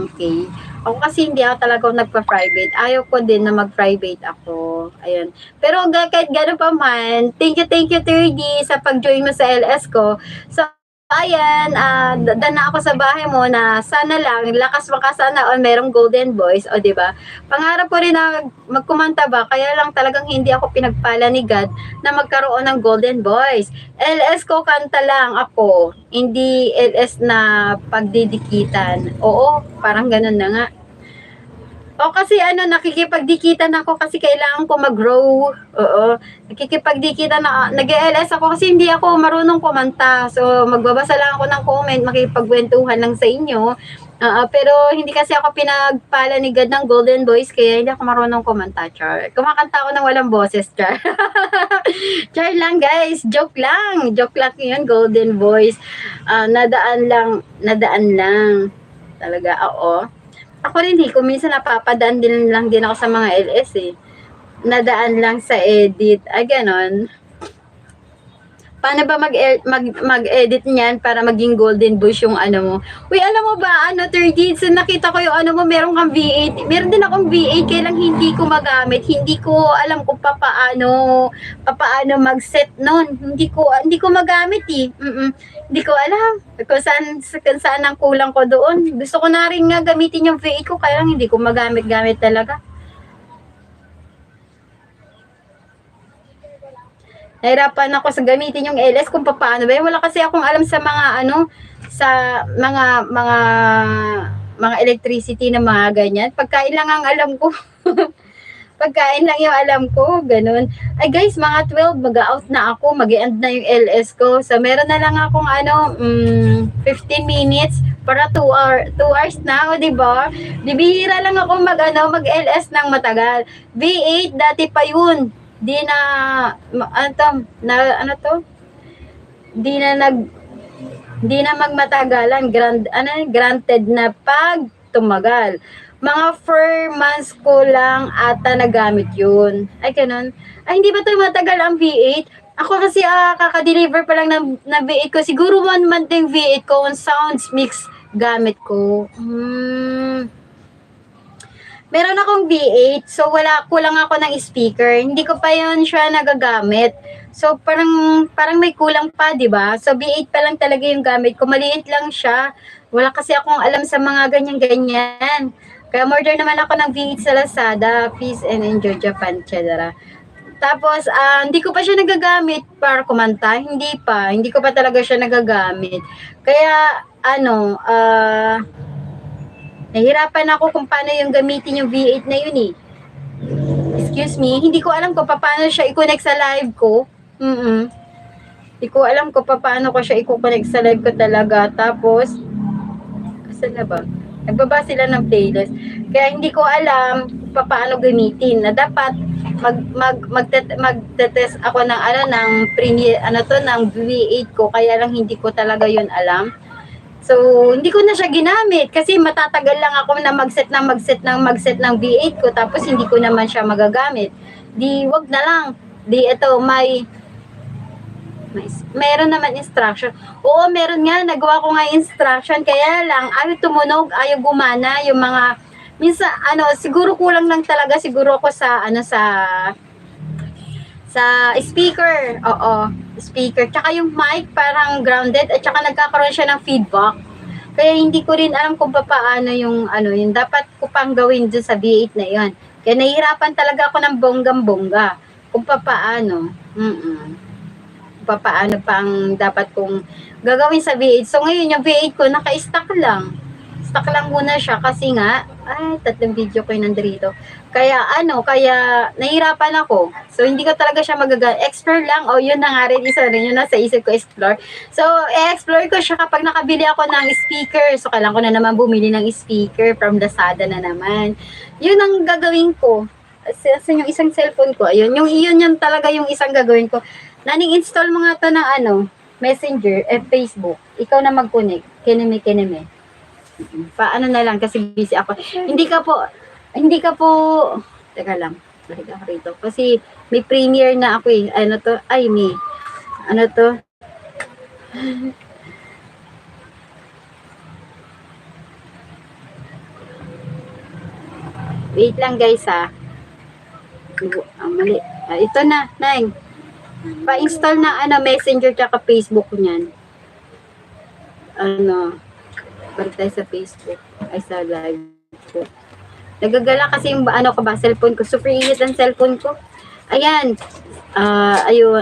Okay. Ako kasi hindi ako talaga nagpa-private. Ayaw ko din na mag-private ako. Ayun. Pero kahit gano'n pa man, thank you 30 sa pag-join mo sa LS ko. So, ayan, dana ako sa bahay mo na sana lang, lakas maka sana all merong golden voice, o di ba? Pangarap ko rin na magkumanta ba, kaya lang talagang hindi ako pinagpala ni God na magkaroon ng golden voice. LS ko kanta lang ako, hindi LS na pagdidikitan. Oo, parang ganun na nga. O kasi nakikipagdikitan ako kasi kailangan ko mag-grow. Oo. Nakikipagdikitan na, nag-LS ako kasi hindi ako marunong kumanta. So, magbabasa lang ako ng comment, makipagkwentuhan lang sa inyo. Pero hindi kasi ako pinagpala ni God ng golden voice, kaya hindi ako marunong kumanta, char. Kumakanta ako ng walang boses, char. Char lang, guys. Joke lang. Joke lang yun, golden voice. Nadaan lang. Talaga, oo. Ako rin kung minsan napapadaan din lang din ako sa mga LS eh. Nadaan lang sa edit. Ay, ganon. Paano ba mag-edit niyan para maging golden voice yung mo? Uy, alam mo ba, 30, so nakita ko yung mo, meron kang V8. Meron din akong V8, kaya lang hindi ko magamit. Hindi ko alam kung papaano mag-set nun. Hindi ko magamit eh. Hindi ko alam kung saan ang kulang ko doon. Gusto ko na rin nga gamitin yung V8 ko, kaya lang hindi ko magamit-gamit talaga. Nahirapan ako sa gamitin yung LS kung paano ba. Wala kasi akong alam sa mga sa mga electricity na mga ganyan. Pagkain lang ang alam ko. Pagkain lang yung alam ko, ganun. Ay guys, mga 12, mag-out na ako, mag-end na yung LS ko. So meron na lang akong 15 minutes para 2 hours na, o diba? Bibihira lang ako mag-LS ng matagal. V8 dati pa yun. Di na magmatagalan, granted na pag tumagal. Mga 4 months ko lang ata nagamit yun. Ay, ganun. Ay, hindi ba ito matagal ang V8? Ako kasi kaka-deliver pa lang ng V8 ko. Siguro 1 month yung V8 ko on sounds mix gamit ko. Meron akong V8, so kulang ako ng speaker. Hindi ko pa yun siya nagagamit. So parang may kulang pa, 'di ba? So V8 pa lang talaga yung gamit ko. Maliit lang siya. Wala kasi akong alam sa mga ganyan-ganyan. Kaya order naman ako ng V8 sa Lazada, Peace and Enjoy Japan, etc. Tapos hindi ko pa siya nagagamit para kumanta. Hindi ko pa talaga siya nagagamit. Kaya nahirapan ako kung paano yung gamitin yung V8 na yun eh. Excuse me, hindi ko alam kung paano siya i-connect sa live ko. Hindi ko alam kung paano ko siya i-connect sa live ko talaga. Tapos, saan na ba? Nagbaba sila ng playlist. Kaya hindi ko alam paano gamitin. Na dapat magte-test ako ng premiere, ng V8 ko. Kaya lang hindi ko talaga yun alam. So, hindi ko na siya ginamit kasi matatagal lang ako na mag-set ng V8 ko tapos hindi ko naman siya magagamit. Di, wag na lang. Di, ito, meron naman instruction. Oo, meron nga. Nagawa ko nga instruction. Kaya lang, ayaw tumunog, ayaw gumana. Yung mga, minsan, siguro kulang lang talaga siguro ako sa speaker. Oo, speaker. Tsaka yung mic parang grounded at tsaka nagkakaroon siya ng feedback. Kaya hindi ko rin alam kung paano yung dapat ko pang gawin dun sa V8 na yon. Kaya nahihirapan talaga ako ng bonggam-bongga kung paano. Paano pang dapat kong gagawin sa V8. So ngayon yung V8 ko naka-stack lang. Stuck lang muna siya kasi nga, 3 video ko yung nandito. Kaya nahirapan ako. So, hindi ko talaga siya explore lang. Yun na nga rin, isa rin yun nasa isip ko, explore. So, explore ko siya kapag nakabili ako ng speaker. So, kailangan ko na naman bumili ng speaker from Lazada na naman. Yun ang gagawin ko. Yung isang cellphone ko, ayun. Yun talaga yung isang gagawin ko. Naning-install mo nga to ng Messenger, Facebook. Ikaw na mag-connect. Kineme. Paano na lang kasi busy ako. Hindi ka po, teka lang, balik ako rito. Kasi may premiere na ako eh. Wait lang guys ha. Mali. Ito na, Neng. Pa-install na Messenger tsaka Facebook niyan. Balik tayo sa Facebook. Ay, sa live ko. Nagagala kasi yung cellphone ko. Super init ang cellphone ko. Ayan. Ayun,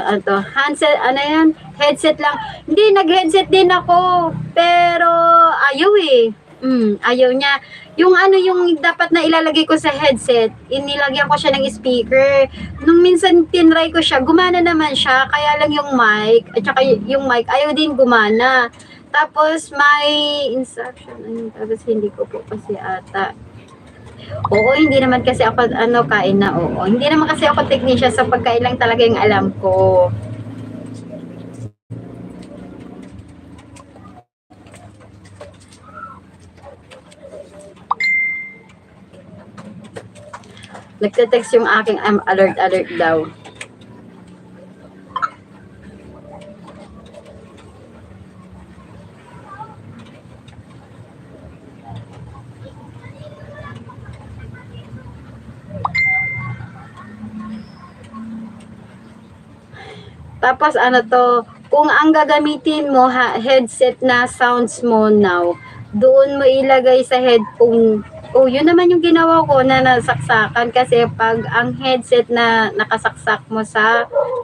handset, yan? Headset lang. Hindi, nag-headset din ako. Pero, ayaw eh. Ayaw niya. Yung yung dapat na ilalagay ko sa headset, inilagyan ko siya ng speaker. Nung minsan tinry ko siya, gumana naman siya. Kaya lang yung mic, at saka yung mic, ayaw din gumana. Tapos, may instruction. Tapos, hindi ko po kasi ata. Oo, hindi naman kasi ako, kain na, oo. Hindi naman kasi ako technician sa pagkain lang talaga yung alam ko. Nagte-text yung aking alert daw. Tapos kung ang gagamitin mo headset na sounds mo now, doon mo ilagay sa headphone. Oh, yun naman yung ginawa ko na nasaksakan kasi pag ang headset na nakasaksak mo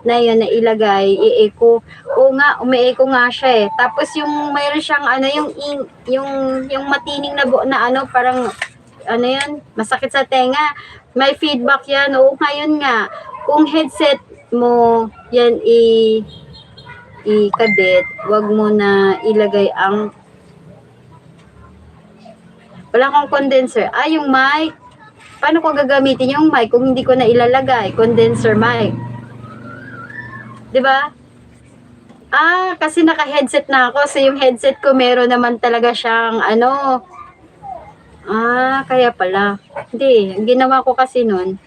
na yun na ilagay, i-echo. Oo nga, umi-echo nga siya eh. Tapos yung mayroon siyang yung matining na parang yan, masakit sa tenga. May feedback yan. Oo, ngayon nga, kung headset mo yan ikabit, wag mo na ilagay wala kang condenser. Yung mic. Paano ko gagamitin yung mic kung hindi ko na ilalagay? Condenser mic. 'Di ba? Kasi naka-headset na ako. So yung headset ko meron naman talaga siyang kaya pala. Hindi, ang ginawa ko kasi nun,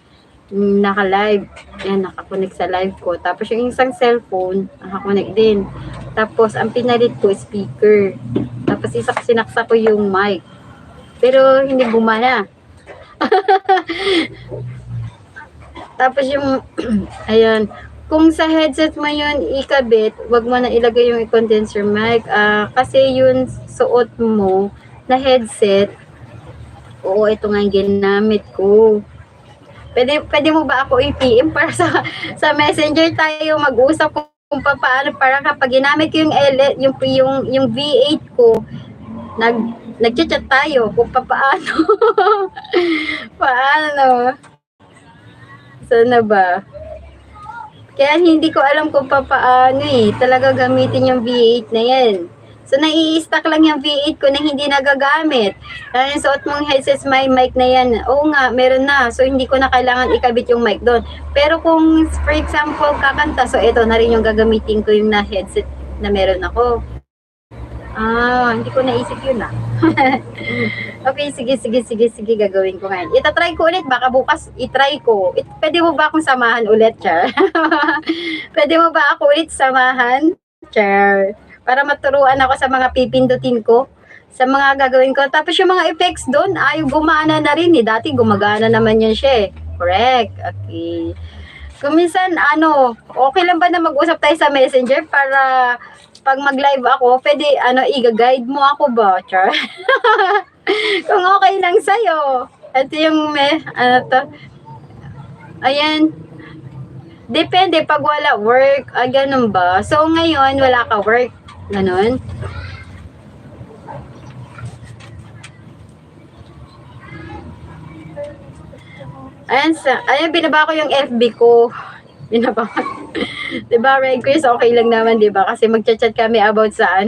naka-live. Yan, nakakonect sa live ko. Tapos yung isang cellphone, nakakonect din. Tapos ang pinalit ko, speaker. Tapos sinaksa ko yung mic. Pero hindi bumana. Tapos yung, ayan, kung sa headset mo yun ikabit, wag mo na ilagay yung condenser mic. Kasi yun suot mo na headset, oo, ito nga yung ginamit ko. Pwede mo ba ako i-PM para sa Messenger tayo mag-usap kung paano, para kapag ginamit ko yung V8 ko, nag-chat tayo kung paano. Paano? Sana ba? Kaya hindi ko alam kung paano eh. Talaga gamitin yung V8 na yan. So, nai-stack lang yung V8 ko na hindi nagagamit. Kaya suot mong headset, may mic na yan. Oo nga, meron na. So, hindi ko na kailangan ikabit yung mic doon. Pero kung, for example, kakanta, so ito na rin yung gagamitin ko yung na headset na meron ako. Hindi ko naisip yun Okay, sige, gagawin ko ngayon. Itatry ko ulit, baka bukas itry ko. Pwede mo ba akong samahan ulit, Char? Pwede mo ba ako ulit samahan, Char? Para maturuan ako sa mga pipindutin ko, sa mga gagawin ko. Tapos yung mga effects doon, gumana na rin eh. Dati gumagana naman yan siya eh. Correct. Okay. Kung minsan, okay lang ba na mag-usap tayo sa Messenger para pag mag-live ako, pwede, i-guide mo ako ba, Char? Kung okay lang sa'yo. Ito yung ayan. Depende, pag wala work, ganun ba? So, ngayon, wala ka work. Ganun. Ayan, binaba ko yung FB ko. Binaba ko. Diba, request, okay lang naman, diba? Kasi magchat-chat kami about sa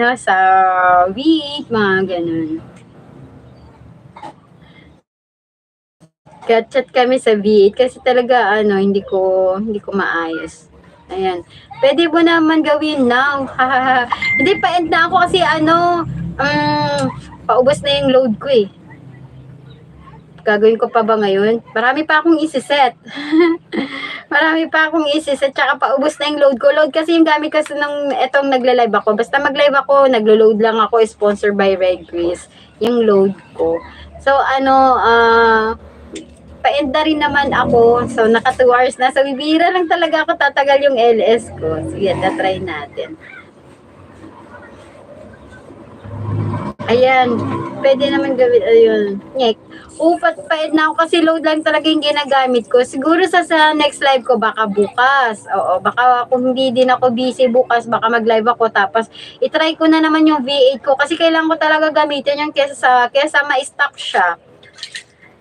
week, mga ganun. Chat kami sa V8 kasi talaga hindi ko maayos. Ayan. Pwede mo naman gawin now. Hindi pa end na ako kasi paubos na yung load ko eh. Gagawin ko pa ba ngayon? Marami pa akong isi-set. Tsaka paubos na yung load ko. Load kasi yung gamit kasi nung etong nagla-live ako. Basta mag-live ako, naglo-load lang ako, sponsored by Red Chris. Yung load ko. So, pa-end na rin naman ako. So, naka 2 hours na. So, bibira lang talaga ako tatagal yung LS ko. Sige, try natin. Ayan. Pwede naman gawin. Ayun. Ngek. Pa-end na ako kasi load lang talaga yung ginagamit ko. Siguro sa next live ko, baka bukas. Oo, baka kung hindi din ako busy bukas, baka mag-live ako. Tapos, itry ko na naman yung V8 ko. Kasi kailangan ko talaga gamitin yung kesa ma-stock siya.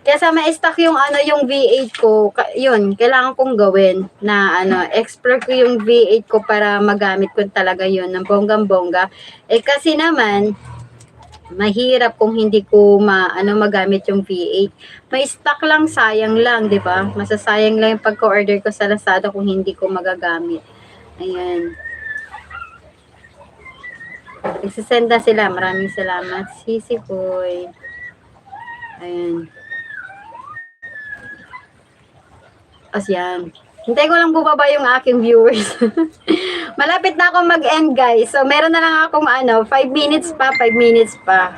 Kesa ma-stock yung yung V8 ko, yun, kailangan kong gawin na explore ko yung V8 ko para magamit ko talaga yun ng bonggang-bongga. Eh kasi naman, mahirap kung hindi ko magamit yung V8. May stock lang, sayang lang, 'di ba? Masasayang lang yung pagko-order ko sa Lazada kung hindi ko magagamit. Ayan. Nagsisend na sila. Maraming salamat. Sisi boy. Ayan. As yan. Hintay ko lang bubaba yung aking viewers. Malapit na ako mag-end, guys. So, meron na lang akong 5 minutes pa, 5 minutes pa.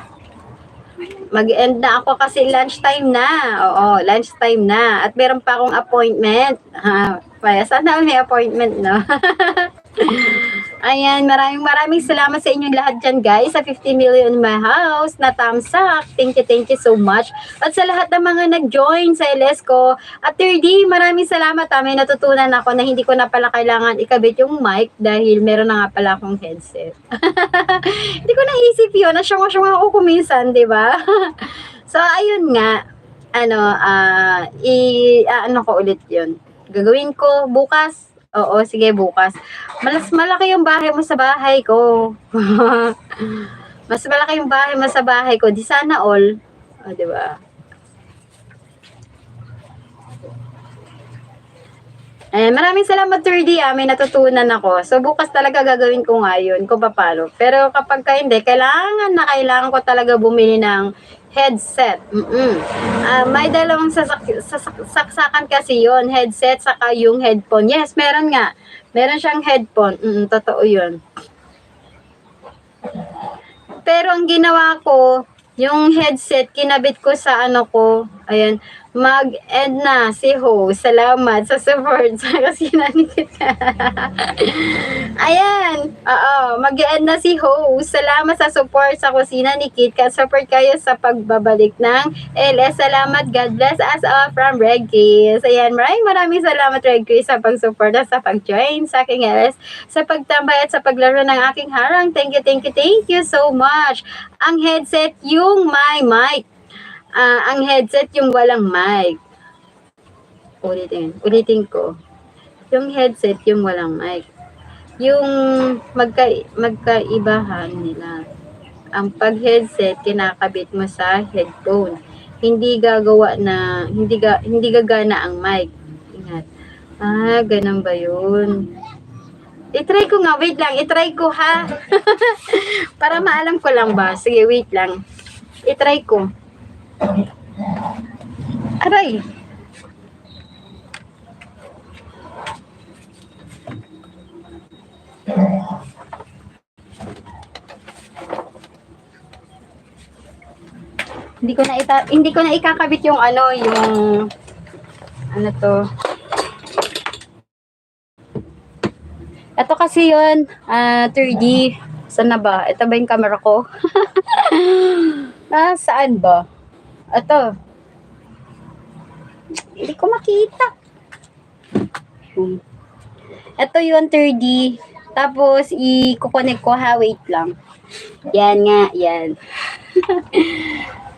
Mag-end na ako kasi lunchtime na. Oo, lunchtime na. At meron pa akong appointment. Sana may appointment, no? Ayan, maraming salamat sa inyong lahat dyan, guys. Sa 50 million in my house na thumbs up. Thank you so much. At sa lahat ng mga nag-join sa LS ko. At 3D, maraming salamat. May natutunan ako na hindi ko na pala kailangan ikabit yung mic dahil meron na nga pala akong headset. Hindi ko naisip yun. Nasyong ako kuminsan, di ba? So, ayun nga. Ko ulit yun. Gagawin ko bukas. Oo, sige, bukas. Malaki yung bahay mo sa bahay ko. Mas malaki yung bahay mo sa bahay ko. Di sana all. O, di ba? Maraming salamat, 3D. May natutunan ako. So, bukas talaga gagawin ko nga yun kung paano. Pero kapag hindi, kailangan ko talaga bumili ng headset. May dalawang saksakan kasi yon, headset saka yung headphone. Yes, meron nga. Meron siyang headphone. Totoo yun. Pero ang ginawa ko, yung headset, kinabit ko sa ayan, mag-end na si Ho. Salamat sa support. Kasi nanikit ka. Ayan. Mag-end na si Ho. Salamat sa support sa kusina ni Kit Kat. Support kayo sa pagbabalik ng LS. Salamat. God bless us all from Red Chris. Ayan. Maraming salamat, Red Chris, sa pag-support at sa pag-join sa aking LS. Sa pagtambay at sa paglaro ng aking harang. Thank you so much. Ang headset, yung my mic. Ang headset yung walang mic. Ulitin ko. Yung headset yung walang mic. Yung magkaibahan nila. Ang pag-headset kinakabit mo sa headphone. Hindi gagana ang mic. Ingat. Ganun ba yun? I-try ko nga. Wait lang. I-try ko, ha? Para maalam ko lang ba? Sige, wait lang. I-try ko. Aray. Hindi ko na ikakabit yung to. Ito kasi yun, 3D. Saan na ba? Ito ba yung camera ko? Saan ba? Ito. Hindi ko makita. Ito yung 3D. Tapos, i-connect ko, ha? Wait lang. Yan nga, yan.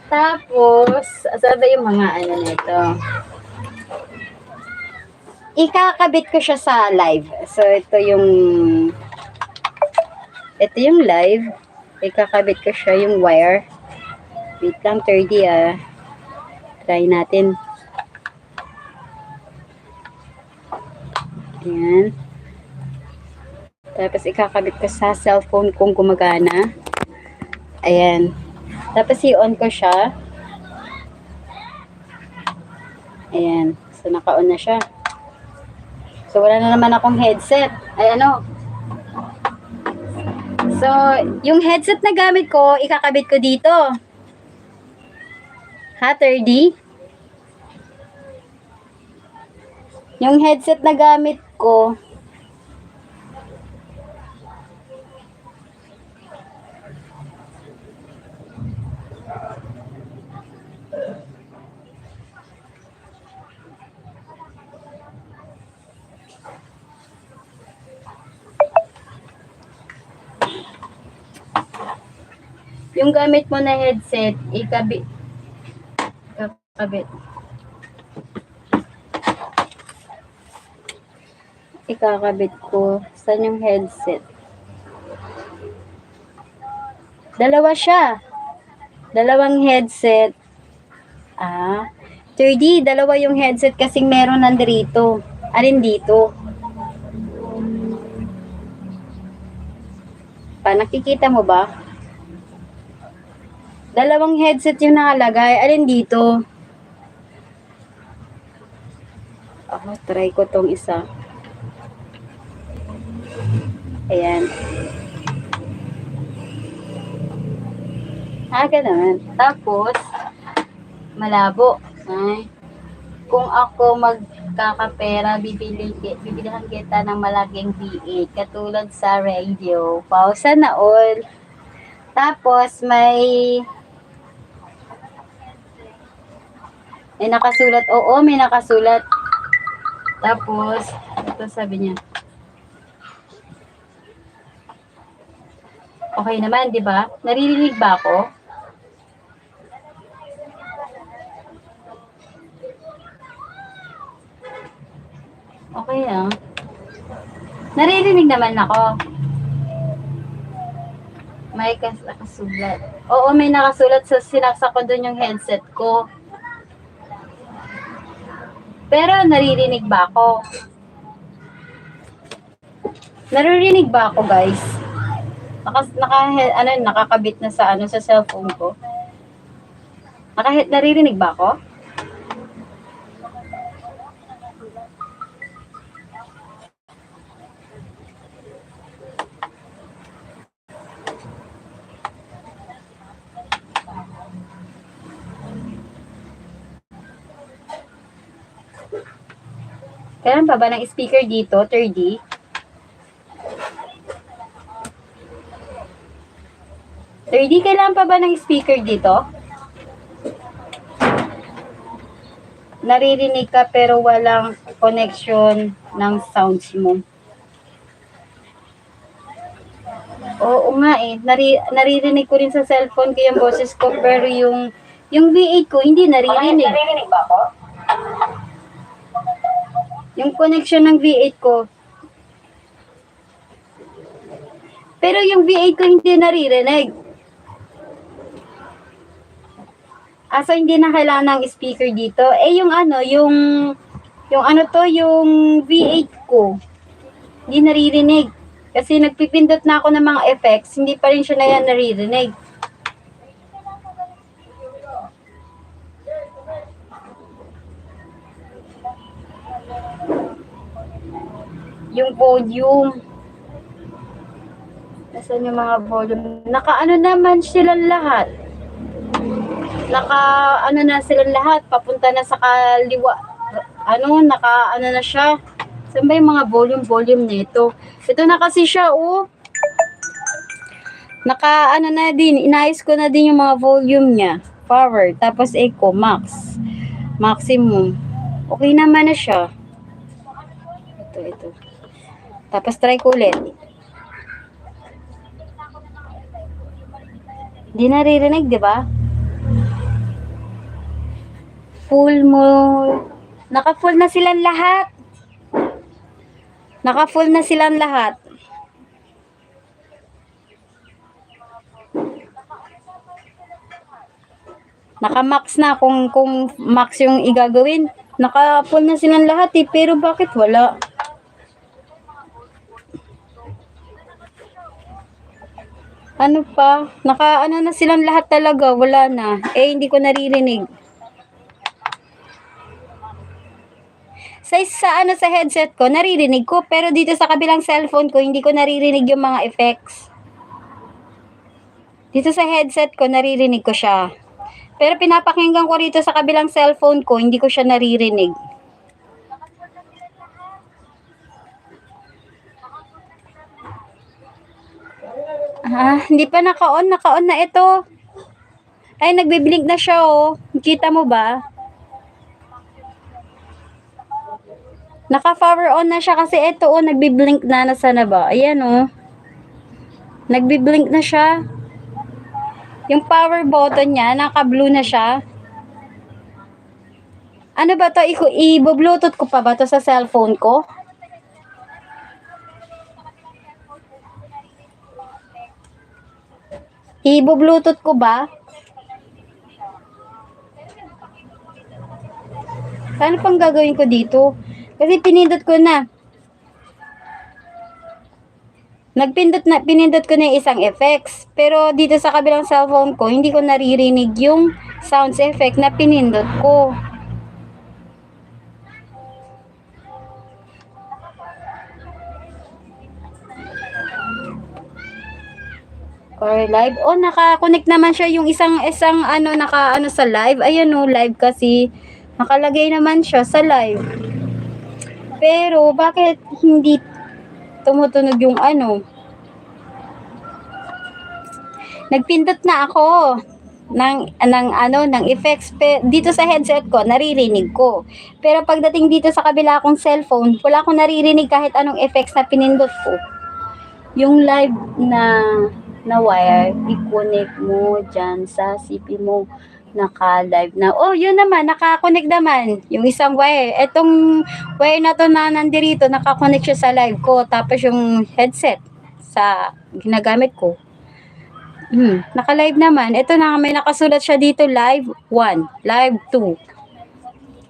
Tapos, saan ba yung mga nito? Ikakabit ko siya sa live. So, ito yung live. Ikakabit ko siya yung wire. Wait lang, 30 Try natin. Ayan. Tapos ikakabit ko sa cellphone kung gumagana. Ayan. Tapos i-on ko siya. Ayan. So, naka-on na siya. So, wala na naman akong headset. So, yung headset na gamit ko, ikakabit ko dito. Ha, 30? Yung headset na gamit ko, yung gamit mo na headset, ikabit. Ikakabit ko. Saan yung headset? Dalawa siya. Dalawang headset. 3D, dalawa yung headset kasing meron nandito. Alin dito? Nakikita mo ba? Dalawang headset yung nakalagay. Alin dito? Try ko tong isa. Ayan. Ganun. Tapos, malabo. Kung ako magkakapera, bibilihan kita ng malaking V8. Katulad sa radio. Pausa na all. Tapos, may nakasulat. Oo, may nakasulat. Tapos, ito sabi niya. Okay naman, di ba? Naririnig ba ako? Okay lang. Naririnig naman ako. May nakasulat. Oo, may nakasulat sa sinaksak ko doon yung headset ko. Pero naririnig ba ako? Naririnig ba ako, guys? Nakakabit na sa sa cellphone ko. Naririnig ba ako? Kailan pa ba ng speaker dito, 3D? Kailangan pa ba ng speaker dito? Naririnig ka pero walang connection ng sounds mo. Oo nga eh. Naririnig ko rin sa cellphone ko yung boses ko pero yung V8 ko hindi naririnig. Naririnig ba ako? Yung connection ng V8 ko. Pero yung V8 ko hindi naririnig. So hindi na kailangan ng speaker dito. Yung V8 ko. Hindi naririnig. Kasi nagpipindot na ako ng mga effects, hindi pa rin siya na yan naririnig. Yung volume. Nasaan yung mga volume? Naka-ano naman silang lahat. Naka-ano na silang lahat. Papunta na sa kaliwa. Naka-ano na siya. Saan ba yung mga volume nito? Ito na kasi siya, oh. Naka-ano na din. Inayos ko na din yung mga volume niya. Power. Tapos echo. Max. Maximum. Okay naman na siya. Ito. Tapos try ko ulit. Hindi naririnig, di ba? Full mo. Naka-full na silang lahat. Naka-full na silang lahat. Naka-max na kung max yung igagawin. Naka-full na silang lahat eh. Pero bakit wala? Ano pa? Naka-ano na silang lahat talaga. Wala na. Hindi ko naririnig. Sa headset ko, naririnig ko. Pero dito sa kabilang cellphone ko, hindi ko naririnig yung mga effects. Dito sa headset ko, naririnig ko siya. Pero pinapakinggan ko rito sa kabilang cellphone ko, hindi ko siya naririnig. Hindi pa naka-on. Naka-on na ito. Ay, nagbiblink na siya, oh. Kita mo ba? Naka-power on na siya kasi ito, oh, nagbiblink na. Nasaan na ba? Ayan, oh. Nagbiblink na siya. Yung power button niya, naka-blue na siya. Ano ba to? I-bluetooth ko pa ba to sa cellphone ko? I-bluetooth ko ba? Paano pang gagawin ko dito? Kasi pinindot ko na. Pinindot ko na yung isang effects. Pero dito sa kabilang cellphone ko, hindi ko naririnig yung sounds effect na pinindot ko. Or live. Oh, naka-connect naman siya yung isang naka sa live. Ayan oh, live kasi. Nakalagay naman siya sa live. Pero bakit hindi tumutunog yung Nagpindot na ako ng effects dito sa headset ko, naririnig ko. Pero pagdating dito sa kabila kong cellphone, wala akong naririnig kahit anong effects na pinindot ko. Yung live na wire, i-connect mo dyan sa CP mo. Naka-live na. Oh, yun naman, naka-connect naman. Yung isang wire. Etong wire na to na nandirito, naka-connect siya sa live ko. Tapos yung headset sa ginagamit ko. Naka-live naman. Ito na, may nakasulat siya dito, live 1, live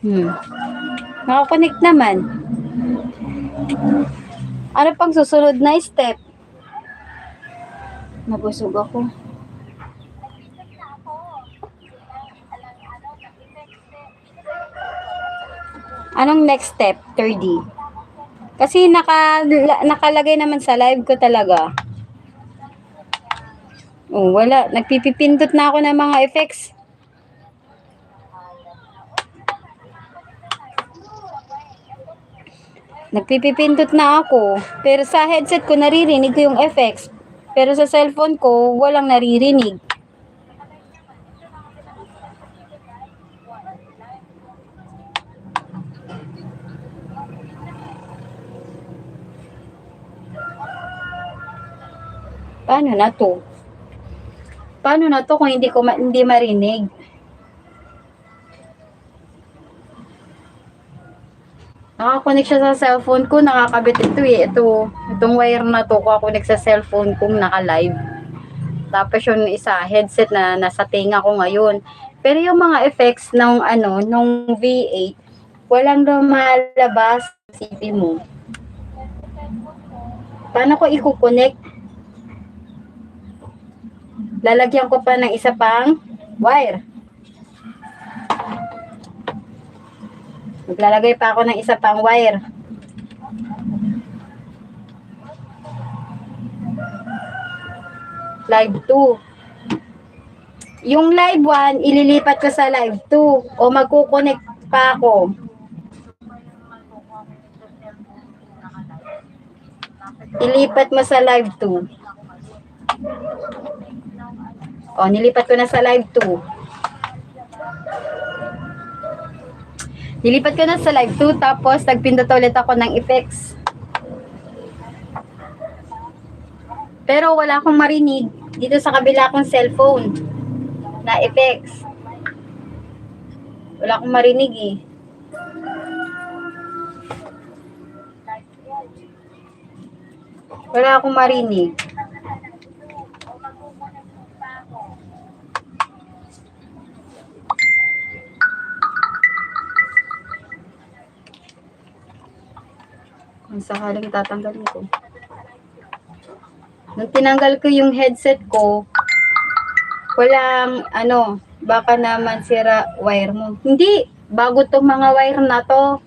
2. Naka-connect naman. Ano pang susunod na step? Nabusog ako. Anong next step? 3D. Kasi nakalagay naman sa live ko talaga. Oh, wala. Nagpipipindot na ako ng mga effects. Nagpipipindot na ako. Pero sa headset ko naririnig ko yung effects. Pero sa cellphone ko, walang naririnig. Paano na to? Paano na to kung hindi marinig? Nakakonect siya sa cellphone ko, nakakabit ito eh. Itong wire na to, nakakonect sa cellphone kong naka-live. Tapos yung isa, headset na nasa tenga ko ngayon. Pero yung mga effects nung V8, walang lumalabas sa CP mo. Paano ko i-connect? Lalagyan ko pa ng isa pang wire. Maglalagay pa ako ng isa pang wire. Live 2. Yung live 1, ililipat ko sa live 2. O magkukonect pa ako. Ilipat mo sa live 2. O, nilipat ko na sa live 2. Nilipat ko na sa live 2, tapos nagpindot ulit ako ng effects. Pero wala akong marinig dito sa kabila kong cellphone na effects. Wala akong marinig eh. Wala akong marinig. Kung sakaling tatanggalin ko. Nung tinanggal ko yung headset ko, walang baka naman sira wire mo. Hindi, bago tong mga wire na to.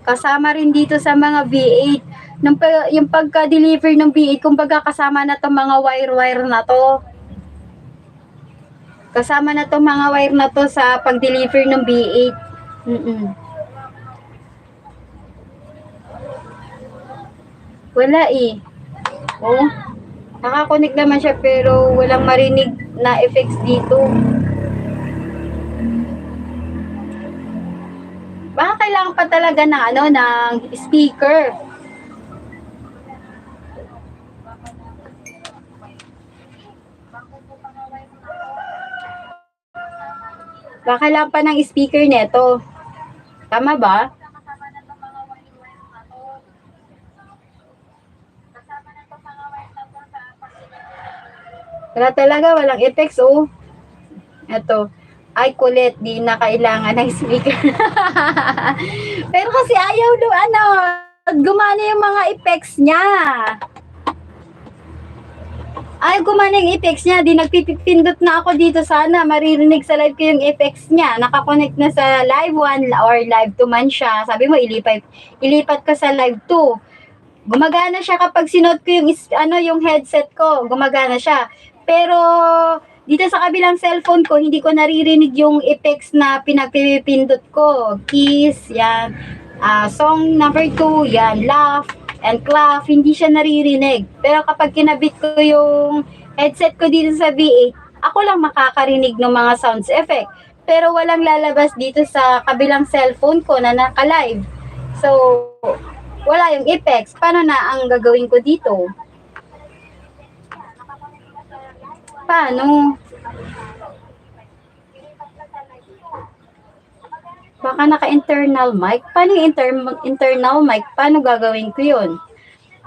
Kasama rin dito sa mga V8. Yung pagka-deliver ng V8, kumbaga kasama na tong mga wire na to. Kasama na tong mga wire na to sa pag-deliver ng V8. Wala eh. Oh. Nakakonect naman siya pero walang marinig na effects dito. Baka kailangan pa talaga ng ng speaker. Baka kailangan pa ng speaker neto. Tama ba? Wala talaga, walang effects, oh. Ito. Ay, kulit. Di na kailangan ng speaker. Pero kasi ayaw gumana yung mga effects niya. Ay, gumana yung effects niya. Di nagpipindot na ako dito sana. Maririnig sa live ko yung effects niya. Nakakonect na sa live 1 or live 2 man siya. Sabi mo, ilipat ko sa live 2. Gumagana siya kapag sinuot ko yung headset ko. Gumagana siya. Pero dito sa kabilang cellphone ko, hindi ko naririnig yung effects na pinagpipindot ko. Kiss, yan. Song number 2, yan. Laugh and clap, hindi siya naririnig. Pero kapag kinabit ko yung headset ko dito sa V8, ako lang makakarinig ng mga sounds effect. Pero walang lalabas dito sa kabilang cellphone ko na naka-live. So, wala yung effects. Paano na ang gagawin ko dito? Paano? Baka naka-internal mic. Paano yung internal mic? Paano gagawin ko yun?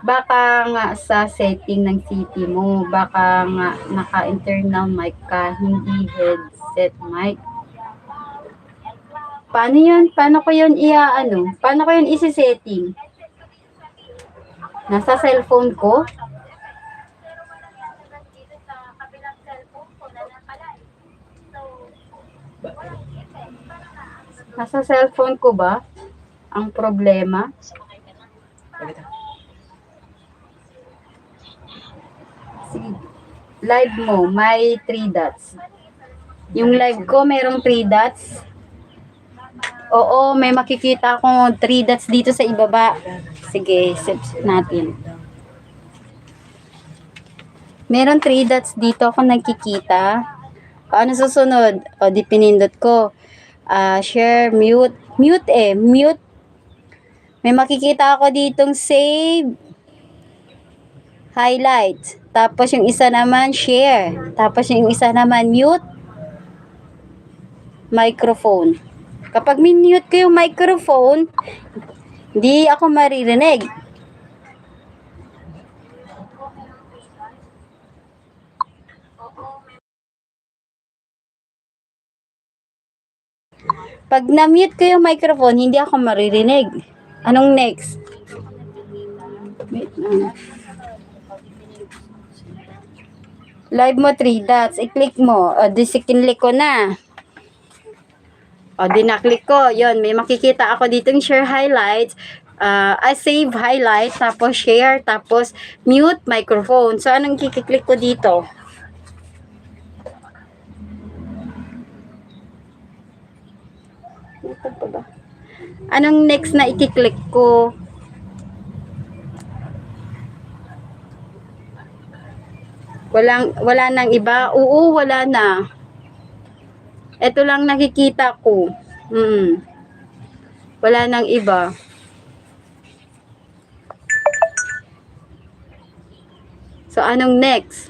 Baka nga sa setting ng city mo. Baka nga naka-internal mic ka, hindi headset mic. Paano yun? Paano ko yun Paano ko yun isi-setting? Nasa cellphone ko? Nasa cellphone ko ba ang problema? Sige. Live mo, may 3 dots. Yung live ko, merong 3 dots. Oo, may makikita akong 3 dots dito sa ibaba. Sige, set natin. Meron 3 dots dito ako nakikita. Paano susunod? O, di pinindot ko. Share, mute. Mute. May makikita ako ditong save, highlight. Tapos yung isa naman, share. Tapos yung isa naman, mute, microphone. Kapag minute ko yung microphone, hindi ako maririnig. Pag na-mute ko yung microphone, hindi ako maririnig. Anong next? Wait lang. Live mo 3 dots. I-click mo. O, kinlik ko na. O, dinaklik ko. Yun, may makikita ako ditong share highlights. Save highlight. Tapos share. Tapos mute microphone. So, anong kiklik ko dito? Anong next na i-click ko? Wala nang iba? Oo, wala na. Ito lang nakikita ko. Wala nang iba. So, anong next?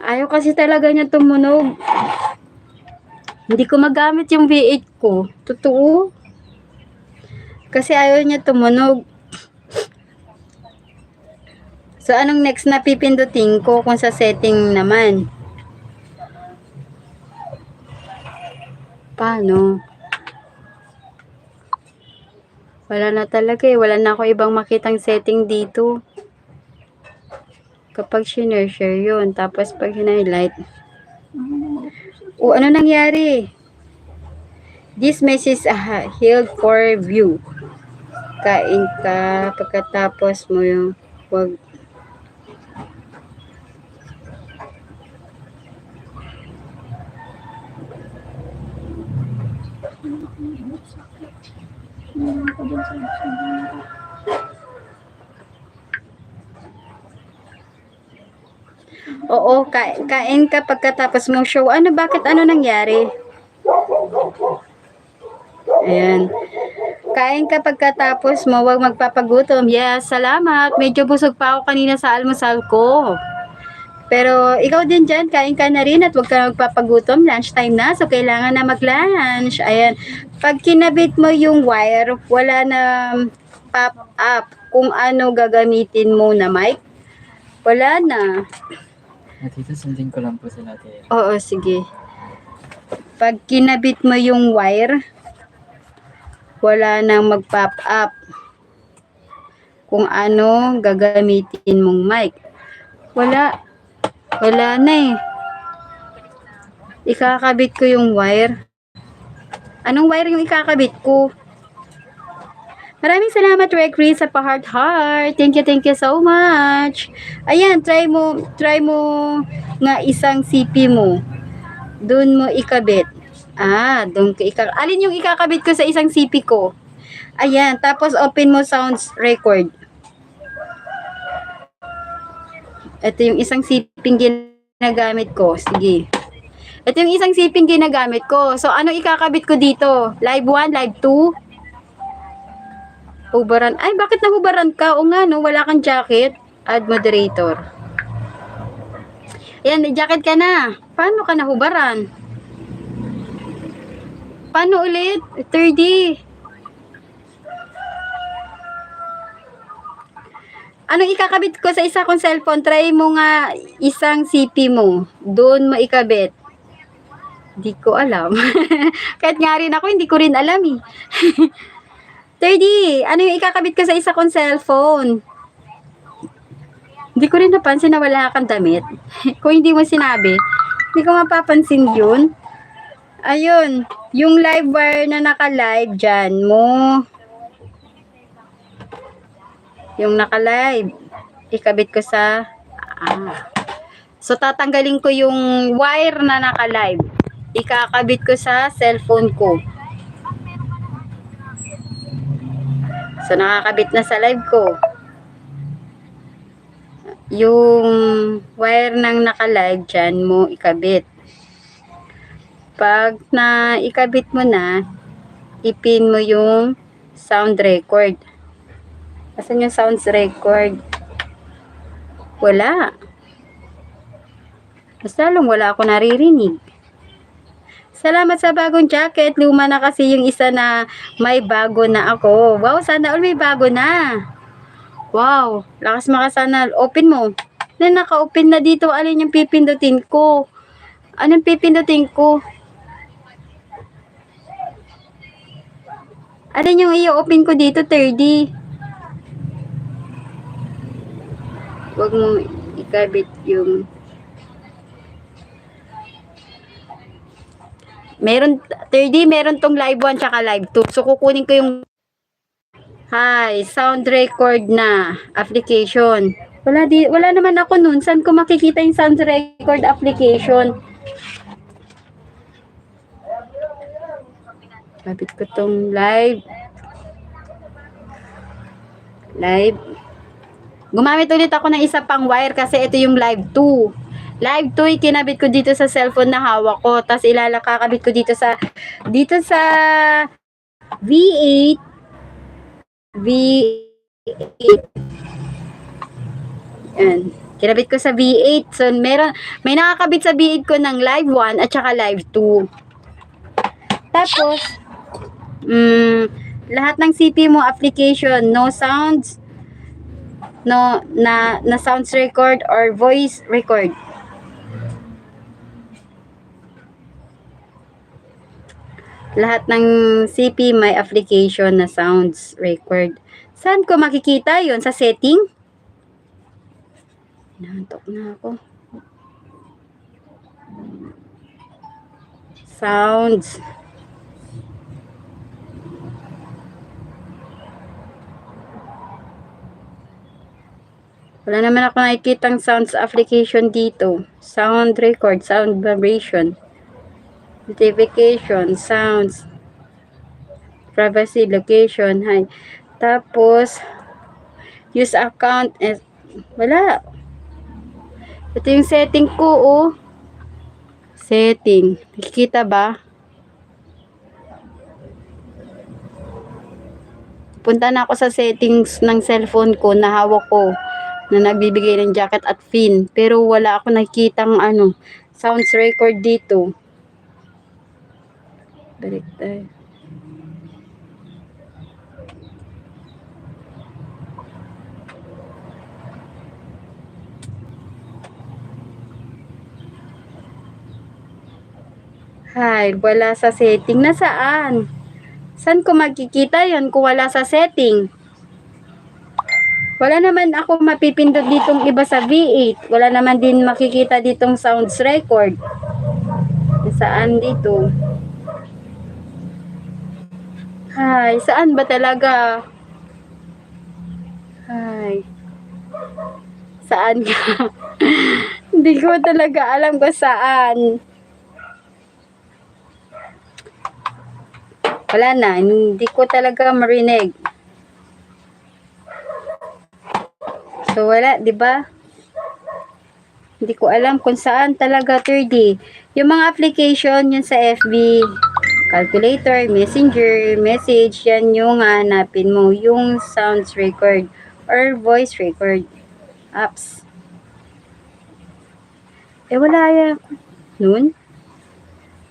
Ayaw kasi talaga niya tumunog. Hindi ko magamit yung V8 ko. Totoo. Kasi ayaw niya tumunog. So, anong next na pipindutin ko kung sa setting naman? Paano? Wala na talaga eh. Wala na ako ibang makitang setting dito. Kapag share yun. Tapos pag highlight. Ano nangyari? This message held for view. Kain ka. Pagkatapos mo yung wag. Hindi ko din sa Sabina. Oo, kain ka pagkatapos mong show. Ano, bakit? Ano nangyari? Ayan. Kain ka pagkatapos mo, huwag magpapagutom. Yes, salamat. Medyo busog pa ako kanina sa almusal ko. Pero ikaw din dyan, kain ka na rin at huwag ka magpapagutom. Lunchtime na, so kailangan na mag-lunch. Ayan. Pag kinabit mo yung wire, wala na pop up kung ano gagamitin mo na mic. Wala na. Tita, sundin ko lang po sa natin. Oo, sige. Pag kinabit mo yung wire, wala nang mag-pop up kung ano gagamitin mong mic. Wala. Wala na eh. Ikakabit ko yung wire. Anong wire yung ikakabit ko? Maraming salamat, Recre, sa pa-heart. Thank you so much. Ayan, try mo nga isang CP mo. Doon mo ikabit. Doon ka alin yung ikakabit ko sa isang CP ko? Ayan, tapos open mo sounds record. Ito yung isang CP ginagamit ko. Sige. Ito yung isang CP ginagamit ko. So, ano ikakabit ko dito? Live 1, live 2? Hubaran. Ay, bakit nahubaran ka? O nga, no? Wala kang jacket. Add moderator. Ayan, may jacket ka na. Paano ka nahubaran? Paano ulit? 30. Anong ikakabit ko sa isa kong cellphone? Try mo nga isang CP mo. Doon mo ikabit. Hindi ko alam. Kahit nga rin ako, hindi ko rin alam eh. 30. Ano yung ikakabit ko sa isa kong cellphone? Hindi ko rin napansin na wala kang damit. Kung hindi mo sinabi, hindi ko mapapansin yun. Ayun. Yung live wire na naka-live dyan mo. Yung naka-live. Ikabit ko sa... So, tatanggalin ko yung wire na naka-live. Ikakabit ko sa cellphone ko. So, nakakabit na sa live ko. Yung wire ng naka-live dyan mo ikabit. Pag na ikabit mo na, ipin mo yung sound record. Asan yung sounds record? Wala. Mas lalong wala ako naririnig. Salamat sa bagong jacket. Luma na kasi yung isa na may bago na ako. Wow, sana all may bago na. Wow, lakas makasana. Open mo. Na naka-open na dito. Alin yung pipindutin ko? Anong pipindutin ko? Alin yung i-open ko dito, 30? Huwag mo ikabit yung... Meron, 30, meron tong live 1 tsaka live 2. So, kukunin ko yung sound record na application. Wala naman ako nun. Saan ko makikita yung sound record application? Kapit ko tong live. Gumamit ulit ako ng isa pang wire kasi ito yung live 2. Live 2, kinabit ko dito sa cellphone na hawak ko. Tapos kakabit ko dito sa V8. Yan. Kinabit ko sa V8. So, may nakakabit sa V8 ko ng live 1 at saka live 2. Tapos, lahat ng CP mo application, no sounds, na sounds record or voice record. Lahat ng CP may application na sounds record. Saan ko makikita yon? Sa setting? Nantok na ako. Sounds. Wala naman ako nakikitang sounds application dito. Sound record, sound vibration. Notification, sounds. privacy, location, hi. Tapos, use account, wala. Ito yung setting ko, oh. Setting. Nakikita ba? Punta na ako sa settings ng cellphone ko na hawak ko na nagbibigay ng jacket at fin. Pero wala ako nakikitang sounds record dito. Balik tayo. Hi, wala sa setting. Nasaan? Saan ko makikita yon kung wala sa setting? Wala naman ako mapipindot ditong iba sa V8. Wala naman din makikita ditong sounds record. Saan dito? Hi, saan ba talaga? Hi. Saan ka? Hindi ko talaga alam kung saan. Wala na, hindi ko talaga marinig. So wala, 'di ba? Hindi ko alam kung saan talaga 3D. Yung mga application yun sa FB, calculator, messenger, message, yan yung hanapin mo, yung sounds record or voice record apps. Wala yan. Nun?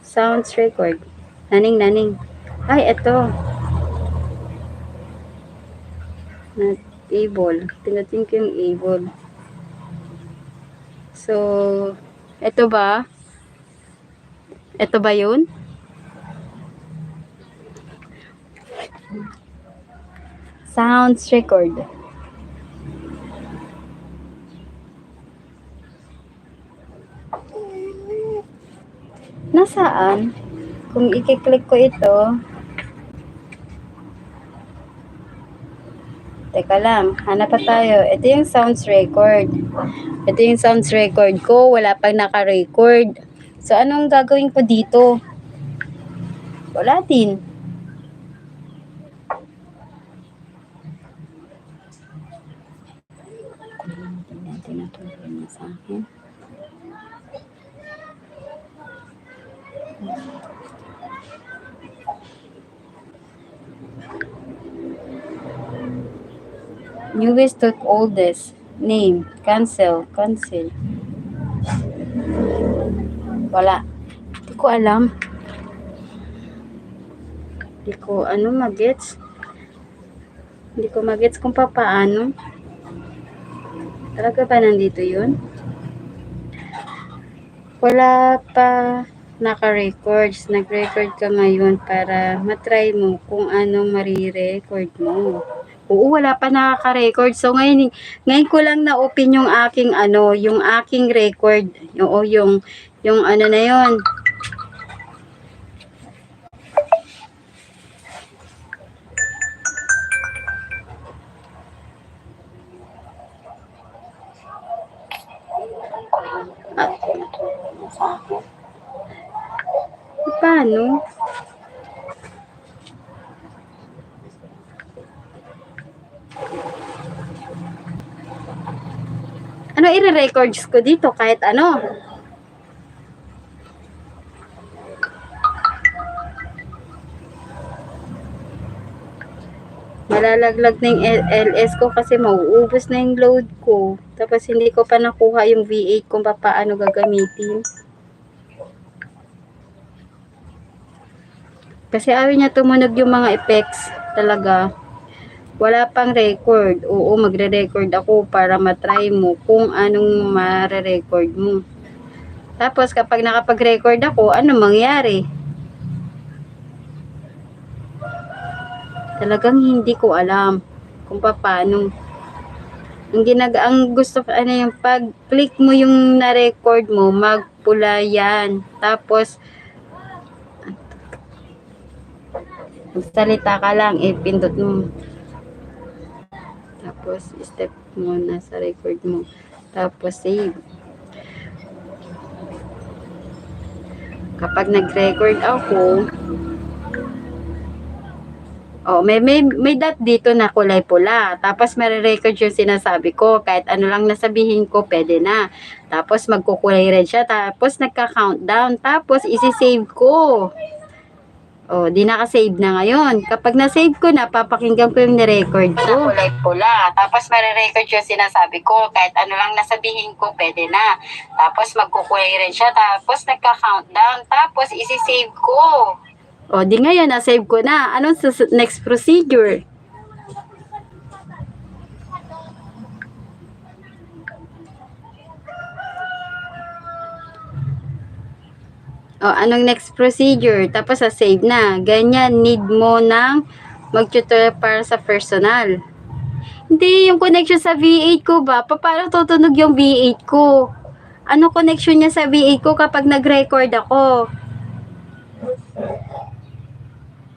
Sounds record. Naning. Ay, eto. Not able. Pinating ko yung able. So, eto ba? Eto ba yun? Sounds record. Nasaan? Kung i-click ko ito, teka lang, hanap pa tayo. Ito yung sounds record. Ito yung sounds record ko. Wala pang naka-record. So, anong gagawin ko dito? Wala din. Tinatulog na sa akin. Newest to oldest. Name. Cancel. Wala. Hindi ko alam. Hindi ko magets. Hindi ko magets kung paano. Talaga ba nandito yun? Wala pa naka-records. Nag-record ka ngayon para matry mo kung anong marirecord mo. Oo, wala pa nakaka-record. So, ngayon ko lang na-open yung aking yung aking record. Yung na yun. Paano? Ano i-records ko dito kahit ano? Malalaglag na yung LS ko kasi mauubos na yung load ko. Tapos hindi ko pa nakuha yung V8 kung paano gagamitin. Kasi ayaw niya tumunog yung mga effects talaga. Wala pang record. Oo, magre-record ako para matry mo kung anong mare-record mo. Tapos kapag nakapag-record ako, ano mangyari? Talagang hindi ko alam kung paano. Ang gusto yung pag-click mo yung na-record mo, magpula yan. Tapos magsalita ka lang, pindot mo. Tapos step mo na sa record mo. Tapos save. Kapag nag-record ako, Oh, may dot dito na kulay pula. Tapos record yung sinasabi ko. Kahit ano lang nasabihin ko, pwede na. Tapos magkukulay red siya. Tapos nagka-countdown. Tapos isi-save ko. Oh, di naka-save na ngayon. Kapag na-save ko na, papakinggan ko yung nirecord ko. Kulay pula. Tapos record yung sinasabi ko. Kahit ano lang nasabihin ko, pwede na. Tapos magkukulay red siya. Tapos nagka-countdown. Tapos isi-save ko. O, di ngayon, na-save ko na. Anong next procedure? O, anong next procedure? Tapos, save na. Ganyan, need mo ng mag-tutor para sa personal. Hindi, yung connection sa V8 ko ba? Paano tutunog yung V8 ko? Ano connection niya sa V8 ko kapag nag-record ako?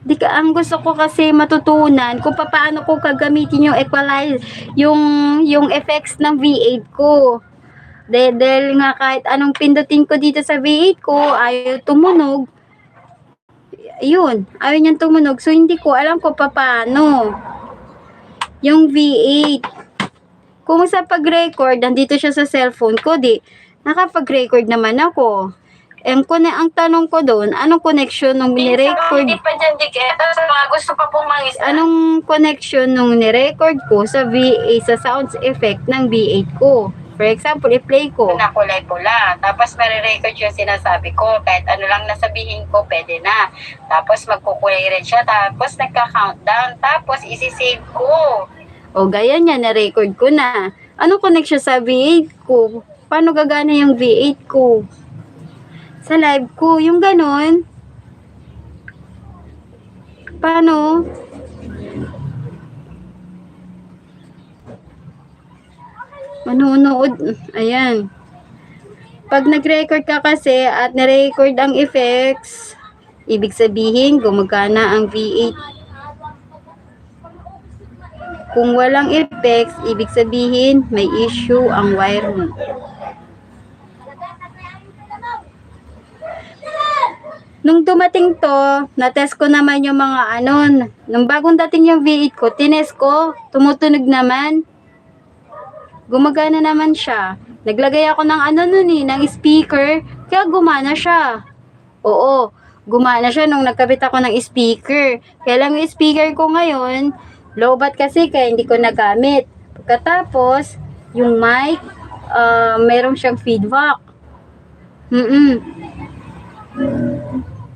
Ang gusto ko kasi matutunan kung paano ko gagamitin yung equalize, yung effects ng V8 ko. Dahil nga kahit anong pindutin ko dito sa V8 ko, ayaw tumunog. Yun, ayaw niyang tumunog. So, hindi ko alam kung paano. Yung V8. Kung sa pag-record, nandito siya sa cellphone ko, nakapag-record naman ako. Ang tanong ko doon, anong connection nung ni-record? Hindi pa dyan, sa mga gusto pa pong mangis. Anong connection nung ni-record ko sa VA, sa sounds effect ng V8 ko? For example, i-play ko. Na kulay pula. Tapos record yung sinasabi ko. Kahit ano lang nasabihin ko, pwede na. Tapos magkukulay red siya. Tapos nagka-countdown. Tapos isi-save ko. O, gaya niya, na-record ko na. Anong connection sa V8 ko? Paano gagana yung V8 ko? Sa live ko, yung ganon. Paano? Manunood. Ayan. Pag nag-record ka kasi at na-record ang effects, ibig sabihin, gumagana ang V8. Kung walang effects, ibig sabihin, may issue ang wire mo. Nung dumating to, na-test ko naman yung mga nung bagong dating yung V8 ko, tinest ko, tumutunog naman. Gumagana naman siya. Naglagay ako ng ng speaker, kaya gumana siya. Oo, gumana siya nung nagkabit ako ng speaker. Kaya lang yung speaker ko ngayon, lowbat kasi kaya hindi ko nagamit. Pagkatapos, yung mic, meron siyang feedback.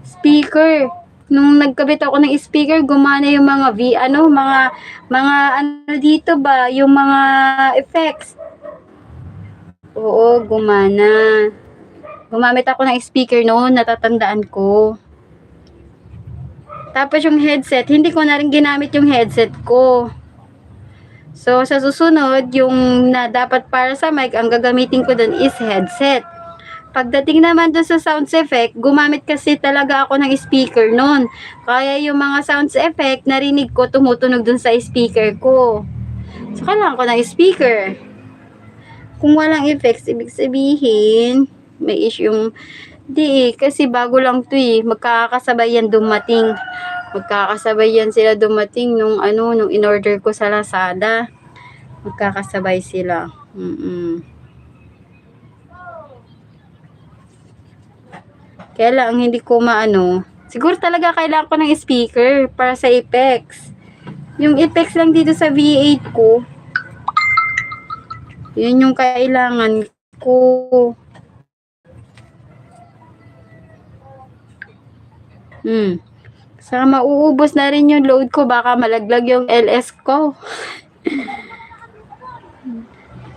Speaker. Nung nagkabit ako ng speaker, gumana yung mga mga dito ba, yung mga effects. Oo, gumana. Gumamit ako ng speaker noon, natatandaan ko. Tapos yung headset, hindi ko na rin ginamit yung headset ko. So, sa susunod, yung na dapat para sa mic, ang gagamitin ko dun is headset. Pagdating naman doon sa sounds effect, gumamit kasi talaga ako ng speaker noon. Kaya yung mga sounds effect, narinig ko tumutunog doon sa speaker ko. So, kailangan ko ng speaker. Kung walang effects, ibig sabihin, may issue. Di kasi bago lang to magkakasabay yan dumating. Magkakasabay yan sila dumating nung nung in-order ko sa Lazada. Magkakasabay sila. Kaya lang, hindi ko siguro talaga kailangan ko ng speaker para sa effects. Yung effects lang dito sa V8 ko, yun yung kailangan ko. Saka mauubos na rin yung load ko, baka malaglag yung LS ko.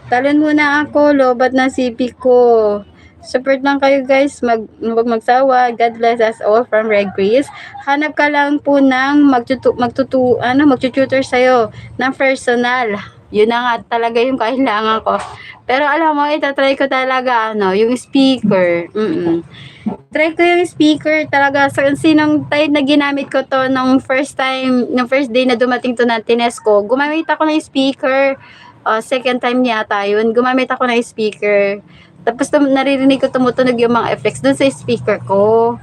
Talon muna ako, lobat na CP ko. Support lang kayo guys, huwag magsawa. God bless us all from Red Grace. Hanap ka lang po ng magtututor sa'yo ng personal. Yun na nga talaga yung kailangan ko. Pero alam mo, itatry ko talaga yung speaker. Try ko yung speaker talaga. So, sinong time na ginamit ko to nung first day na dumating to na tines ko, gumamit ako ng speaker. Second time yata yun, gumamit ako ng speaker. Tapos naririnig ko tumutunog yung mga effects dun sa speaker ko.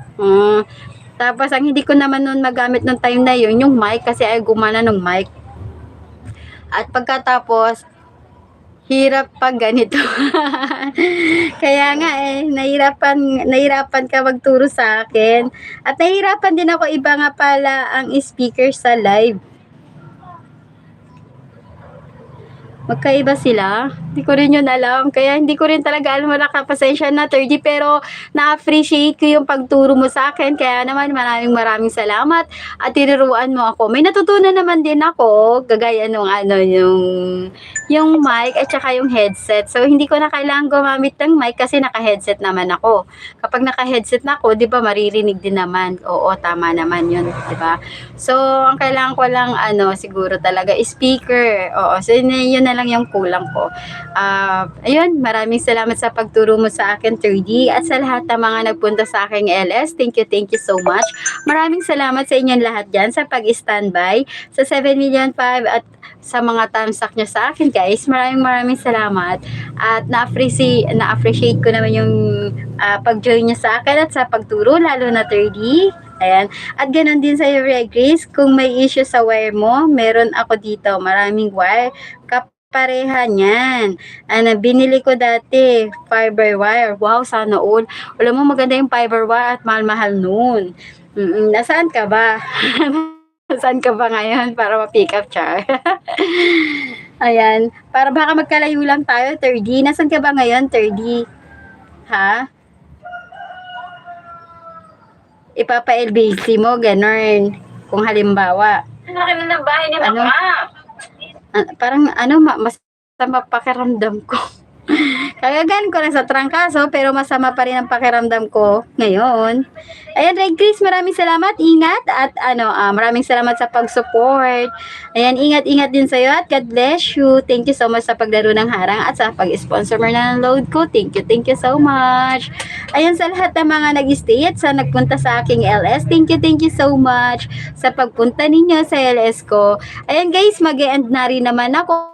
Tapos, ang hindi ko naman nun magamit nung time na yun, yung mic, kasi ay gumana ng mic. At pagkatapos, hirap pag ganito. Kaya nga nahirapan ka magturo sa akin. At nahirapan din ako, iba nga pala ang speaker sa live. Magkaiba sila. Hindi ko rin yun alam. Kaya hindi ko rin talaga alam, wala ka pasensya na 30. Pero na-appreciate ko yung pagturo mo sa akin. Kaya naman maraming salamat. At tinuruan mo ako. May natutunan naman din ako. Gagaya nung yung mic at saka yung headset. So hindi ko na kailangan gumamit ng mic kasi naka-headset naman ako. Kapag naka-headset na ako, di ba maririnig din naman. Oo, tama naman yun. Di ba? So ang kailangan ko lang siguro talaga speaker. Oo, so yun na lang yung kulang ko. Ayun, maraming salamat sa pagturo mo sa akin, 3D, at sa lahat ng mga nagpunta sa aking LS. Thank you so much. Maraming salamat sa inyong lahat dyan sa pag-standby sa 7,000,005 at sa mga thumbs-up nyo sa akin, guys. Maraming salamat. At na-appreciate ko naman yung pag-join nyo sa akin at sa pagturo, lalo na 3D. Ayan. At ganoon din sa iyo, Red Grace. Kung may issue sa wire mo, meron ako dito. Maraming wire. Pareha niyan. Binili ko dati, fiber wire. Wow, sana all. Alam mo, maganda yung fiber wire at mahal-mahal nun. Nasaan ka ba? Nasaan ka ba ngayon para ma-pick up, Char? Ayan. Para baka magkalayo lang tayo, 3D. Nasaan ka ba ngayon, 3D? Ha? Ipapa-LBC mo, ganun. Kung halimbawa. Ang laki na ng bahay ni Ano? Mama. Parang masama pakiramdam ko. Kagagan ko lang sa trangkaso, pero masama pa rin ang pakiramdam ko ngayon. Ayan, Red Chris, maraming salamat. Ingat at maraming salamat sa pag-support. Ayan, ingat din sa iyo at God bless you. Thank you so much sa paglaro ng harang at sa pag-sponsor mo ng load ko. Thank you so much. Ayan, sa lahat ng mga nag-stay at sa nagpunta sa aking LS, thank you so much sa pagpunta ninyo sa LS ko. Ayan guys, mag-e-end na rin naman ako.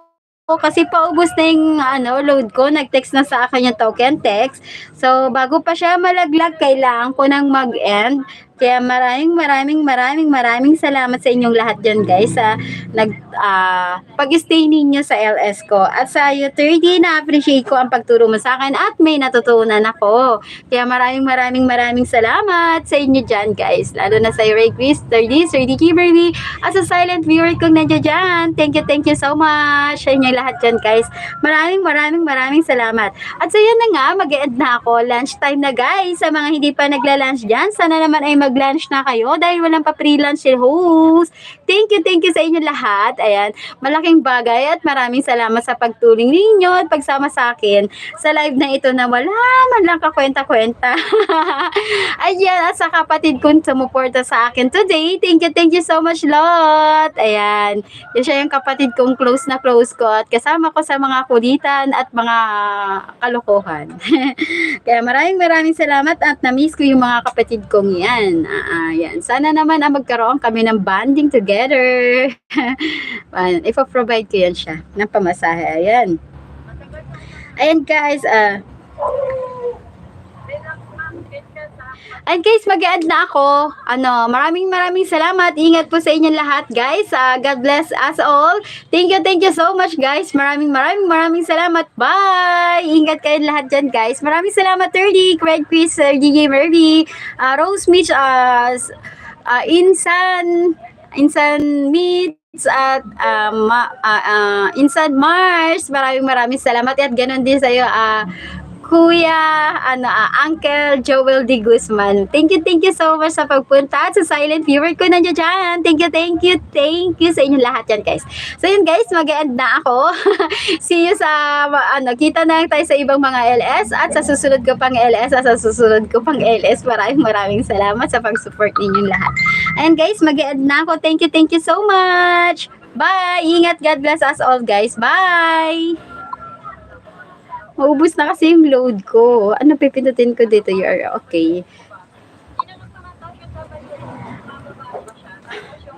Kasi paubos na yung load ko, nag-text na sa akin yung token text. So, bago pa siya malaglag, kailangan ko nang mag-end. Kaya maraming salamat sa inyong lahat dyan, guys, sa pag-stay ninyo sa LS ko. At sa iyo, 30, na-appreciate ko ang pagturo mo sa akin at may natutunan ako. Kaya maraming salamat sa inyo dyan, guys. Lalo na sa iyo, Ray Chris, 30, Sir D. Kimberly, at sa silent viewer kong nandiyan dyan. Thank you so much sa inyo lahat dyan, guys. Maraming salamat. At sa iyo na nga, mag-e-end na ako. Lunch time na, guys. Sa mga hindi pa nagla-lunch dyan, sana naman ay mag-lunch na kayo dahil walang pa pre-lunch si host. Thank you sa inyo lahat. Ayan, malaking bagay at maraming salamat sa pagtuling ninyo at pagsama sa akin sa live na ito na wala man lang kakwenta-kwenta. Ayan, at sa kapatid kong sumuporta sa akin today. Thank you so much, Lot. Ayan, yun siya yung kapatid kong close ko at kasama ko sa mga kulitan at mga kalokohan. Kaya maraming salamat at na-miss ko yung mga kapatid kong yan. Yan. Sana naman magkaroon kami ng bonding together. Ipo-provide ko yan siya ng pamasahe. Ayan guys. And guys, mag-e-add na ako. Maraming salamat. Ingat po sa inyong lahat, guys. God bless us all. Thank you so much, guys. Maraming salamat. Bye! Ingat kayo lahat dyan, guys. Maraming salamat, 30, Craig Chris, DJ Murphy, Rose Mitch, Insan Meets, at Insan Mars. Maraming salamat. At ganun din sa'yo, Kuya, Uncle Joel D. Guzman. Thank you so much sa pagpunta at sa silent viewer ko nandiyan dyan. Thank you sa inyo lahat yan, guys. So yun, guys, mag-e-end na ako. See you sa, kita na tayo sa ibang mga LS at sa susunod ko pang LS at sa susunod ko pang LS. Maraming salamat sa pag-support ninyong lahat. And guys, mag-e-end na ako. Thank you so much. Bye! Ingat, God bless us all, guys. Bye! Maubos na kasi yung load ko. Ano pipindutin ko dito? Okay.